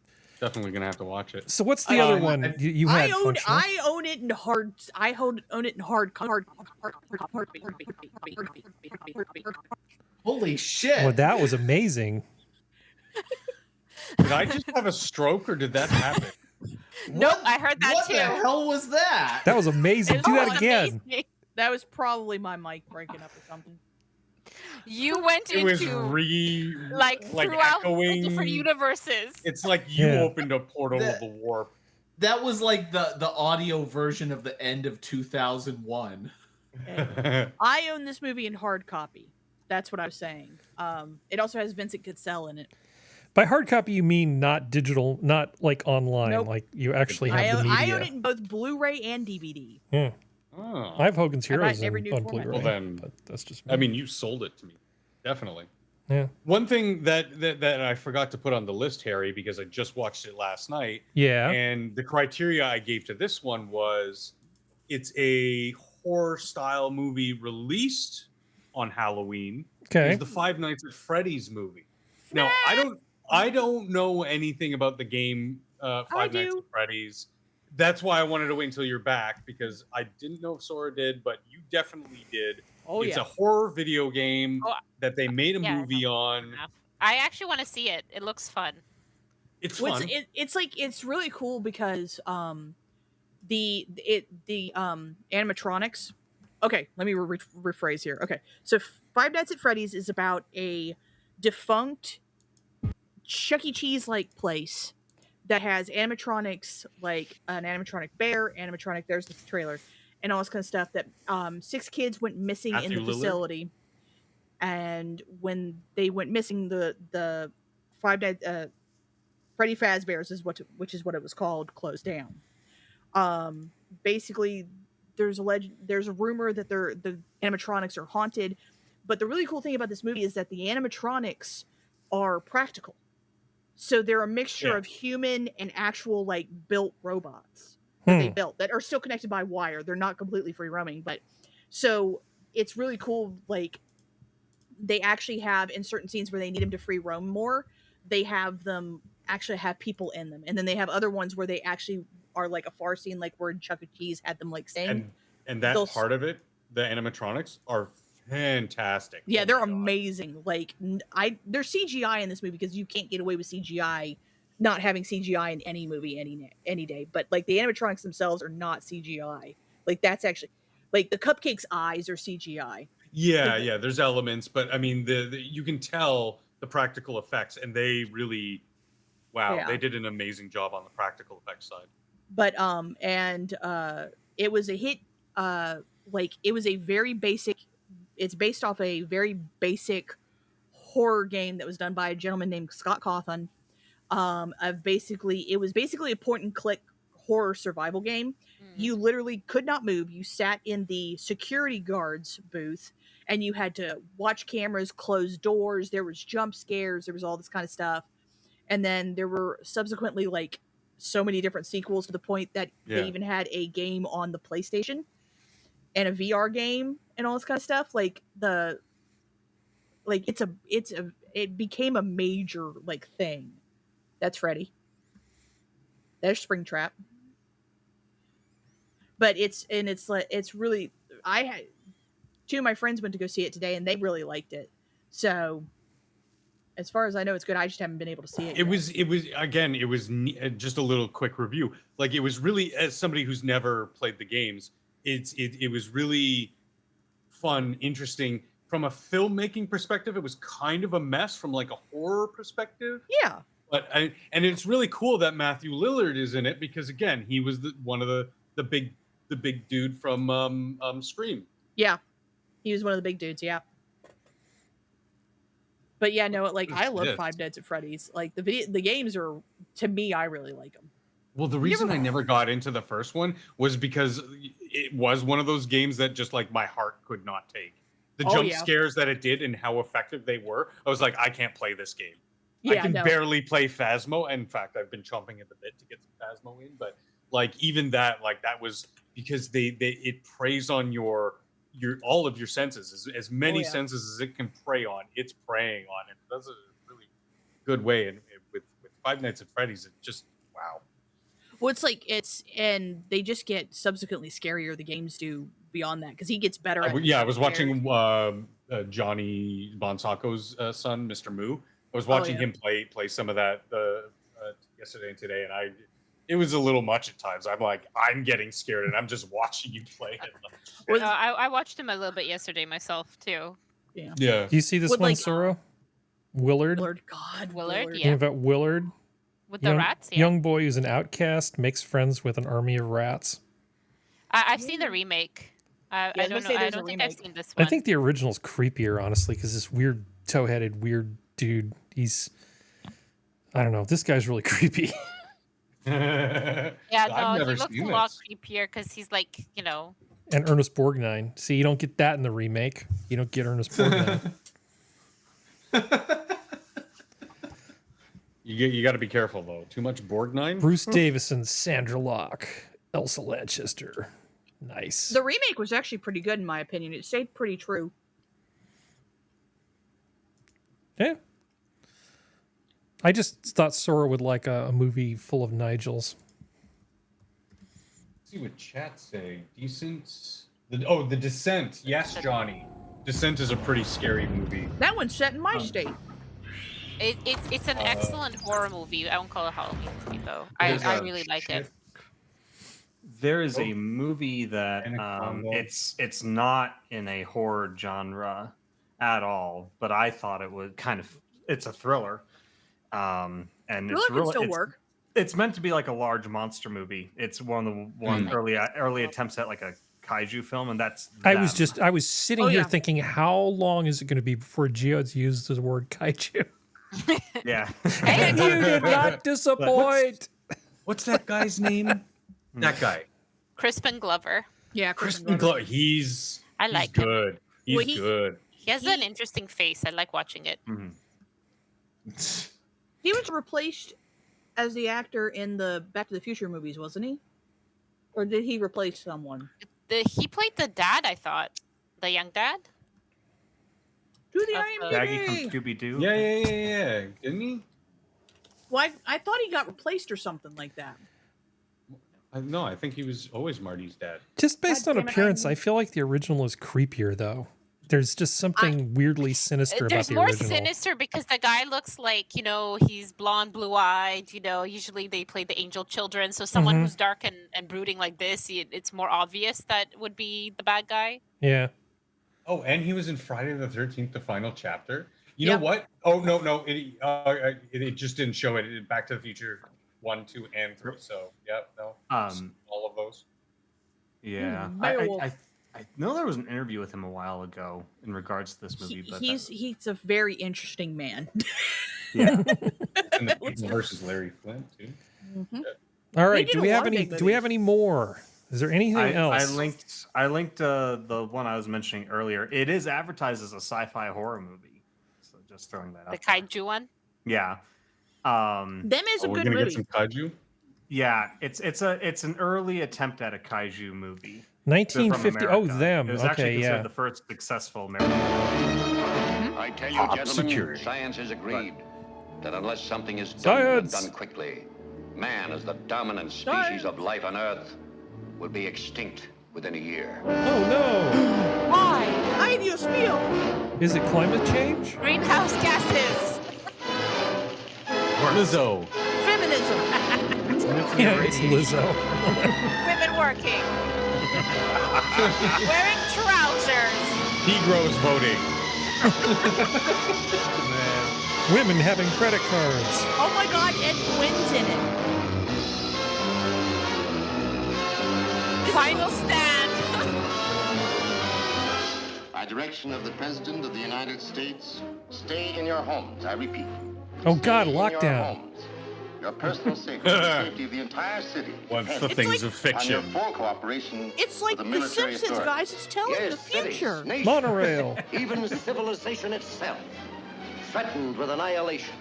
Definitely gonna have to watch it. So what's the other one you had? Functional? I own it in hard. I own it in hard. Holy shit! Well, that was amazing. Did I just have a stroke or did that happen? Nope, I heard that What too. the hell was that? That was amazing. Do that again. That was probably my mic breaking up or something. You went It was into like throughout echoing. different universes. It's like you Yeah. opened a portal That- of the warp. That was like the audio version of the end of 2001. I own this movie in hard copy. That's what I was saying. It also has Vincent Cassell in it. By hard copy, you mean not digital, not like online. Nope. Like you actually have the I media. own it in both Blu-ray and DVD. Yeah. Oh. I have Hogan's I buy it Heroes in every new on format. Blu-ray. Well, then, but that's just me. I mean, you sold it to me. Definitely. Yeah. One thing that I forgot to put on the list, Harry, because I just watched it last night. Yeah. And the criteria I gave to this one was it's a horror style movie released on Halloween. Okay. It's the Five Nights at Freddy's movie. Now, I don't know anything about the game Five Nights at Freddy's. That's why I wanted to wait until you're back, because I didn't know if Sora did, but you definitely did. Oh, it's yeah. a horror video game that they made a Yeah, I movie know. on. I actually want to see it. It looks fun. It's Well, fun. it's really cool because the animatronics. Okay, let me rephrase here. Okay, so Five Nights at Freddy's is about a defunct Chuck E. Cheese like place that has animatronics, like an animatronic bear, animatronic. There's the trailer, and all this kind of stuff. That 6 kids went missing Matthew in the Lillard? facility, and when they went missing, the Five Nights Freddy Fazbear's which is what it was called, closed down. Basically, there's a rumor that the animatronics are haunted, but the really cool thing about this movie is that the animatronics are practical. So they're a mixture of human and actual like built robots that they built that are still connected by wire. They're not completely free roaming, but so it's really cool. Like they actually have in certain scenes where they need them to free roam more, they have them actually have people in them, and then they have other ones where they actually are like a far scene, like where Chuck E. Cheese had them like sing. And that Those- part of it, the animatronics are fantastic. Yeah, they're amazing. Like there's CGI in this movie because you can't get away with CGI, not having CGI in any movie any day. But like the animatronics themselves are not CGI. Like that's actually like the Cupcake's eyes are CGI. Yeah, there's elements, but I mean, the you can tell the practical effects, and they really, Yeah. they did an amazing job on the practical effects side. But it was a hit. Like it was a very basic. It's based off a very basic horror game that was done by a gentleman named Scott Cawthon. It was basically a point and click horror survival game. You literally could not move. You sat in the security guard's booth, and you had to watch cameras, close doors. There was jump scares. There was all this kind of stuff. And then there were subsequently like so many different sequels to the point that they even had a game on the PlayStation and a VR game and all this kind of stuff. It became a major like thing. That's Freddy. There's Springtrap. But it's really, I had 2 of my friends went to go see it today and they really liked it. So as far as I know, it's good. I just haven't been able to see it. It was just a little quick review. Like, it was really, as somebody who's never played the games, it was really fun, interesting. From a filmmaking perspective, it was kind of a mess. From like a horror perspective, yeah. And it's really cool that Matthew Lillard is in it because, again, he was one of the big dude from Scream. Yeah, he was one of the big dudes. Yeah. But yeah, no, I love Five Nights at Freddy's. Like the games are, to me, I really like them. Well, the reason I never got into the first one was because it was one of those games that just like my heart could not take. The jump scares that it did and how effective they were. I was like, I can't play this game. I can barely play Phasmo. In fact, I've been chomping at the bit to get some Phasmo in. But like even that was because it preys on your all of your senses, as many senses as it can prey on. It's preying on it. That's a really good way. And with Five Nights at Freddy's, it just wow. Well, and they just get subsequently scarier. The games do beyond that because he gets better. I was watching Johnny Bonsaco's son, Mr. Moo. I was watching him play some of that yesterday and today, and it was a little much at times. I'm like, I'm getting scared, and I'm just watching you play it. Well, I watched him a little bit yesterday myself too. Yeah. Yeah. Do you see this one, Sora? Willard. Willard. You know about Willard? With the rats. Yeah. Young boy who's an outcast makes friends with an army of rats. I've seen the remake. I don't know. I don't think I've seen this one. I think the original's creepier, honestly, because this weird toe-headed weird dude. I don't know. This guy's really creepy. Yeah, no, he looks a lot creepier because he's like, And Ernest Borgnine. See, you don't get that in the remake. You don't get Ernest Borgnine. You got to be careful though. Too much Borgnine. Bruce Davison, Sandra Locke, Elsa Lanchester. Nice. The remake was actually pretty good in my opinion. It stayed pretty true. Yeah. I just thought Sora would like a movie full of Nigels. Let's see what chat say. Decent. The Descent. Yes, Johnny. Descent is a pretty scary movie. That one's set in my state. It's an excellent horror movie. I won't call it a Halloween movie though. I really like it. There is a movie that it's not in a horror genre at all, but I thought it would it's a thriller. And it's really work. It's meant to be like a large monster movie. It's one of the early attempts at like a kaiju film, and that's I was sitting here thinking, how long is it going to be before Geodes used the word kaiju? Yeah. And you did not disappoint. What's that guy's name? That guy. Crispin Glover. Yeah, Crispin Glover. I like him. Good. He's good. He has an interesting face. I like watching it. Mm-hmm. He was replaced as the actor in the Back to the Future movies, wasn't he? Or did he replace someone? He played the dad, I thought. The young dad? Do the IMDb. Shaggy from Scooby-Doo. Yeah. Didn't he? Well, I thought he got replaced or something like that. No, I think he was always Marty's dad. Just based on appearance, I feel like the original is creepier, though. There's just something weirdly sinister about the original. There's more sinister because the guy looks like, he's blonde, blue-eyed. Usually they play the angel children. So someone who's dark and brooding like this, it's more obvious that would be the bad guy. Yeah. Oh, and he was in Friday the 13th, the final chapter. You know what? Oh, no. It just didn't show it. Back to the Future 1, 2, and 3. So, no. All of those. Yeah. I know there was an interview with him a while ago in regards to this movie, but he's a very interesting man. Yeah. And the People versus Larry Flint too. All right. Do we have any more? Is there anything else? I linked the one I was mentioning earlier. It is advertised as a sci-fi horror movie. So just throwing that The out. kaiju one. Yeah. Them is a we're good gonna movie. get some kaiju. Yeah, it's an early attempt at a kaiju movie. 1950. Oh, them. It was Okay, actually considered yeah. the first successful American. I tell you, Top gentlemen, security. science has agreed that unless something is done, Science. and done quickly, man, as the dominant species of life on Earth, will be extinct within a year. Oh no! Why? Ay, Dios mío. Is it climate change? Greenhouse gases. Lizzo. Feminism. Yeah, it's Lizzo. Women working. Wearing trousers. Negroes voting. Women having credit cards. Oh my God, Ed Wynn's in it. Final stand. By direction of the President of the United States, stay in your homes. I repeat. Oh God, Stay in your lockdown. homes. Your personal safety and the safety of the entire city. Once the depends things of on fiction. your full cooperation It's like with The military Simpsons, authorities. guys. It's telling Yes, the future. cities, nations, Monorail. even civilization itself, threatened with annihilation.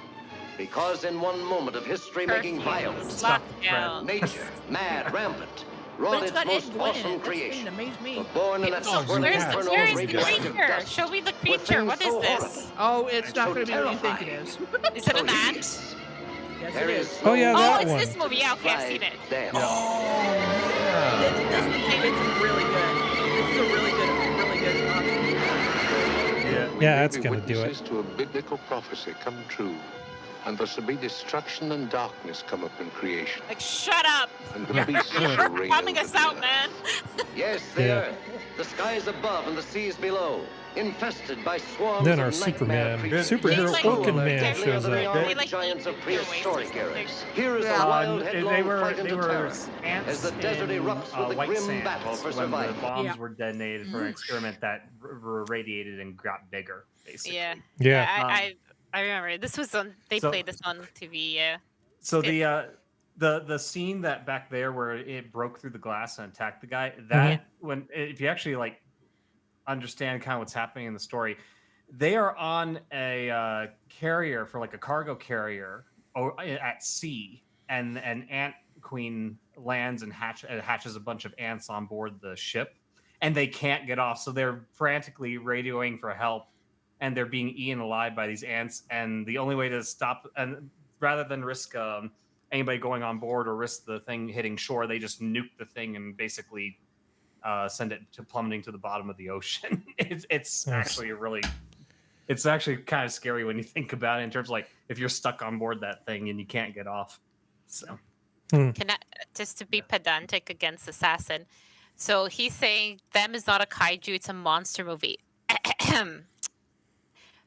Because in one moment of history making violence, Lockdown. nature, mad, rampant, But wrought it's its got Ed most Wynn in awesome it. That's creation. thing that amazed me. Were born in that swirling Where inferno is of the radioactive creature? dust. Show me the Were creature. things What is so this? Oh, it's And not so going to be what you think it terrifying. is. Is it So an ant? hideous. Yes, There it is is. Oh, yeah, no that Oh, it's one. this movie. Yeah, okay, I've seen it. Damn. This is really good. This is a really good option. Yeah, that's gonna do it. To a biblical prophecy come true, and there shall be destruction and darkness come up in creation, Like, shut up. and the beasts shall You're reign bumming over us the out, earth. man. Yes, the Yeah. earth, the skies above and the seas below, infested by swarms Then our of nightmare Superman, creatures. superhero Like- Orkin Alert, Man deadlier shows than the up. armed They, like, giants of eat their waste or prehistoric something. eras. Here is Yeah. a wild, They headlong were fight into terror, ants as the desert in, erupts with a white grim sands battle for when survival. the bombs Yeah. were detonated for an experiment that radiated and got bigger, basically. Yeah. Yeah. I remember. This was on. They So- played this on TV. Yeah. So Skip. the scene that back there where it broke through the glass and attacked the guy, that when if you actually like understand kind of what's happening in the story, they are on a carrier for like a cargo carrier at sea, and an ant queen lands and hatches a bunch of ants on board the ship, and they can't get off, so they're frantically radioing for help, and they're being eaten alive by these ants, and the only way to stop, and rather than risk anybody going on board or risk the thing hitting shore, they just nuke the thing and basically send it to plummeting to the bottom of the ocean. It's actually it's actually kind of scary when you think about it in terms of like if you're stuck on board that thing and you can't get off. So Can I, just to be pedantic against Assassin, so he's saying them is not a kaiju, it's a monster movie.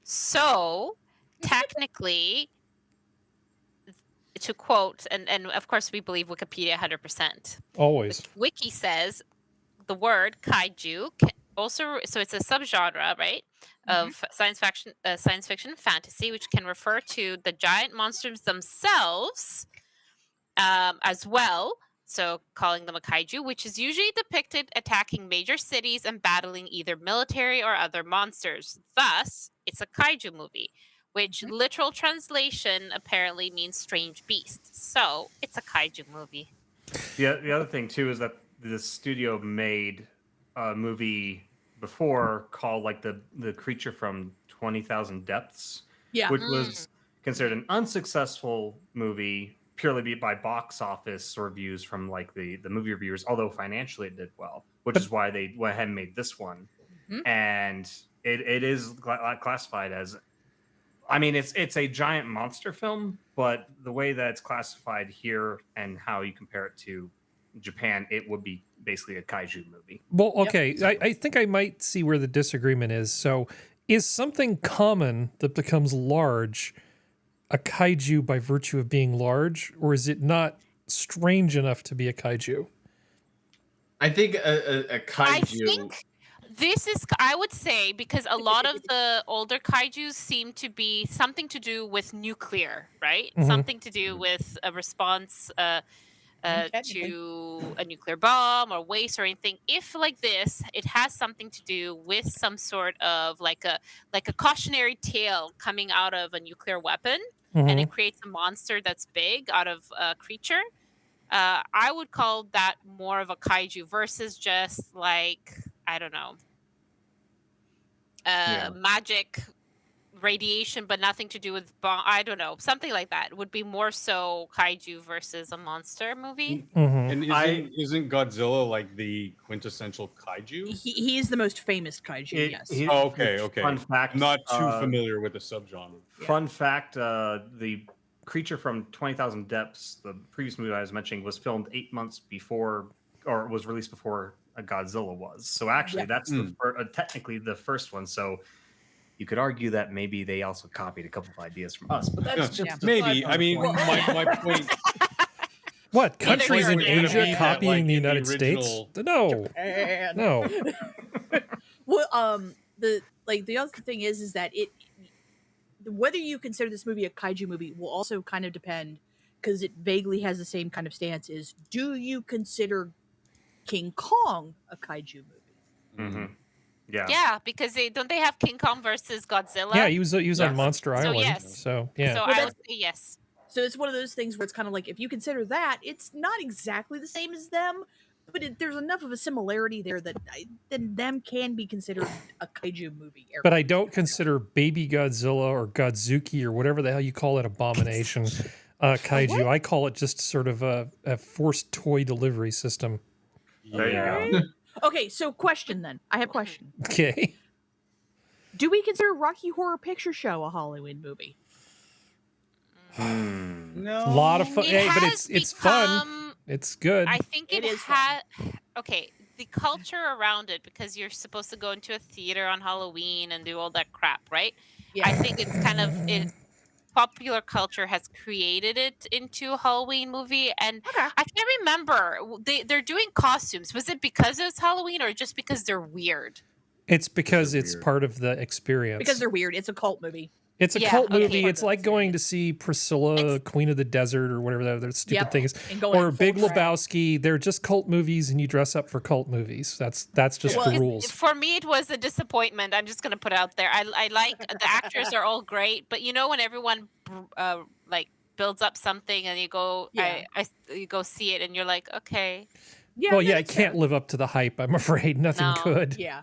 So technically, to quote, and of course we believe Wikipedia 100%. Always. Wiki says the word kaiju also, so it's a subgenre, right, of science fiction and fantasy, which can refer to the giant monsters themselves as well. So calling them a kaiju, which is usually depicted attacking major cities and battling either military or other monsters. Thus, it's a kaiju movie, which literal translation apparently means strange beast. So it's a kaiju movie. the other thing too is that the studio made a movie before called like the creature from 20,000 Depths, Yeah. which was considered an unsuccessful movie purely by box office reviews from like the movie reviewers, although financially it did well, which is why they went ahead and made this one. And it is classified as, I mean, it's a giant monster film, but the way that it's classified here and how you compare it to Japan, it would be basically a kaiju movie. Well, okay. I think I might see where the disagreement is. So is something common that becomes large a kaiju by virtue of being large, or is it not strange enough to be a kaiju? I think a kaiju. I think this is, I would say, because a lot of the older kaijus seem to be something to do with nuclear, right? Mhm. Something to do with a response, to a nuclear bomb or waste or anything. If like this, it has something to do with some sort of like a cautionary tale coming out of a nuclear weapon, and it creates a monster that's big out of a creature. I would call that more of a kaiju versus just like, I don't know, magic radiation, but nothing to do with bomb. I don't know, something like that would be more so kaiju versus a monster movie. And isn't Godzilla like the quintessential kaiju? He is the most famous kaiju. Yes. Oh, okay. Fun fact, Not too familiar with the subgenre. Fun fact: the Creature from 20,000 Depths, the previous movie I was mentioning, was filmed 8 months before, or was released before Godzilla was. So actually, that's technically the first one. So you could argue that maybe they also copied a couple of ideas from us, but that's just maybe. I mean, my point. What countries in Asia copying the United States? No, no. Well, the other thing is that whether you consider this movie a kaiju movie will also kind of depend, because it vaguely has the same kind of stance. Is do you consider King Kong a kaiju movie? Yeah, because they have King Kong versus Godzilla. Yeah, he was on Monster Island. Yes. So yeah. So I would say yes. So it's one of those things where it's kind of like, if you consider that, it's not exactly the same as them, but there's enough of a similarity there that them can be considered a kaiju movie. But I don't consider Baby Godzilla or Godzuki or whatever the hell you call it abomination kaiju. I call it just sort of a forced toy delivery system. There you go. Okay, so question then. I have a question. Okay. Do we consider Rocky Horror Picture Show a Halloween movie? No. A lot of fun. Hey, but it's fun. It's good. I think it has. Okay, the culture around it, because you're supposed to go into a theater on Halloween and do all that crap, right? Yeah. I think it's kind of popular culture has created it into a Halloween movie, and I can't remember. They're doing costumes. Was it because it's Halloween or just because they're weird? It's because it's part of the experience. Because they're weird. It's a cult movie. It's a cult movie. It's like going to see Priscilla, Queen of the Desert, or whatever that other stupid thing is, or Big Lebowski. They're just cult movies, and you dress up for cult movies. That's just the rules. For me, it was a disappointment. I'm just gonna put it out there. I like the actors are all great, but you know when everyone like builds up something and you go you go see it and you're like, okay. Yeah. Well, yeah, it can't live up to the hype. I'm afraid nothing could. Yeah.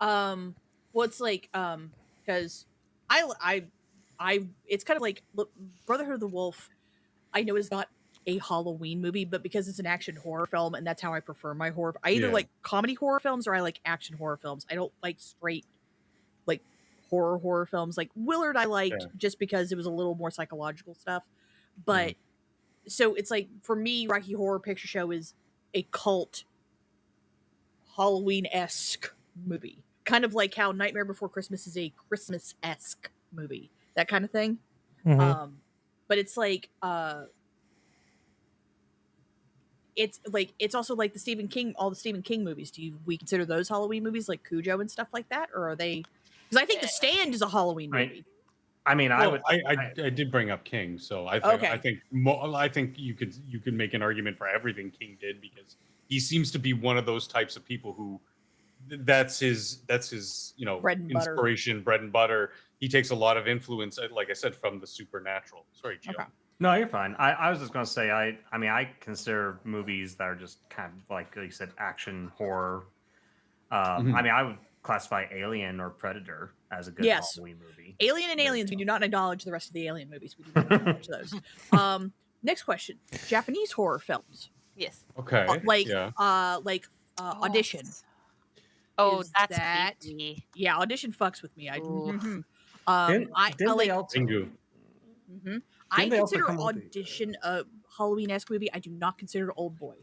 Well, it's like because. I it's kind of like, look, Brotherhood of the Wolf, I know is not a Halloween movie, but because it's an action horror film, and that's how I prefer my horror. I either like comedy horror films or I like action horror films. I don't like straight like horror films. Like Willard, I liked just because it was a little more psychological stuff. But so it's like, for me, Rocky Horror Picture Show is a cult Halloween-esque movie. Kind of like how Nightmare Before Christmas is a Christmas-esque movie. That kind of thing. But it's like it's also like the Stephen King, all the Stephen King movies. We consider those Halloween movies, like Cujo and stuff like that? Or are they, because I think The Stand is a Halloween movie. I mean, I did bring up King, so I think you could make an argument for everything King did, because he seems to be one of those types of people who that's his inspiration, bread and butter. He takes a lot of influence, like I said, from the supernatural. Sorry, Gio. Okay. No, you're fine. I was just going to say, I consider movies that are just kind of like you said, action horror. I mean, I would classify Alien or Predator as a good Halloween movie. Alien and Aliens, we do not acknowledge the rest of the Alien movies. We do not acknowledge those. Next question: Japanese horror films. Yes. Okay. Audition. Oh, that's creepy. Yeah, Audition fucks with me. I consider Audition a Halloween-esque movie. I do not consider Old Boy.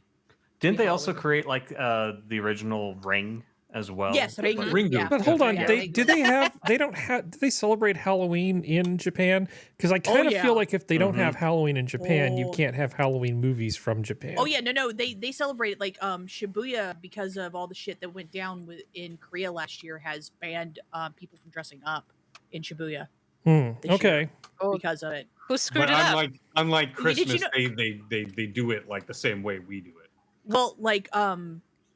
Didn't they also create like the original Ring as well? Yes, Ring. Yeah. But hold on, do they celebrate Halloween in Japan? Because I kind of feel like if they don't have Halloween in Japan, you can't have Halloween movies from Japan. Oh yeah, no, they celebrate it, like Shibuya, because of all the shit that went down in Korea last year, has banned people from dressing up in Shibuya. Okay. Because of it. Who screwed But it up? unlike Christmas, know- they do it like the same way we do it. Well, like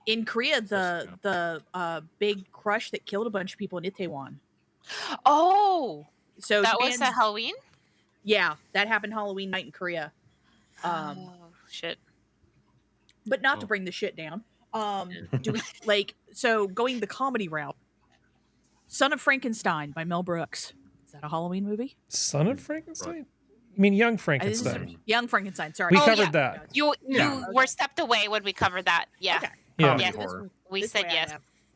in Korea, the big crush that killed a bunch of people in Itaewon. Oh, So that Japan's- was at Halloween. Yeah, that happened Halloween night in Korea. Oh shit! But not to bring the shit down. Do we like so going the comedy route? Son of Frankenstein by Mel Brooks. Is that a Halloween movie? Son of Frankenstein? You mean Young This is Frankenstein? Young Frankenstein. Sorry, We covered that. You Yeah. were stepped away when we covered that. Yeah. Okay. Yeah. Yes, Horror. we said yes.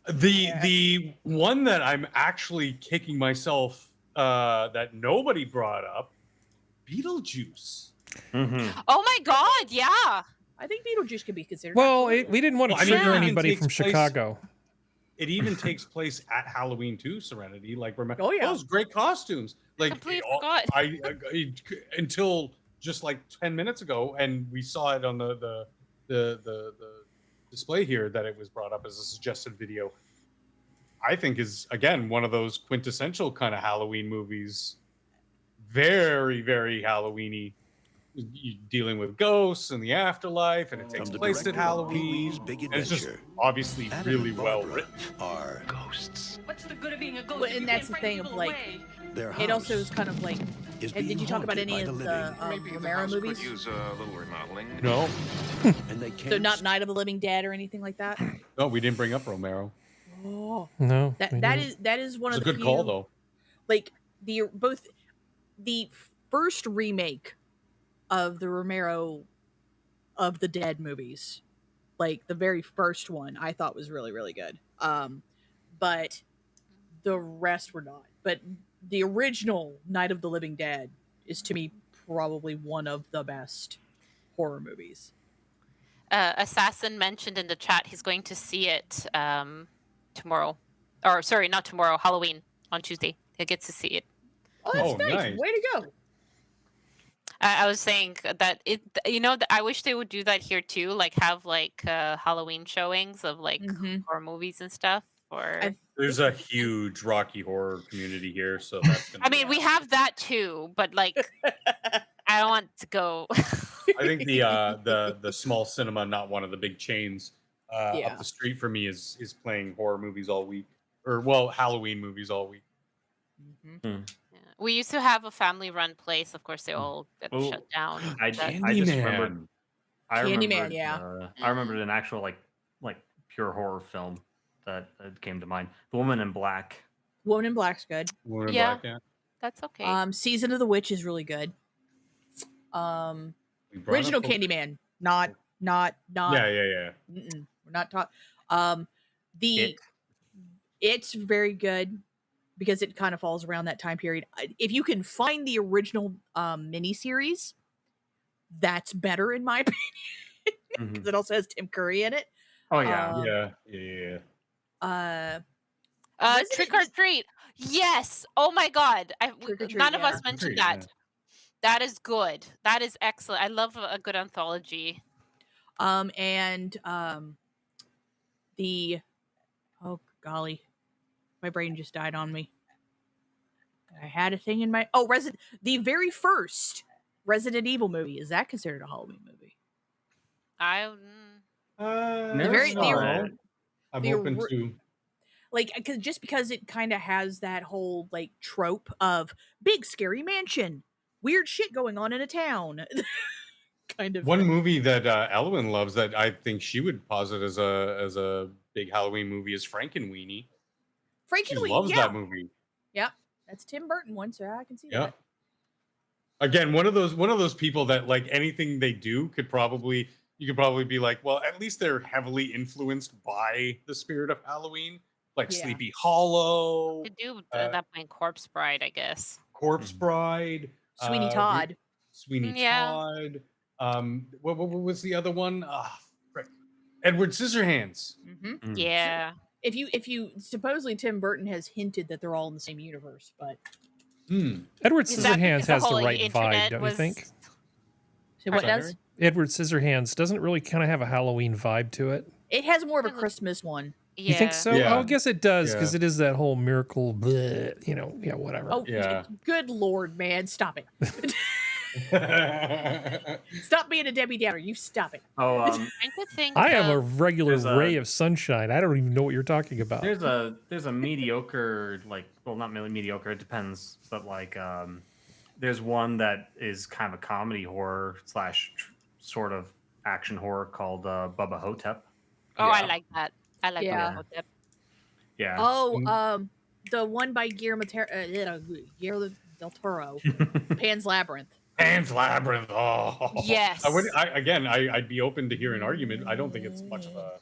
The one that I'm actually kicking myself that nobody brought up, Beetlejuice. Mm-hmm. Oh my God! Yeah. I think Beetlejuice could be considered. Well, we didn't want to Well, I mean, trigger it even anybody takes from place- Chicago. It even takes place at Halloween too, Serenity. Like, remember yeah. those great costumes. Like, Completely forgot. I until just like 10 minutes ago, and we saw it on the display here that it was brought up as a suggested video. I think is again one of those quintessential kind of Halloween movies. Very, very Halloweeny. Dealing with ghosts and the afterlife, and it takes place at Halloween. And it's just obviously really well written. Are Ghosts. What's the good of being a ghost? Well, and that's the thing of like, it also is kind of like. is And did being you talk about haunted any by of the the living. Romero movies? use a little remodeling. No, And they can't So not Night of the Living Dead or anything like that. no, we didn't bring up Romero. Oh, No. that we that didn't. is one It's a of the good call few- though. Like both the first remake of the Romero of the Dead movies, like the very first one, I thought was really, really good. But the rest were not. But the original Night of the Living Dead is to me probably one of the best horror movies. Assassin mentioned in the chat he's going to see it tomorrow, or sorry, not tomorrow, Halloween on Tuesday. He gets to see it. Oh, that's Oh, nice. nice. Way to go. I was saying that I wish they would do that here too, like have like Halloween showings of like horror movies and stuff. Or There's a huge Rocky Horror community here, so that's gonna I mean, we have that too, but like I don't want to go. I think the small cinema, not one of the big chains, Yeah. up the street from me is playing horror movies all week, or well, Halloween movies all week. We used to have a family-run place. Of course, they all got Oh, shut down. I But- just remembered. Candyman, yeah. I remembered an actual like pure horror film that came to mind. The Woman in Black. Woman in Black's good. Woman in Yeah. Black, yeah. That's okay. Season of the Witch is really good. We brought Original up- Candyman, not. Yeah. Mm-mm, we're not talking. It's very good because it kind of falls around that time period. If you can find the original miniseries, that's better in my opinion because it also has Tim Curry in it. Oh yeah. Yeah. Trick or Treat. Yes. Oh my God. Trick or Treat, None of yeah. us mentioned that. That is good. That is excellent. I love a good anthology. Oh golly, my brain just died on me. I had a thing in my the very first Resident Evil movie. Is that considered a Halloween movie? Never saw it. I'm the open ori- to. Like, because it kind of has that whole like trope of big scary mansion, weird shit going on in a town. Kind of One movie that Elwyn loves that I think she would posit as a big Halloween movie is Frankenweenie. She Frankenweenie, loves yeah. that movie. Yep, that's Tim Burton one, so I can see Yeah. that. Again, one of those people that like anything they do you could probably be like, well, at least they're heavily influenced by the spirit of Halloween, like Yeah. Sleepy Hollow, To do that point, Corpse Bride, I guess. Corpse Bride, Sweeney Todd. Sweeney Yeah. Todd. What was the other one? Frick. Edward Scissorhands. Mm-hmm. Yeah. If you supposedly Tim Burton has hinted that they're all in the same universe, but Edward Is that Scissorhands because the has the whole right internet vibe, don't was- you think? so what does Edward Scissorhands doesn't really kind of have a Halloween vibe to it. it has more of a Christmas one? You think so? Yeah. Oh, I guess it does because Yeah. it is that whole miracle, bleh, whatever. Oh, Yeah. good lord, man, stop it! Stop being a Debbie Downer. You stop it. Oh, Trying to think I am a of- regular There's ray of sunshine. I don't even know what you're talking about. There's a mediocre, like, well, not really mediocre. It depends, but like there's one that is kind of a comedy horror slash sort of action horror called Bubba Hotep. Oh, I like that. I like Yeah. Bubba Hotep. Yeah. Oh, the one by Guillermo del Toro, Pan's Labyrinth. Pan's Labyrinth. Oh, Yes. I'd be open to hear an argument. I don't think it's much of a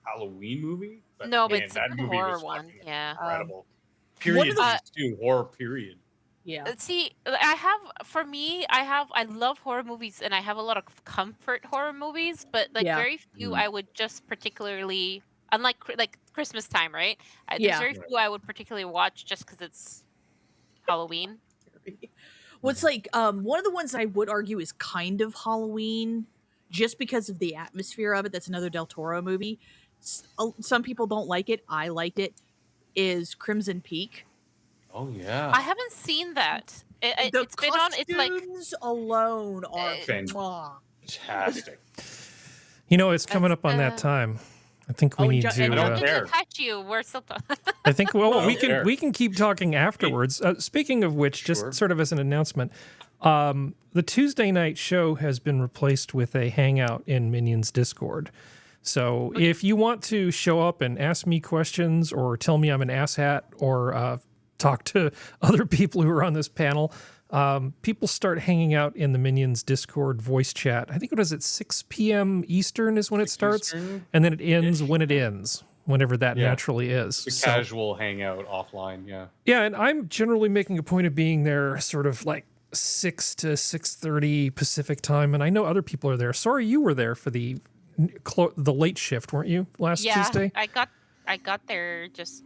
Halloween movie. No, but man, it's that a movie horror was one. fucking Yeah. incredible. One Period of the- piece too. Horror period. Yeah. See, I love horror movies and I have a lot of comfort horror movies, but like Yeah. very few I would just particularly, unlike like Christmas time, right? There's Yeah. very few I would particularly watch just because it's Halloween. What's like one of the ones I would argue is kind of Halloween, just because of the atmosphere of it. That's another Del Toro movie. Some people don't like it. I liked it. Is Crimson Peak. Oh yeah. I haven't seen that. The It's been on. It's like costumes alone are fantastic. You know, it's coming up on that time. I think we need to. I don't touch you. We're still talking. I think Oh, we can keep talking afterwards. Speaking of which, just sort of as an announcement, the Tuesday night show has been replaced with a hangout in Minions Discord. So if you want to show up and ask me questions or tell me I'm an asshat or talk to other people who are on this panel, people start hanging out in the Minions Discord voice chat. I think it was at 6 p.m. Eastern is when it starts, and then it ends when it ends, whenever that naturally is. The So- casual hangout offline. Yeah. yeah, and I'm generally making a point of being there sort of like 6 to 6:30 Pacific time, and I know other people are there. Sorry, you were there for the late shift, weren't you, last Tuesday? I got there just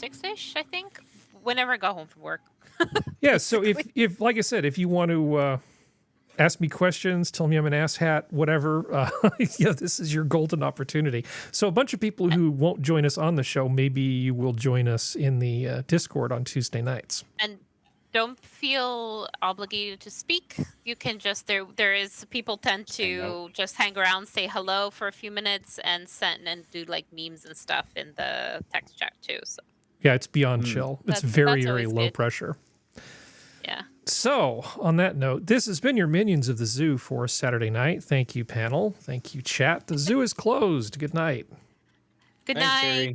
6-ish, I think. Whenever I got home from work. Yeah, so if like I said, if you want to ask me questions, tell me I'm an asshat, whatever, yeah, this is your golden opportunity. So a bunch of people who won't join us on the show, maybe you will join us in the Discord on Tuesday nights. And don't feel obligated to speak. You can just there is people tend to just hang around, say hello for a few minutes, and send and do like memes and stuff in the text chat too. So Yeah, it's beyond chill. It's very, very always low good. pressure. yeah. So, on that note, this has been your Minions of the Zoo for Saturday night. Thank you, panel. Thank you, chat. The zoo is closed. Good night. Good night.